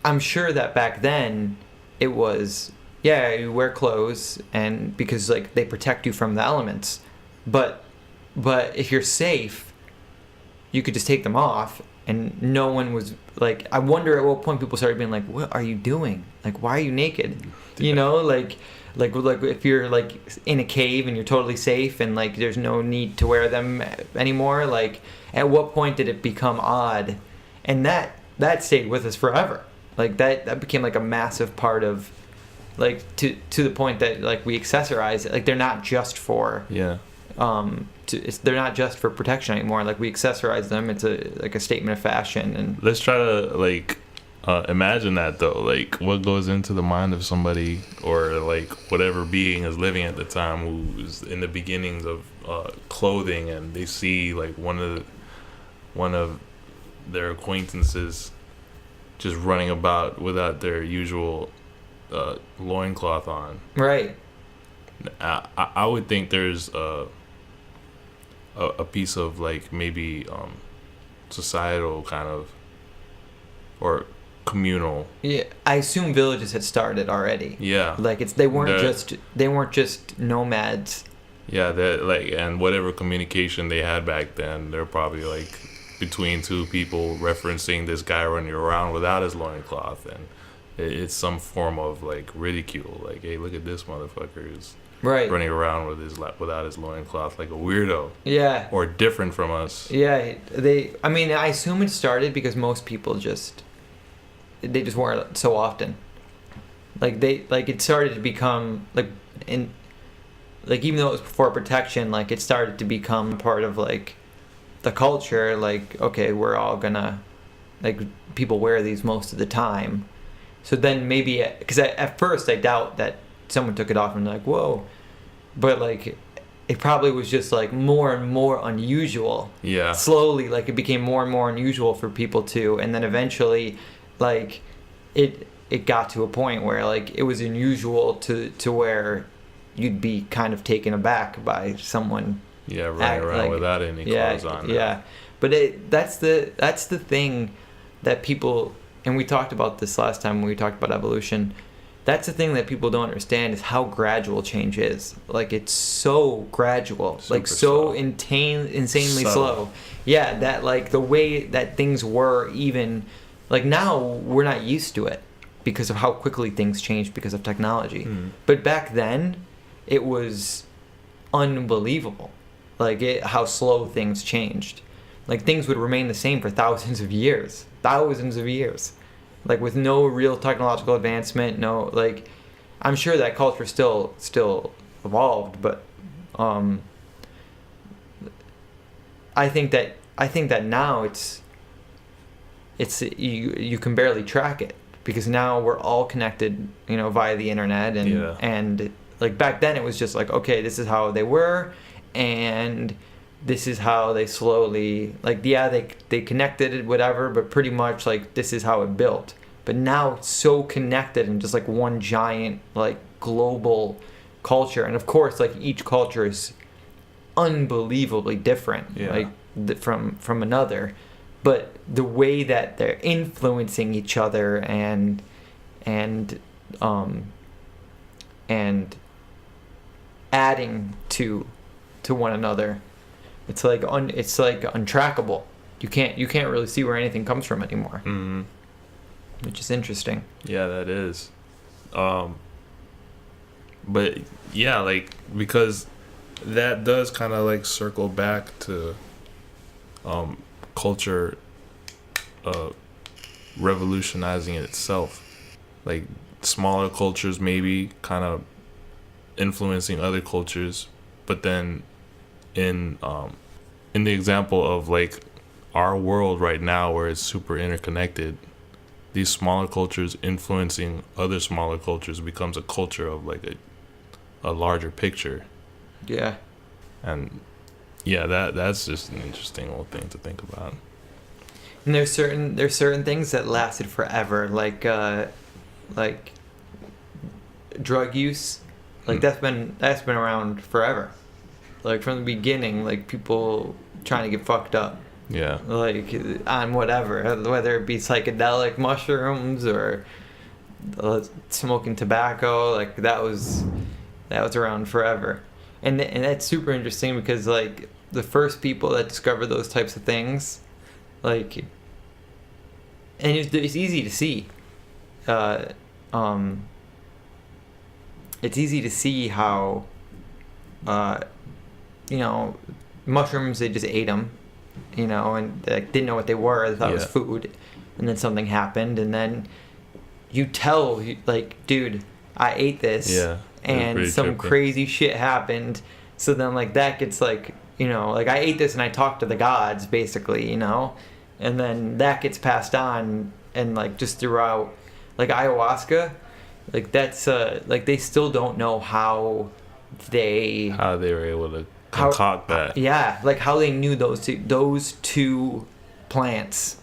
I'm sure that back then it was, yeah, you wear clothes and because like they protect you from the elements, but if you're safe, you could just take them off and no one was like, I wonder at what point people started being like, what are you doing? Like, why are you naked? You know, like if you're like in a cave and you're totally safe and like there's no need to wear them anymore, like at what point did it become odd? And that stayed with us forever. Like that became like a massive part of like to the point that like we accessorize it. Like they're not just for they're not just for protection anymore. Like we accessorize them. It's a statement of fashion. And let's try to like imagine that though. Like what goes into the mind of somebody or like whatever being is living at the time who's in the beginnings of clothing, and they see like one of their acquaintances just running about without their usual loincloth on. Right. I would think there's a piece of like maybe societal kind of or communal. Yeah, I assume villages had started already. Yeah, like they weren't just nomads. Yeah, that like, and whatever communication they had back then, they're probably like between two people referencing this guy running around without his loincloth, and it's some form of like ridicule. Like, hey, look at this motherfucker who's running around without his loincloth like a weirdo. Yeah. Or different from us. Yeah, I assume it started because most people they just wear it so often. Like it started to become even though it was for protection, like it started to become part of like the culture. Like, okay, we're all gonna, like, people wear these most of the time. So then maybe, because at first I doubt that someone took it off and like, whoa, but like it probably was just like more and more unusual. Yeah. Slowly, like it became more and more unusual for people to, and then eventually, like it got to a point where like it was unusual to where you'd be kind of taken aback by someone. Yeah, running around without any clothes on. Yeah, but that's the thing that people and we talked about this last time when we talked about evolution. That's the thing that people don't understand is how gradual change is. Like, it's so gradual, Super like so slow. insanely Subtle. slow. Yeah, that like the way that things were, even like now we're not used to it because of how quickly things change because of technology. But back then, it was unbelievable. Like how slow things changed. Like things would remain the same for thousands of years. Like with no real technological advancement, no, like I'm sure that culture still evolved, but I think that now it's you can barely track it because now we're all connected, via the internet, and like back then it was just like, okay, this is how they were, and this is how they slowly, like, yeah, they connected it, whatever, but pretty much like this is how it built. But now it's so connected and just like one giant like global culture, and of course like each culture is unbelievably different, like from another, but the way that they're influencing each other and adding to one another, it's like untrackable. You can't really see where anything comes from anymore. Which is interesting. Yeah, that is. But yeah, like, because that does kind of like circle back to culture revolutionizing itself. Like smaller cultures maybe kind of influencing other cultures, but then in the example of like our world right now where it's super interconnected, these smaller cultures influencing other smaller cultures becomes a culture of like a larger picture. Yeah. And yeah, that's just an interesting little thing to think about. And there's certain things that lasted forever, like drug use, like that's been around forever, like from the beginning, like people trying to get fucked up. Yeah. Like on whatever, whether it be psychedelic mushrooms or smoking tobacco, like that was around forever, and that's super interesting because like the first people that discovered those types of things, like, and it's easy to see, it's easy to see how, mushrooms, they just ate them, and like didn't know what they were. They thought it was food, and then something happened, and then you tell, like, dude, I ate this, and some crazy shit happened. So then, like, that gets like, like I ate this and I talked to the gods, basically, and then that gets passed on, and like just throughout, like ayahuasca, like that's like they still don't know how they were able to concoct that. Yeah, like how they knew those two plants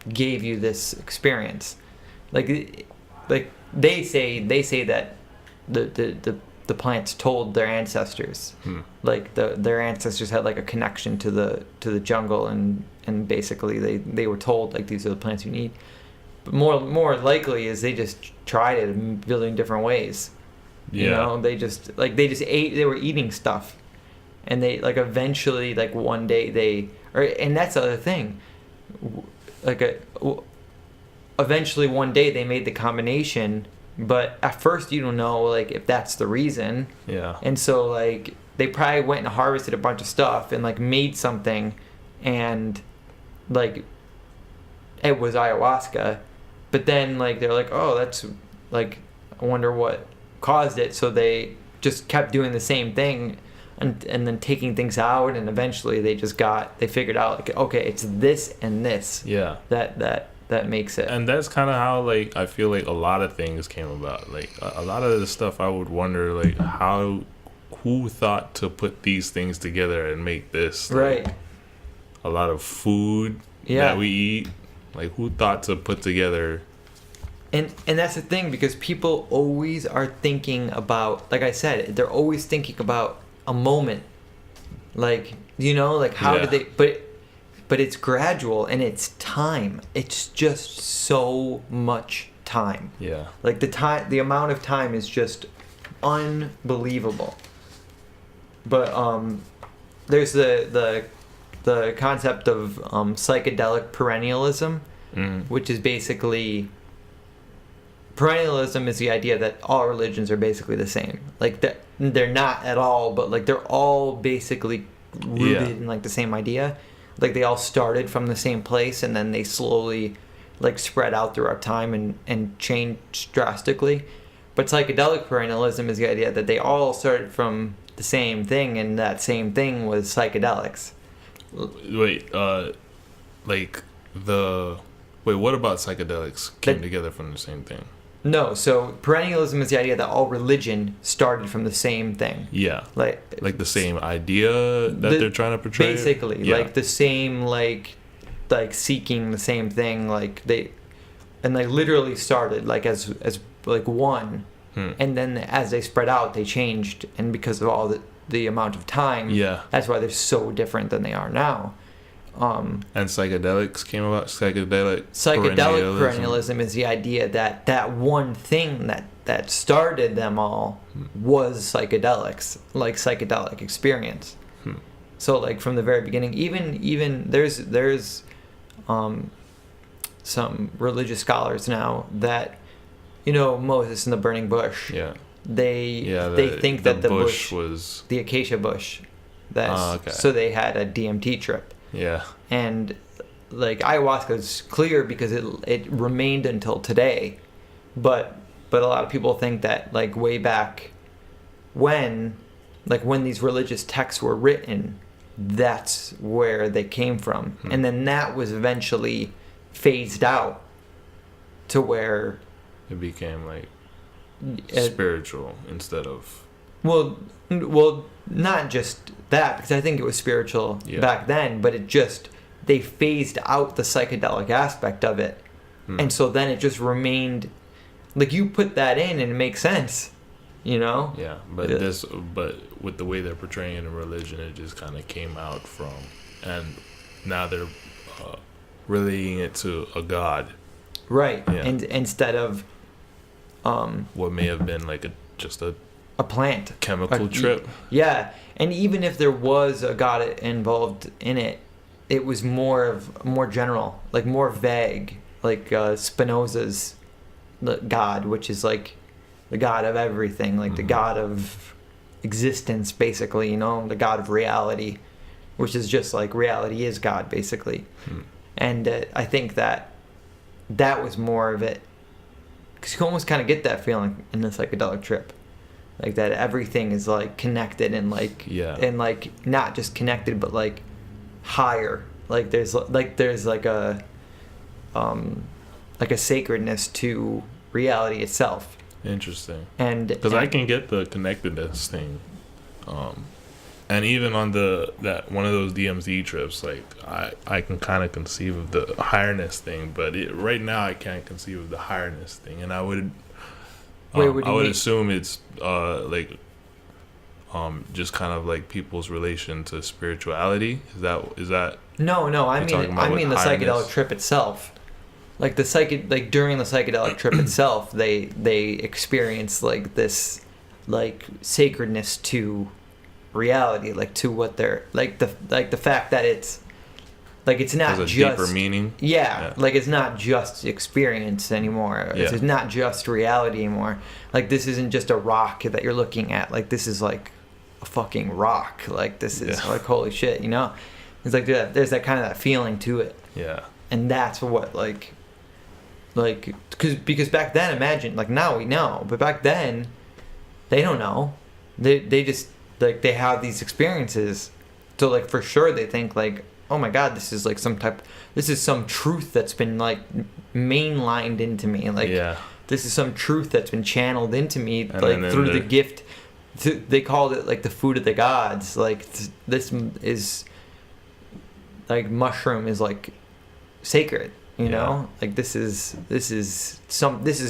gave you this experience. Like they say that the plants told their ancestors, like their ancestors had like a connection to the jungle, and basically they were told, like, these are the plants you need. But more likely is they just tried it a billion different ways. They just ate. They were eating stuff, and they like eventually, like one day and that's the other thing. Eventually one day they made the combination, but at first you don't know like if that's the reason. Yeah. And so like they probably went and harvested a bunch of stuff and like made something, and like it was ayahuasca, but then like they're like, oh, that's like, I wonder what caused it. So they just kept doing the same thing, and then taking things out, and eventually they figured out, like, okay, it's this and this. Yeah. That makes it. And that's kind of how, like, I feel like a lot of things came about. Like a lot of the stuff, I would wonder, like, who thought to put these things together and make this, like, right? A lot of food that we eat, like, who thought to put together. And that's the thing, because people always are thinking about, like I said, they're always thinking about a moment, like, like how did they, but it's gradual and it's time. It's just so much time. Yeah. Like the amount of time is just unbelievable. But there's the concept of psychedelic perennialism, which is basically, perennialism is the idea that all religions are basically the same. Like they're not at all, but like they're all basically rooted in like the same idea. Like they all started from the same place and then they slowly like spread out throughout time and changed drastically. But psychedelic perennialism is the idea that they all started from the same thing, and that same thing was psychedelics. Wait, what about psychedelics came together from the same thing? No, so perennialism is the idea that all religion started from the same thing. Yeah. Like the same idea that they're trying to portray? Basically, like the same, like seeking the same thing, like they, and they literally started like as like one, and then as they spread out, they changed, and because of all the amount of time, that's why they're so different than they are now. And psychedelics came about. Psychedelic perennialism is the idea that one thing that started them all was psychedelics, like psychedelic experience. So like from the very beginning, even there's some religious scholars now that, you know, Moses and the burning bush. Yeah. They think that the bush was the acacia bush. So they had a DMT trip. Yeah. And like ayahuasca is clear because it remained until today, but a lot of people think that like way back when these religious texts were written, that's where they came from, and then that was eventually phased out to where it became like spiritual instead of well not just that, because I think it was spiritual back then, but they phased out the psychedelic aspect of it, and so then it just remained like you put that in and it makes sense, you know. But with the way they're portraying it in religion, it just kind of came out from, and now they're relating it to a god, right? And instead of what may have been like just a plant chemical trip. And even if there was a god involved in it, it was more general, like more vague, like Spinoza's God, which is like the god of everything, like the god of existence, basically, you know, the god of reality, which is just like reality is God, basically. And I think that was more of it, because you almost kind of get that feeling in the psychedelic trip. Like that everything is like connected and like and like not just connected but like higher. Like there's like a sacredness to reality itself. Interesting. And because I can get the connectedness thing, and even on one of those DMZ trips, like I can kind of conceive of the highness thing, but right now I can't conceive of the highness thing, and I would. I would assume it's just kind of like people's relation to spirituality. Is that? No. I mean the psychedelic trip itself. Like during the psychedelic trip itself, they experience like this like sacredness to reality, like to what they're like the fact that it's like it's not just deeper meaning. Like it's not just experience anymore. It's not just reality anymore. Like this isn't just a rock that you're looking at. Like this is like a fucking rock. Like this is like holy shit, you know? It's like there's that kind of that feeling to it. Yeah. And that's what because back then, imagine, like now we know, but back then they don't know. They just like they have these experiences. So like for sure they think like, oh my god, this is like some truth that's been like mainlined into me, like this is some truth that's been channeled into me, and like through the gift. They called it like the food of the gods. Like this is like mushroom is like sacred, you know. Like this is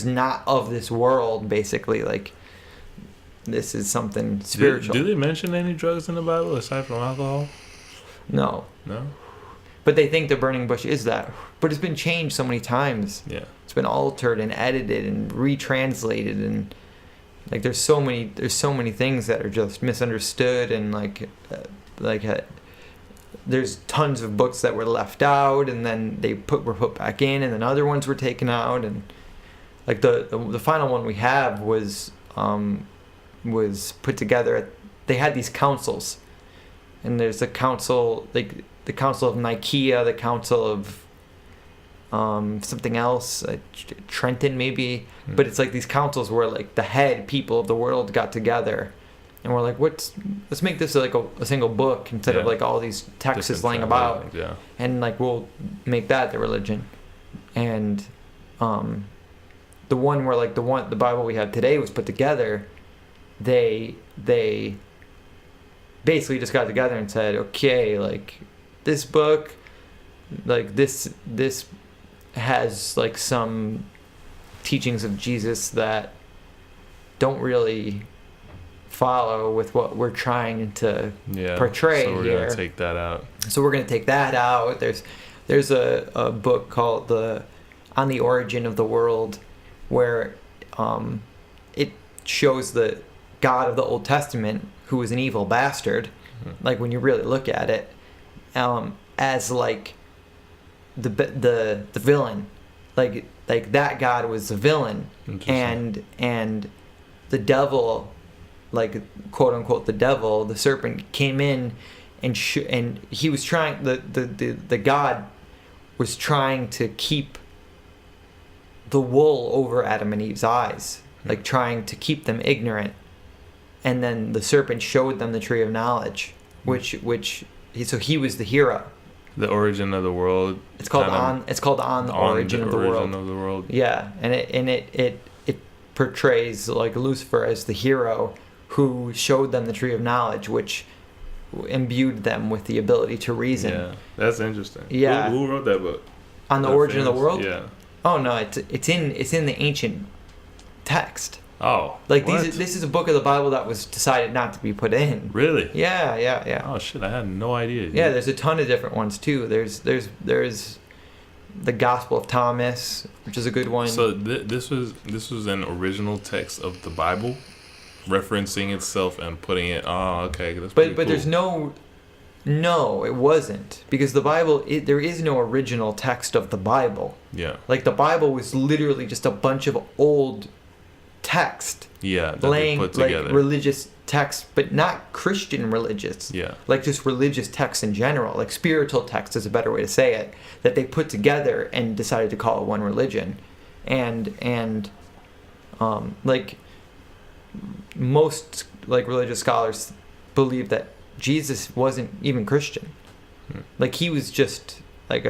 not of this world, basically. Like this is something spiritual. Do they mention any drugs in the Bible aside from alcohol? No. But they think the burning bush is that. But it's been changed so many times. Yeah. It's been altered and edited and retranslated, and like there's so many things that are just misunderstood, and there's tons of books that were left out, and then were put back in, and then other ones were taken out, and like the final one we have was put together. They had these councils, and there's the council, like the Council of Nicaea, the Council of something else, Trenton maybe. Hmm. But it's like these councils where like the head people of the world got together, and we're like, let's make this like a single book instead of like all these texts lying about. Yeah. And like we'll make that the religion. And the one where like the Bible we have today was put together, they basically just got together and said, okay, like this book, like this has like some teachings of Jesus that don't really follow with what we're trying to portray so we're here. gonna take that out. So we're gonna take that out. There's a book called On the Origin of the World, where it shows the God of the Old Testament, who was an evil bastard, like when you really look at it, as like the villain, like that God was the villain, and the devil, like quote unquote the devil, the serpent, came in and he was trying, the God was trying to keep the wool over Adam and Eve's eyes, like trying to keep them ignorant. And then the serpent showed them the tree of knowledge, so he was the hero. The Origin of the World. It's called On the Origin of the World. Yeah, and it portrays like Lucifer as the hero who showed them the tree of knowledge, which imbued them with the ability to reason. Yeah, that's interesting. Yeah. Who wrote that book? On the Origin of the World? Yeah. Oh no, it's in the ancient text. Oh. Like this is a book of the Bible that was decided not to be put in. Really? Yeah. Oh shit, I had no idea. Yeah, there's a ton of different ones too. There's the Gospel of Thomas, which is a good one. So this was an original text of the Bible, referencing itself and putting it. Oh, okay, that's pretty but cool. there's no, it wasn't, because the Bible, there is no original text of the Bible. Yeah. Like the Bible was literally just a bunch of old text. Yeah. That laying they put together. like religious text, but not Christian religious. Yeah. Like just religious texts in general, like spiritual text is a better way to say it, that they put together and decided to call it one religion, and like most like religious scholars believe that Jesus wasn't even Christian. Like he was just like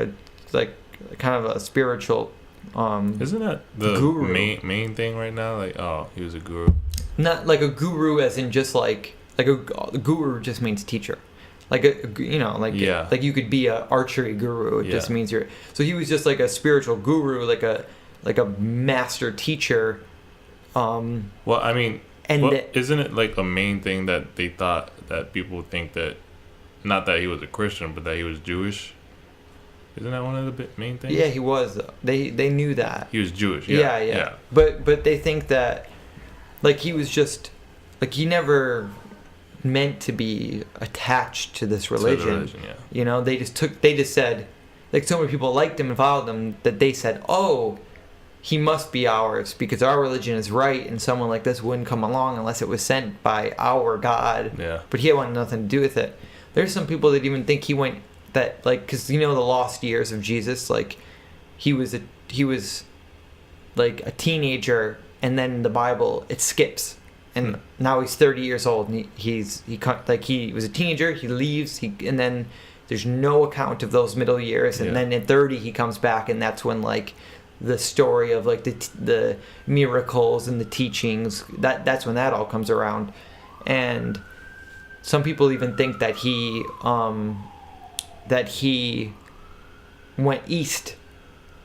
kind of a spiritual isn't that the guru. main thing right now? Like, oh, he was a guru. Not like a guru as in just like a guru just means teacher. Like like you could be a archery guru. It just means you're. So he was just like a spiritual guru, like a master teacher. Well, I mean, isn't it like a main thing that they thought that people think that, not that he was a Christian, but that he was Jewish? Isn't that one of the main things? Yeah, he was. They knew that he was Jewish. Yeah. But they think that like he was just like he never meant to be attached to this religion. Yeah. You know, they just said, like so many people liked him and followed him that they said, oh, he must be ours because our religion is right, and someone like this wouldn't come along unless it was sent by our God. Yeah. But he wanted nothing to do with it. There's some people that even think he went that like, because the lost years of Jesus, like he was like a teenager, and then in the Bible it skips, and now he's 30 years old, and he was a teenager, he leaves, and then there's no account of those middle years, and then at 30 he comes back, and that's when like the story of like the miracles and the teachings, that's when that all comes around. And some people even think that he went east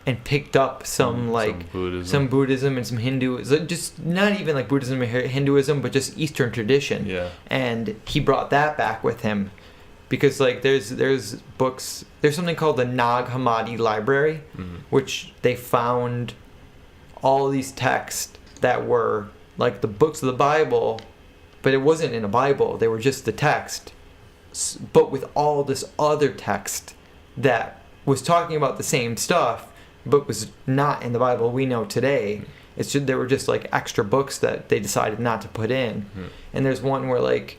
and picked up some Buddhism and some Hinduism, just not even like Buddhism or Hinduism, but just Eastern tradition. Yeah. And he brought that back with him, because like there's books, there's something called the Nag Hammadi Library, which they found all these texts that were like the books of the Bible, but it wasn't in a Bible, they were just the text, but with all this other text that was talking about the same stuff but was not in the Bible we know today. It's just, there were just like extra books that they decided not to put in. And there's one where like,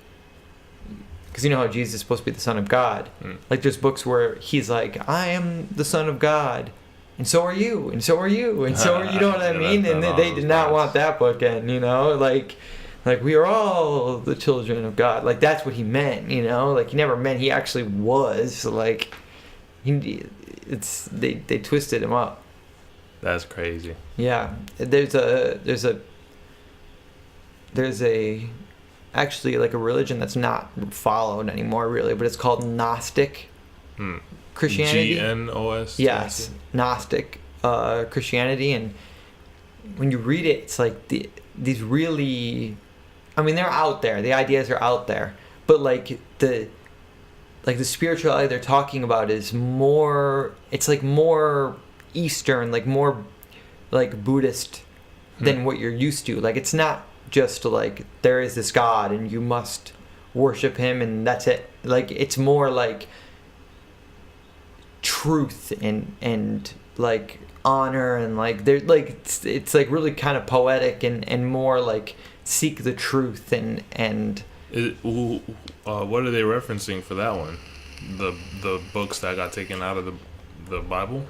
because you know how Jesus is supposed to be the Son of God, like there's books where he's like, I am the Son of God, and so are you, and so are you, and so are, you know what I mean? And they did not want that book in, you know, like we are all the children of God. Like that's what he meant, you know, like he never meant he actually was. Like they twisted him up. That's crazy. Yeah, there's actually like a religion that's not followed anymore really, but it's called Gnostic Christianity. Gnos. Yes, Gnostic Christianity, and when you read it, it's like these really, I mean, they're out there. The ideas are out there, but like the spirituality they're talking about is more. It's like more Eastern, like more like Buddhist than what you're used to. Like it's not just like there is this God and you must worship him and that's it. Like it's more like truth and like honor and like they're like it's like really kind of poetic and more like seek the truth and what are they referencing for that one? The books that got taken out of the Bible?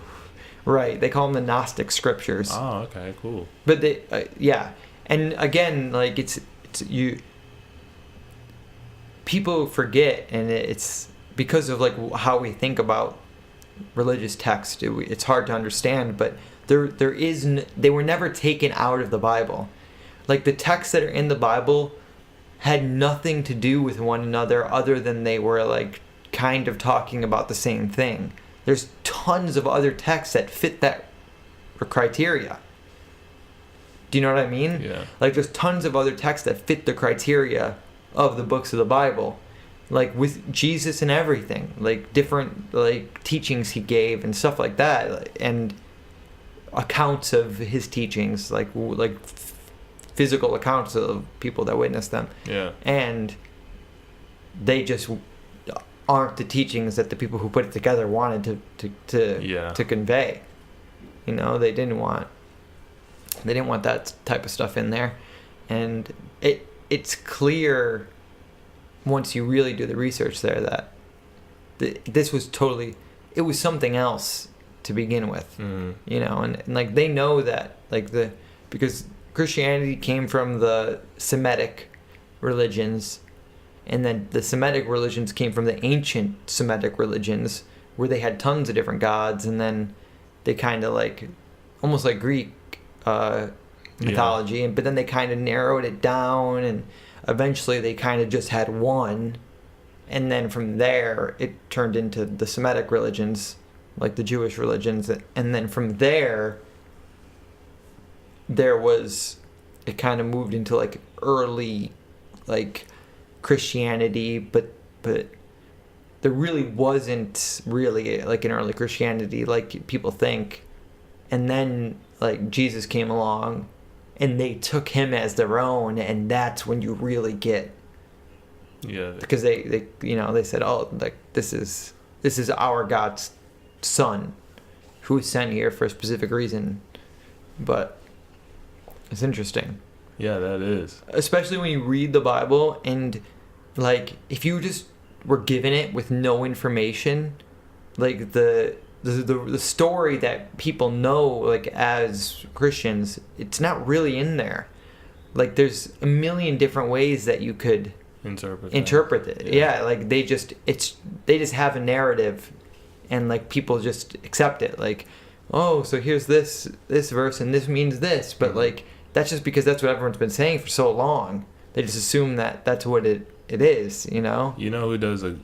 Right, they call them the Gnostic scriptures. Oh, okay, cool. But they yeah. And again, like it's you. People forget, and it's because of like how we think about religious text. It's hard to understand, but they were never taken out of the Bible. Like the texts that are in the Bible had nothing to do with one another, other than they were like kind of talking about the same thing. There's tons of other texts that fit that criteria. Do you know what I mean? Yeah. Like there's tons of other texts that fit the criteria of the books of the Bible. Like with Jesus and everything. Like different like teachings he gave and stuff like that. And accounts of his teachings. Like physical accounts of people that witnessed them. Yeah. And they just aren't the teachings that the people who put it together wanted to convey. You know, they didn't want that type of stuff in there, and it's clear once you really do the research there that this was totally, it was something else to begin with. You know, and like they know that like because Christianity came from the Semitic religions, and then the Semitic religions came from the ancient Semitic religions where they had tons of different gods, and then they kind of like almost like Greek mythology, but then they kind of narrowed it down, and eventually they kind of just had one, and then from there it turned into the Semitic religions, like the Jewish religions, and then from there it kind of moved into like early like Christianity, but there really wasn't really like an early Christianity like people think. And then like Jesus came along and they took him as their own, and that's when you really get, because they you know, they said, oh, like this is our God's son who was sent here for a specific reason. But it's interesting. Yeah, that is. Especially when you read the Bible, and like if you just were given it with no information, like the story that people know like as Christians, it's not really in there. Like there's a million different ways that you could interpret it. Yeah, like they just have a narrative, and like people just accept it. Like, oh, so here's this verse and this means this, but like that's just because that's what everyone's been saying for so long. They just assume that that's what it is, you know? You know who does a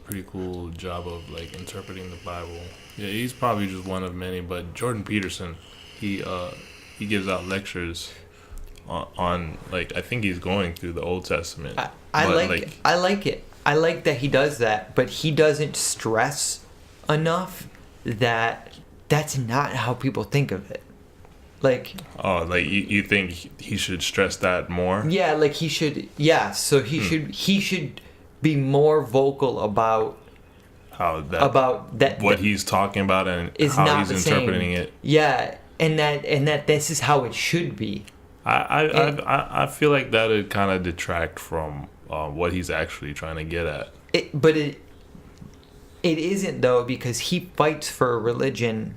pretty cool job of like interpreting the Bible? Yeah, he's probably just one of many, but Jordan Peterson, he gives out lectures on like, I think he's going through the Old Testament. I like it. I like that he does that, but he doesn't stress enough that that's not how people think of it. Like, oh, like you think he should stress that more? Yeah, like he should. Yeah, so he should be more vocal about what he's talking about and is how not he's the interpreting same. it. Yeah, and that this is how it should be. I feel like that would kind of detract from what he's actually trying to get at. But it isn't, though, because he fights for religion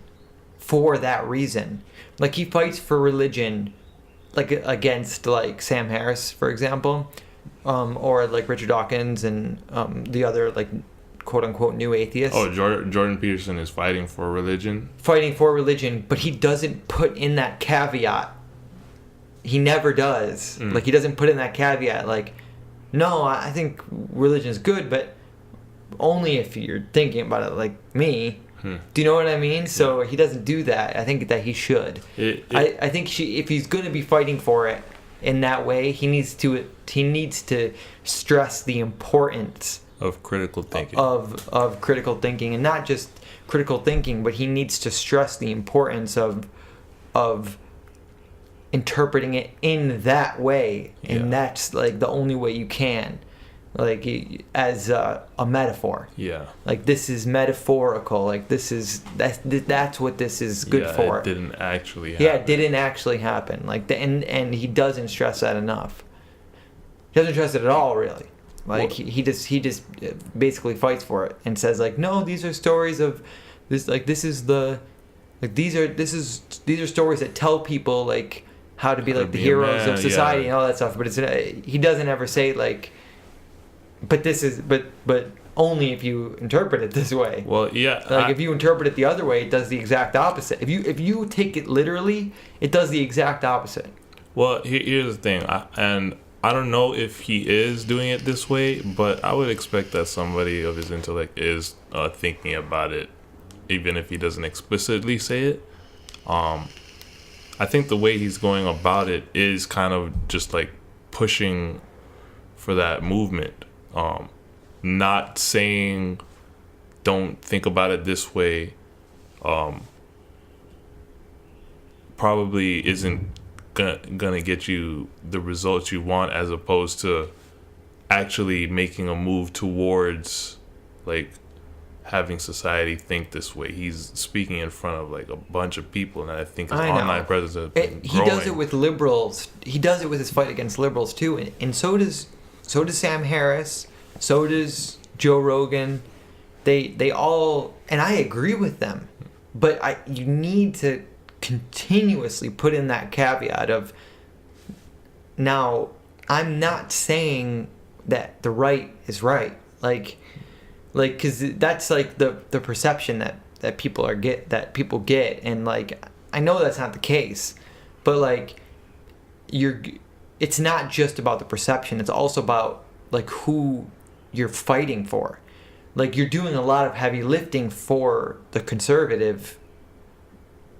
for that reason. Like, he fights for religion, like, against, like, Sam Harris, for example, or, like, Richard Dawkins and the other, like, quote-unquote new atheists. Oh, Jordan Peterson is fighting for religion? Fighting for religion, but he doesn't put in that caveat. He never does. Like, he doesn't put in that caveat, like, no, I think religion is good, but only if you're thinking about it like me. Do you know what I mean? So he doesn't do that. I think that he should. I think if he's going to be fighting for it in that way, he needs to stress the importance of critical thinking. Of critical thinking, and not just critical thinking, but he needs to stress the importance of interpreting it in that way, and that's like the only way you can. Like, as a metaphor. Yeah. Like, this is metaphorical. Like, that's what this is good for. It didn't actually happen. Yeah, it didn't actually happen. Like, and he doesn't stress that enough. He doesn't stress it at all, really. Like, he just basically fights for it and says, like, no, these are stories of this. Like, these are stories that tell people, like, how to be like the heroes of society and all that stuff. But he doesn't ever say, like, but only if you interpret it this way. Well, yeah. Like, if you interpret it the other way, it does the exact opposite. If you take it literally, it does the exact opposite. Well, here's the thing, and I don't know if he is doing it this way, but I would expect that somebody of his intellect is thinking about it, even if he doesn't explicitly say it. I think the way he's going about it is kind of just like pushing for that movement. Not saying don't think about it this way probably isn't gonna get you the results you want, as opposed to actually making a move towards like having society think this way. He's speaking in front of like a bunch of people, and I think his online presence has been he does it with liberals. He does it with his fight against liberals too, and so does Sam Harris, so does Joe Rogan. They all, and I agree with them, but you need to continuously put in that caveat of, now, I'm not saying that the right is right, like, because that's like the perception that people get, and like, I know that's not the case, but like, it's not just about the perception, it's also about like who you're fighting for. Like, you're doing a lot of heavy lifting for the conservative.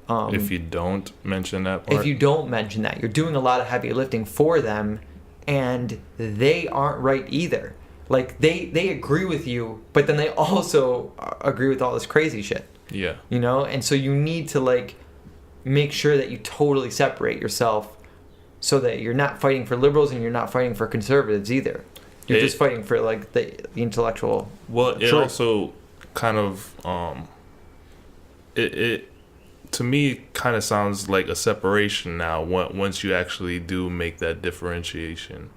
If you don't mention that part. If you don't mention that, you're doing a lot of heavy lifting for them, and they aren't right either. Like, they agree with you, but then they also agree with all this crazy shit. Yeah. You know? And so you need to, like, make sure that you totally separate yourself so that you're not fighting for liberals and you're not fighting for conservatives either. You're just fighting for, like, the intellectual. Well, it also kind of, it to me kind of sounds like a separation now once you actually do make that differentiation.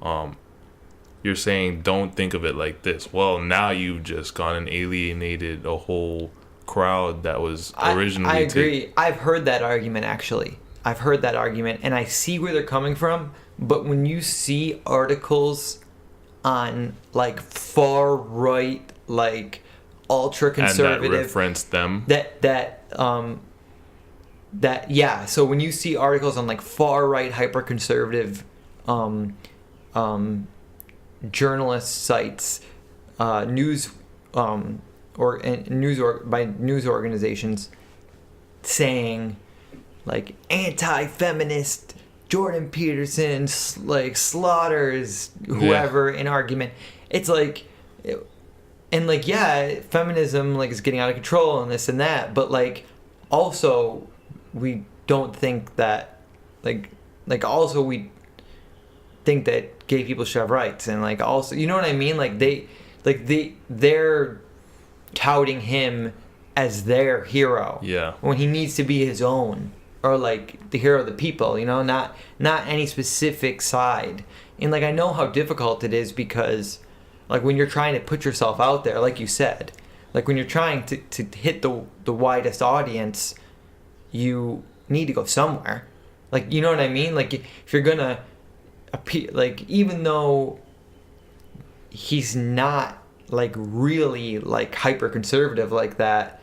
You're saying don't think of it like this. Well, now you've just gone and alienated a whole crowd that was originally. I agree. I've heard that argument, actually. I've heard that argument, and I see where they're coming from. But when you see articles on like far right, like ultra conservative, and that reference them, so when you see articles on like far right, hyper conservative journalist sites, news organizations saying like anti-feminist Jordan Peterson like slaughters whoever in argument, it's like, and like, yeah, feminism like is getting out of control and this and that, but like also we don't think that like also we think that gay people should have rights, and like also, you know what I mean, like they're touting him as their hero, yeah, when he needs to be his own, or like the hero of the people, you know, not any specific side. And like I know how difficult it is, because like when you're trying to put yourself out there, like you said, like when you're trying to hit the widest audience, you need to go somewhere. Like, you know what I mean? Like if you're gonna appeal, like even though he's not like really like hyper conservative like that,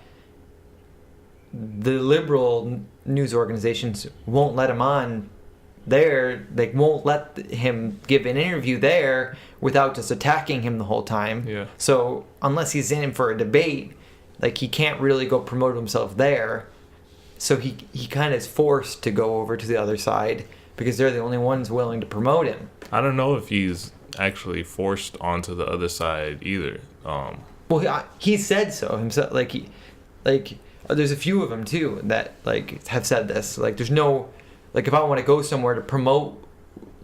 the liberal news organizations won't let him on there. They won't let him give an interview there without just attacking him the whole time. Yeah. So unless he's in for a debate, like he can't really go promote himself there. So he kind of is forced to go over to the other side, because they're the only ones willing to promote him. I don't know if he's actually forced onto the other side either. Well, he said so himself. There's a few of them too that like have said this. Like, there's no, like, if I want to go somewhere to promote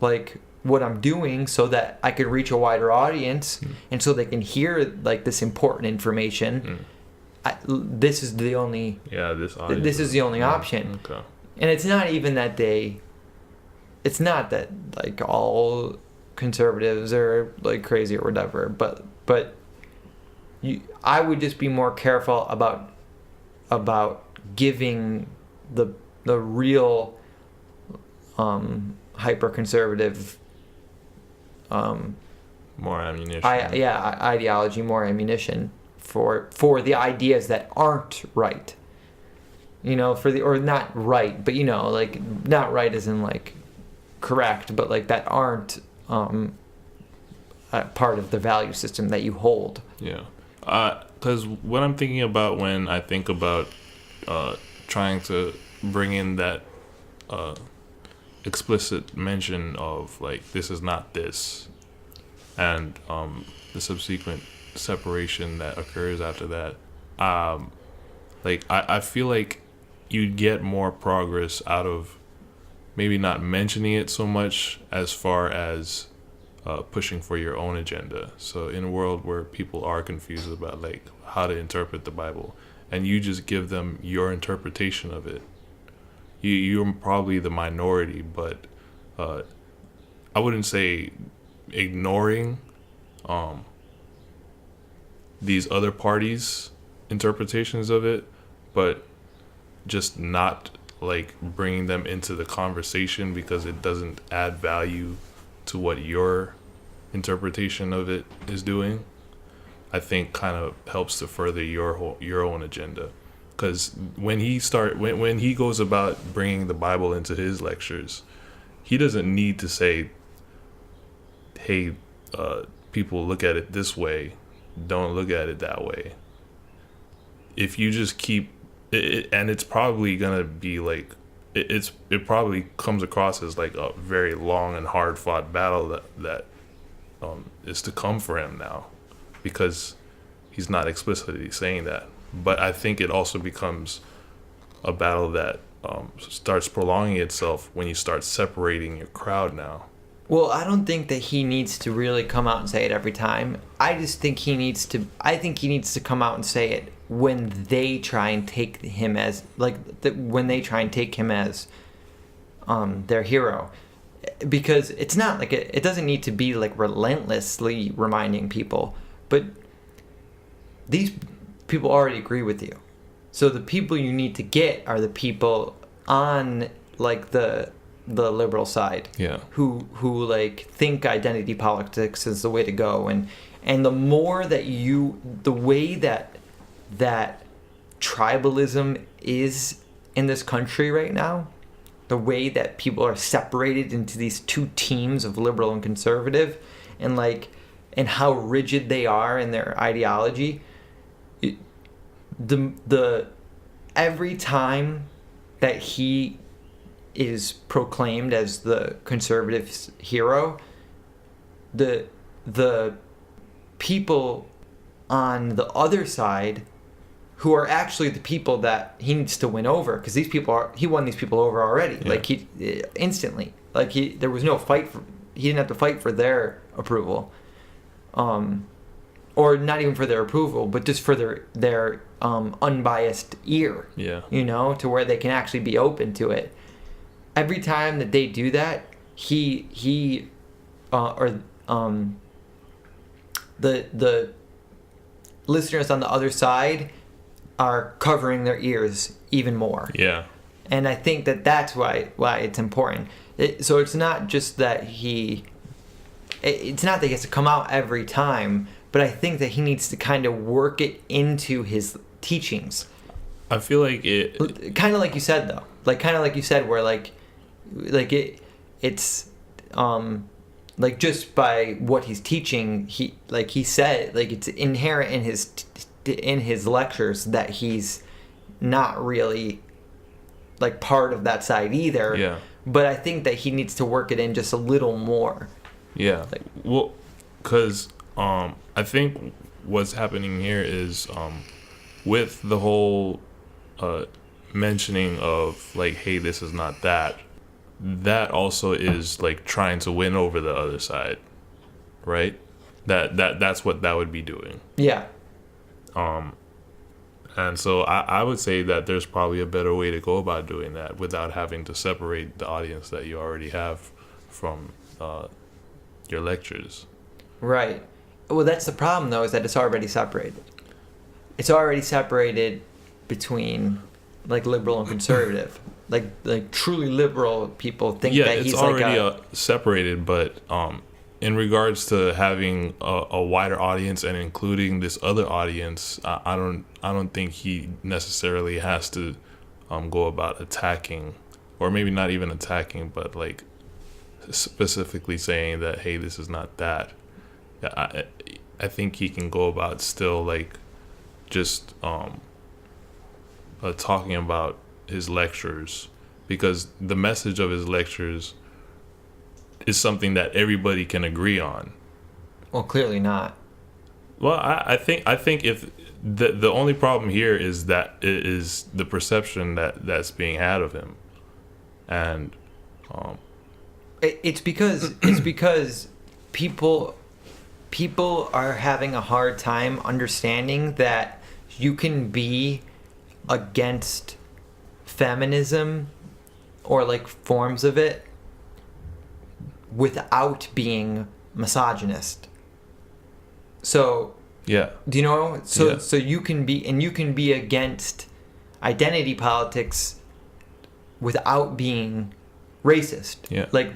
like what I'm doing so that I could reach a wider audience, and so they can hear like this important information, this is the only this is the only option. Okay. And it's not even that it's not that like all conservatives are like crazy or whatever, but I would just be more careful about giving the real hyper conservative more ammunition. Ideology more ammunition for the ideas that aren't right. You know, or not right, but you know, like not right as in like correct, but like that aren't part of the value system that you hold. Yeah. Because what I'm thinking about when I think about trying to bring in that explicit mention of like this is not this, and the subsequent separation that occurs after that, like I feel like you'd get more progress out of maybe not mentioning it so much as far as pushing for your own agenda. So in a world where people are confused about like how to interpret the Bible, and you just give them your interpretation of it, you're probably the minority, but I wouldn't say ignoring these other parties' interpretations of it, but just not like bringing them into the conversation because it doesn't add value to what your interpretation of it is doing, I think kind of helps to further your own agenda. Because when he goes about bringing the Bible into his lectures, he doesn't need to say, hey, people look at it this way, don't look at it that way. If you just keep it, and it's probably gonna be like it probably comes across as like a very long and hard fought battle that is to come for him now, because he's not explicitly saying that. But I think it also becomes a battle that starts prolonging itself when you start separating your crowd now. Well, I don't think that he needs to really come out and say it every time. I think he needs to come out and say it when they try and take him as when they try and take him as their hero. Because it's not like it doesn't need to be like relentlessly reminding people, but these people already agree with you. So the people you need to get are the people on like the liberal side, who like think identity politics is the way to go, and the more that the way that tribalism is in this country right now, the way that people are separated into these two teams of liberal and conservative, and how rigid they are in their ideology, the every time that he is proclaimed as the conservative hero, the people on the other side who are actually the people that he needs to win over, because he won these people over already, like he instantly, like there was no fight he didn't have to fight for their approval, or not even for their approval, but just for their unbiased ear, to where they can actually be open to it. Every time that they do that, the listeners on the other side are covering their ears even more. Yeah. And I think that that's why it's important. So it's not just that it's not that he has to come out every time, but I think that he needs to kind of work it into his teachings. I feel like it... Kind of like you said, though. Like, kind of like you said, where, it's... like, just by what he's teaching, he said, like, it's inherent in his lectures that he's not really, like, part of that side either. Yeah. But I think that he needs to work it in just a little more. Yeah. Like, well, because I think what's happening here is with the whole mentioning of, like, hey, this is not that also is, like, trying to win over the other side, right? That's what that would be doing. Yeah. And so I would say that there's probably a better way to go about doing that without having to separate the audience that you already have from your lectures. Right. Well, that's the problem, though, is that it's already separated. It's already separated between, like, liberal and conservative. Like truly liberal people think that he's like it's already separated, but in regards to having a wider audience and including this other audience, I don't think he necessarily has to go about attacking, or maybe not even attacking, but like specifically saying that, hey, this is not that. I think he can go about still, like, just talking about his lectures, because the message of his lectures is something that everybody can agree on. Well, clearly not. Well, I think if the only problem here is that it is the perception that's being had of him, and it's because people are having a hard time understanding that you can be against feminism or, like, forms of it without being misogynist. So yeah, do you know? So you can be against identity politics without being racist. Yeah. Like,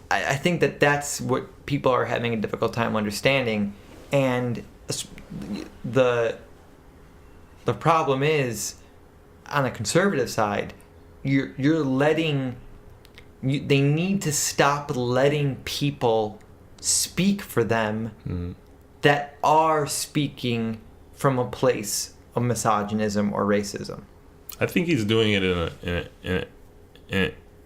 I think that's what people are having a difficult time understanding, and the problem is, on the conservative side, you're letting they need to stop letting people speak for them that are speaking from a place of misogynism or racism. I think he's doing it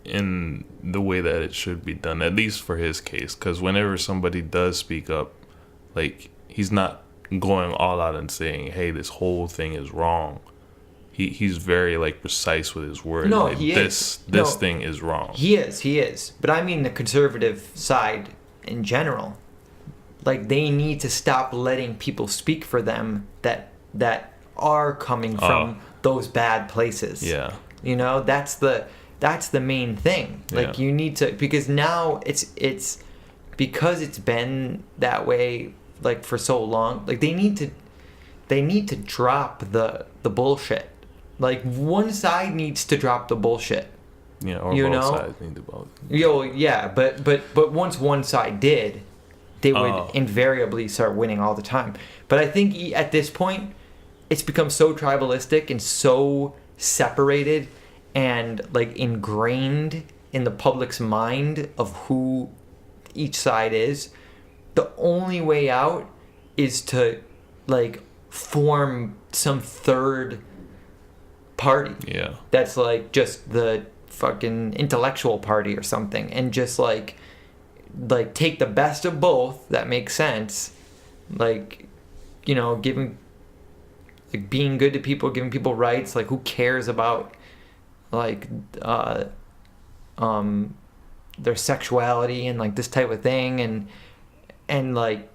in the way that it should be done, at least for his case, because whenever somebody does speak up, like, he's not going all out and saying, hey, this whole thing is wrong. He's very, like, precise with his words. No, like, he is. This thing is wrong. He is. But I mean the conservative side in general. Like, they need to stop letting people speak for them that are coming from those bad places. Yeah. You know, that's the main thing. Like, you need to, because now it's because it's been that way, like, for so long. Like, they need to drop the bullshit. Like, one side needs to drop the bullshit. Yeah, or both sides need to both. Yeah, but once one side did, they would invariably start winning all the time. But I think at this point, it's become so tribalistic and so separated and, like, ingrained in the public's mind of who each side is. The only way out is to, like, form some third party. Yeah. That's, like, just the fucking intellectual party or something, and just, like, like take the best of both. That makes sense. Like, you know, giving, like, being good to people, giving people rights. Like, who cares about, like, their sexuality and, like, this type of thing, and like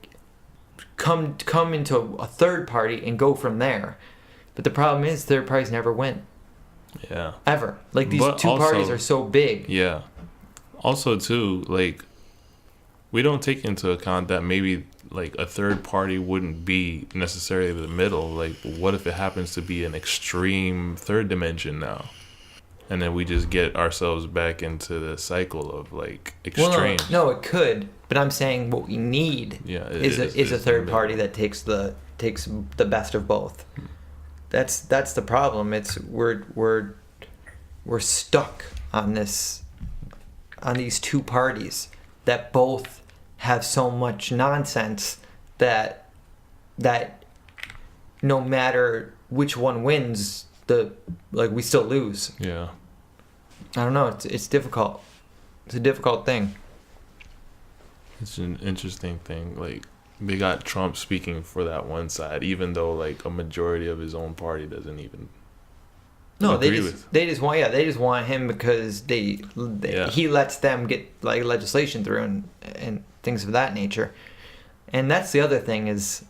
come into a third party and go from there. But the problem is third parties never win. Yeah. Ever. Like, these two parties are so big. Yeah. Also, too, like, we don't take into account that maybe, like, a third party wouldn't be necessarily the middle. Like, what if it happens to be an extreme third dimension now? And then we just get ourselves back into the cycle of, like, extreme. Well, no, it could. But I'm saying what we need is a third party that takes the best of both. That's the problem. It's we're stuck on these two parties that both have so much nonsense that no matter which one wins, we still lose. Yeah. I don't know. It's difficult. It's a difficult thing. It's an interesting thing. Like, they got Trump speaking for that one side, even though, like, a majority of his own party doesn't even. No, they just want him because he lets them get, like, legislation through and things of that nature. And that's the other thing is,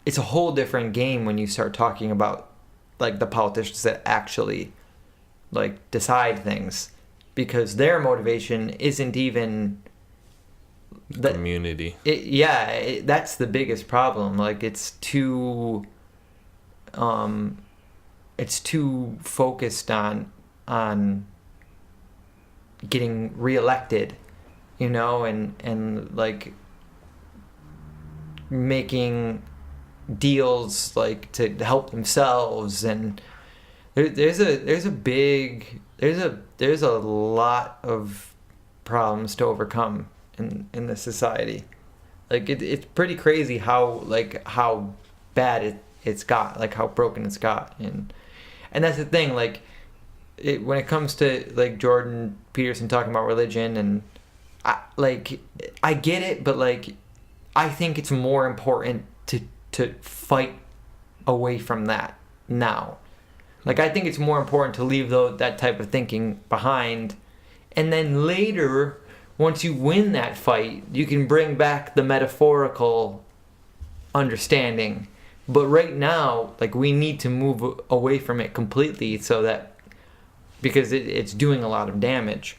it's a whole different game when you start talking about, like, the politicians that actually, like, decide things, because their motivation isn't even the community. That's the biggest problem. Like, it's too focused on getting reelected, you know, and like making deals, like, to help themselves. And there's a lot of problems to overcome in this society. Like, it's pretty crazy how bad it's got, like, how broken it's got. And that's the thing, like, when it comes to, like, Jordan Peterson talking about religion, and I get it, but, like, I think it's more important to fight away from that now. Like, I think it's more important to leave that type of thinking behind, and then later, once you win that fight, you can bring back the metaphorical understanding. But right now, like, we need to move away from it completely, because it's doing a lot of damage.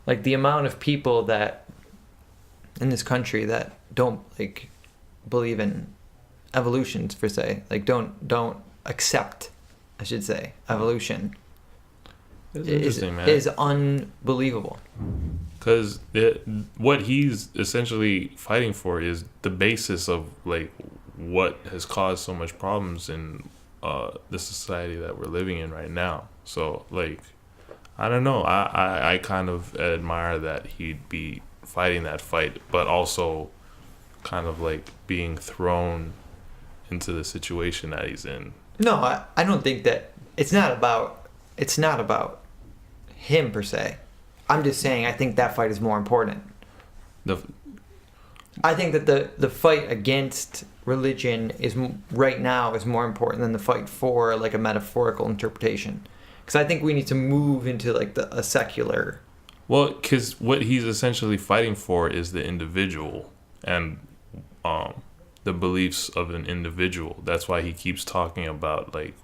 Like, the amount of people that in this country that don't, like, believe in evolutions per se, like, don't accept, I should say, evolution, is unbelievable. Because what he's essentially fighting for is the basis of, like, what has caused so much problems in the society that we're living in right now. So, like, I don't know. I kind of admire that he'd be fighting that fight, but also kind of, like, being thrown into the situation that he's in. No, I don't think that it's not about him per se. I'm just saying I think that fight is more important. I think that the fight against religion right now is more important than the fight for, like, a metaphorical interpretation. Because I think we need to move into, like, a secular. Well, because what he's essentially fighting for is the individual and the beliefs of an individual. That's why he keeps talking about, like,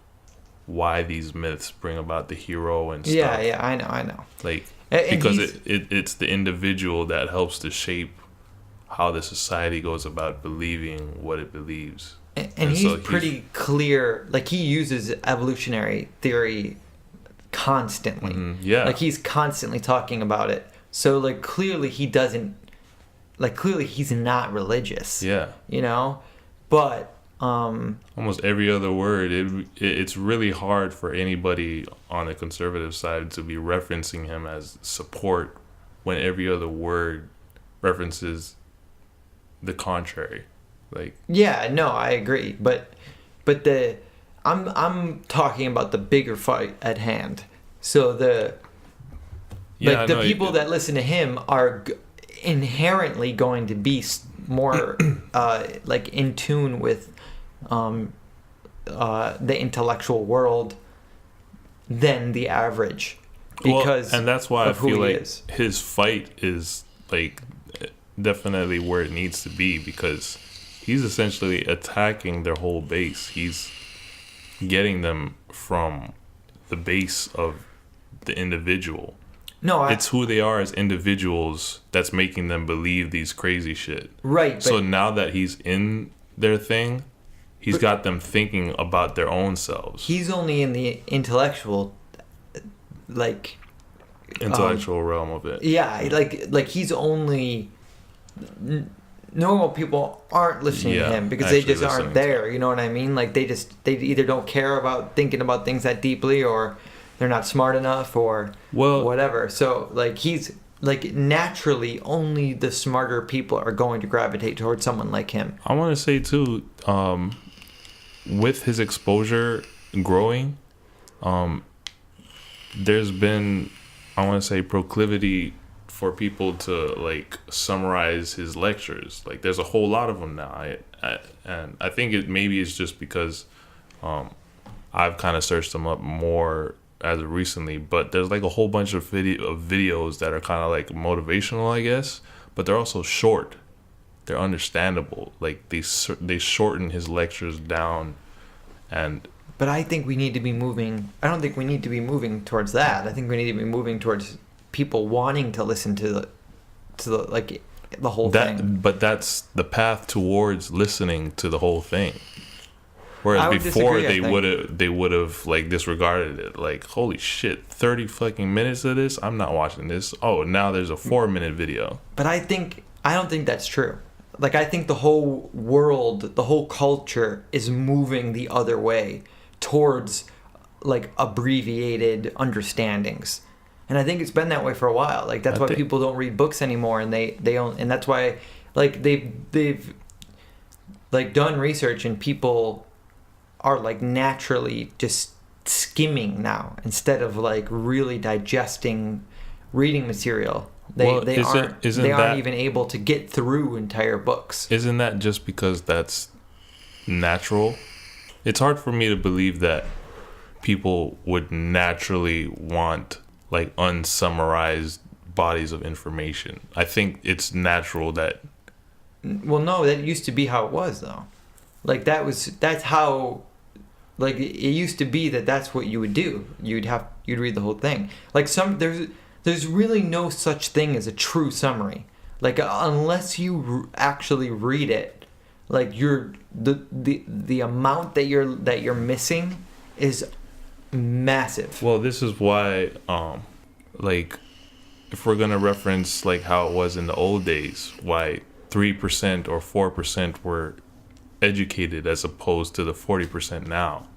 why these myths bring about the hero and stuff. Yeah, I know. Like, because it's the individual that helps to shape how the society goes about believing what it believes. And he's pretty clear. Like, he uses evolutionary theory constantly. Mm-hmm, yeah. Like, he's constantly talking about it. So, like, clearly he's not religious. Yeah. You know? But almost every other word, it's really hard for anybody on the conservative side to be referencing him as support when every other word references the contrary. Like, yeah, no, I agree, but I'm talking about the bigger fight at hand. So Like the people that listen to him are inherently going to be more like in tune with the intellectual world than the average, because and that's why I feel like his fight is like definitely where it needs to be, because he's essentially attacking their whole base. He's getting them from the base of the individual. No, it's who they are as individuals that's making them believe these crazy shit. Right. So now that he's in their thing, he's got them thinking about their own selves. He's only in the intellectual, like... intellectual realm of it. Yeah, like he's only... Normal people aren't listening to him because they just aren't there. You know what I mean? Like they either don't care about thinking about things that deeply, or they're not smart enough, or whatever. So like he's like naturally only the smarter people are going to gravitate towards someone like him. I want to say too, with his exposure growing, there's been, I want to say, proclivity for people to like summarize his lectures. Like there's a whole lot of them now. And I think it maybe it's just because I've kind of searched them up more as of recently, but there's like a whole bunch of videos that are kind of like motivational, I guess, but they're also short. They're understandable. Like they shorten his lectures down. But I think we need to be moving. I don't think we need to be moving towards that. I think we need to be moving towards people wanting to listen to the whole thing. But that's the path towards listening to the whole thing. Whereas before they would have like disregarded it. Like, holy shit, 30 fucking minutes of this? I'm not watching this. Oh, now there's a 4-minute video. But I don't think that's true. Like, I think the whole world, the whole culture is moving the other way towards like abbreviated understandings. And I think it's been that way for a while. Like that's why people don't read books anymore, and they don't, and that's why like they've like done research, and people are like naturally just skimming now instead of like really digesting reading material. They aren't even able to get through entire books. Isn't that just because that's natural? It's hard for me to believe that people would naturally want like unsummarized bodies of information. I think it's natural that... Well, no, that used to be how it was, though. Like that's how, like it used to be that's what you would do. You'd read the whole thing. Like there's really no such thing as a true summary. Like unless you actually read it, like the amount that you're missing is massive. Well, this is why like if we're gonna reference like how it was in the old days, why 3% or 4% were educated as opposed to the 40% now.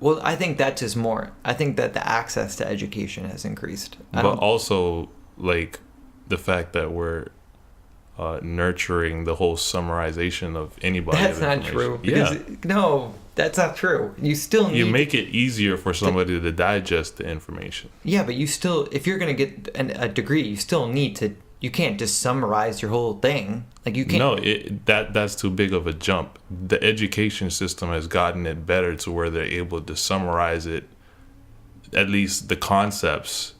Well, I think that's just more. I think that the access to education has increased. But also, like, the fact that we're nurturing the whole summarization of anybody. That's not true. No, that's not true. You make it easier for somebody to digest the information. Yeah, but you still, if you're going to get a degree, you still need to. You can't just summarize your whole thing. Like you can't. No, that's too big of a jump. The education system has gotten it better to where they're able to summarize it, at least the concepts,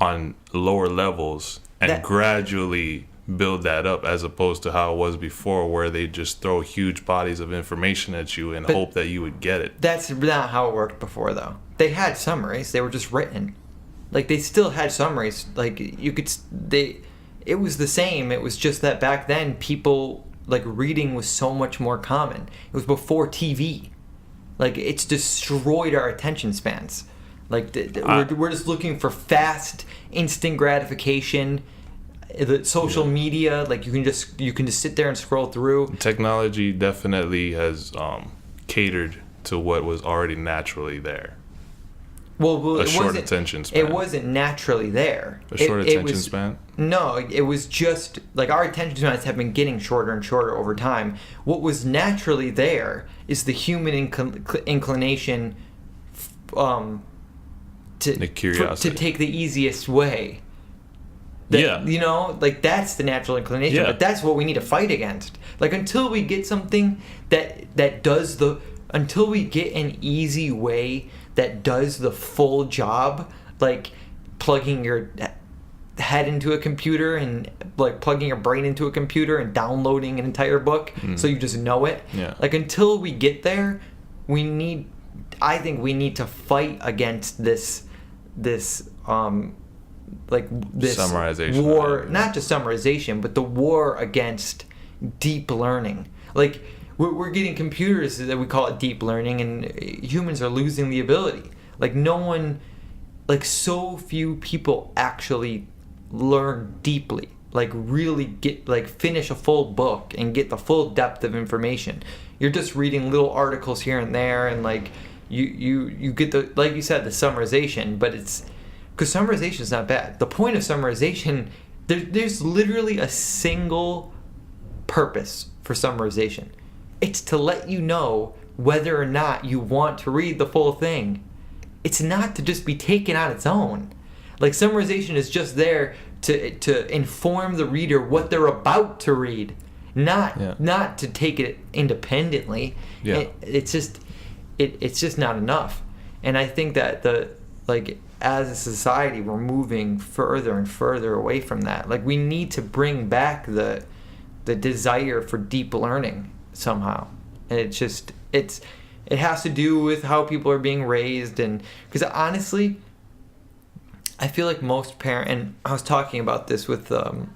on lower levels and gradually build that up, as opposed to how it was before, where they just throw huge bodies of information at you and hope that you would get it. That's not how it worked before, though. They had summaries. They were just written. Like they still had summaries. Like it was the same. It was just that back then people like reading was so much more common. It was before TV. Like it's destroyed our attention spans. Like we're just looking for fast, instant gratification. The social media, like you can just sit there and scroll through. Technology definitely has catered to what was already naturally there. Well, a short attention span. It wasn't naturally there. A short attention span? No, it was just like our attention spans have been getting shorter and shorter over time. What was naturally there is the human inclination the curiosity. to take the easiest way. You know, like that's the natural inclination, but that's what we need to fight against. Like until we get something until we get an easy way that does the full job, like plugging your head into a computer and like plugging your brain into a computer and downloading an entire book so you just know it. Like until we get there, I think we need to fight against this summarization war, not just summarization, but the war against deep learning. Like we're getting computers that we call it deep learning, and humans are losing the ability. Like so few people actually learn deeply, like really get finish a full book and get the full depth of information. You're just reading little articles here and there, and like you get the, like you said, the summarization, but it's because summarization is not bad. The point of summarization, there's literally a single purpose for summarization. It's to let you know whether or not you want to read the full thing. It's not to just be taken on its own. Like summarization is just there to inform the reader what they're about to read, not to take it independently. It's just not enough. And I think that as a society, we're moving further and further away from that. Like we need to bring back the desire for deep learning somehow. And it has to do with how people are being raised, and because honestly, I feel like most parents, and I was talking about this with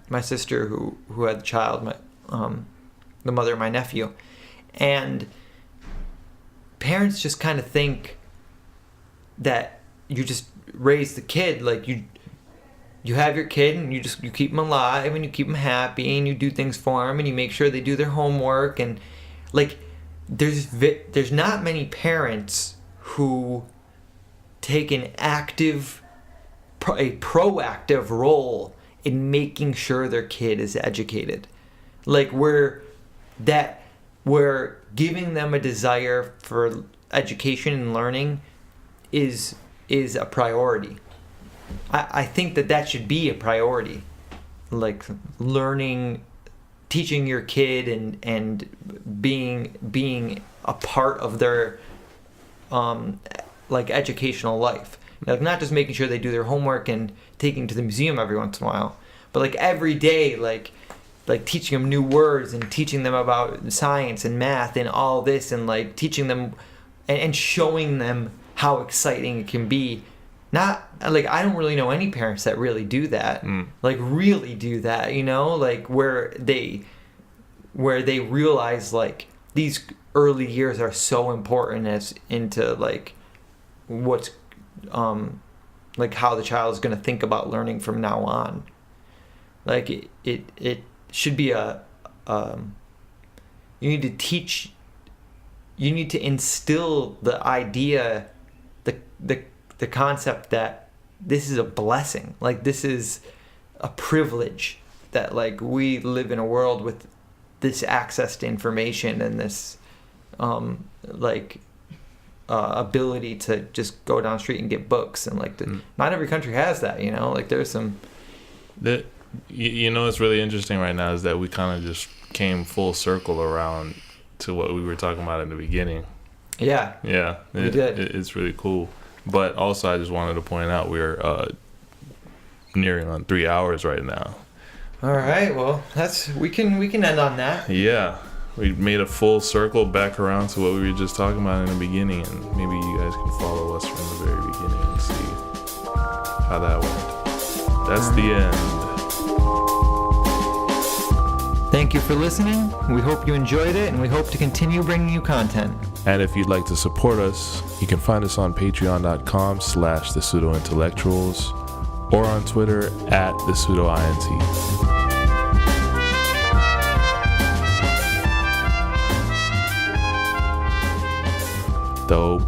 my sister who had the child, the mother of my nephew, and parents just kind of think that you just raise the kid, like you have your kid and you keep them alive and you keep them happy and you do things for them and you make sure they do their homework, and like there's not many parents who take an proactive role in making sure their kid is educated. Like we're giving them a desire for education and learning is a priority. I think that should be a priority. Like learning, teaching your kid and being a part of their educational life. Like not just making sure they do their homework and taking to the museum every once in a while, but like every day, like teaching them new words and teaching them about science and math and all this, and like teaching them and showing them how exciting it can be. Not like I don't really know any parents that really do that. Like really do that, you know, like where they realize like these early years are so important as into like what's like how the child is going to think about learning from now on. Like it should be you need to instill the idea, the concept that this is a blessing. Like this is a privilege that like we live in a world with this access to information and this ability to just go down the street and get books, and like not every country has that, you know. Like there's some you know what's really interesting right now is that we kind of just came full circle around to what we were talking about in the beginning. We did. It's really cool. But also I just wanted to point out we're nearing on 3 hours right now. All right, well we can end on that. Yeah, we made a full circle back around to what we were just talking about in the beginning, and maybe you guys can follow us from the very beginning and see how that went. That's the end. Thank you for listening. We hope you enjoyed it, and we hope to continue bringing you content. And if you'd like to support us, you can find us on patreon.com/thepseudointellectuals or on Twitter @thepseudoint. Dope.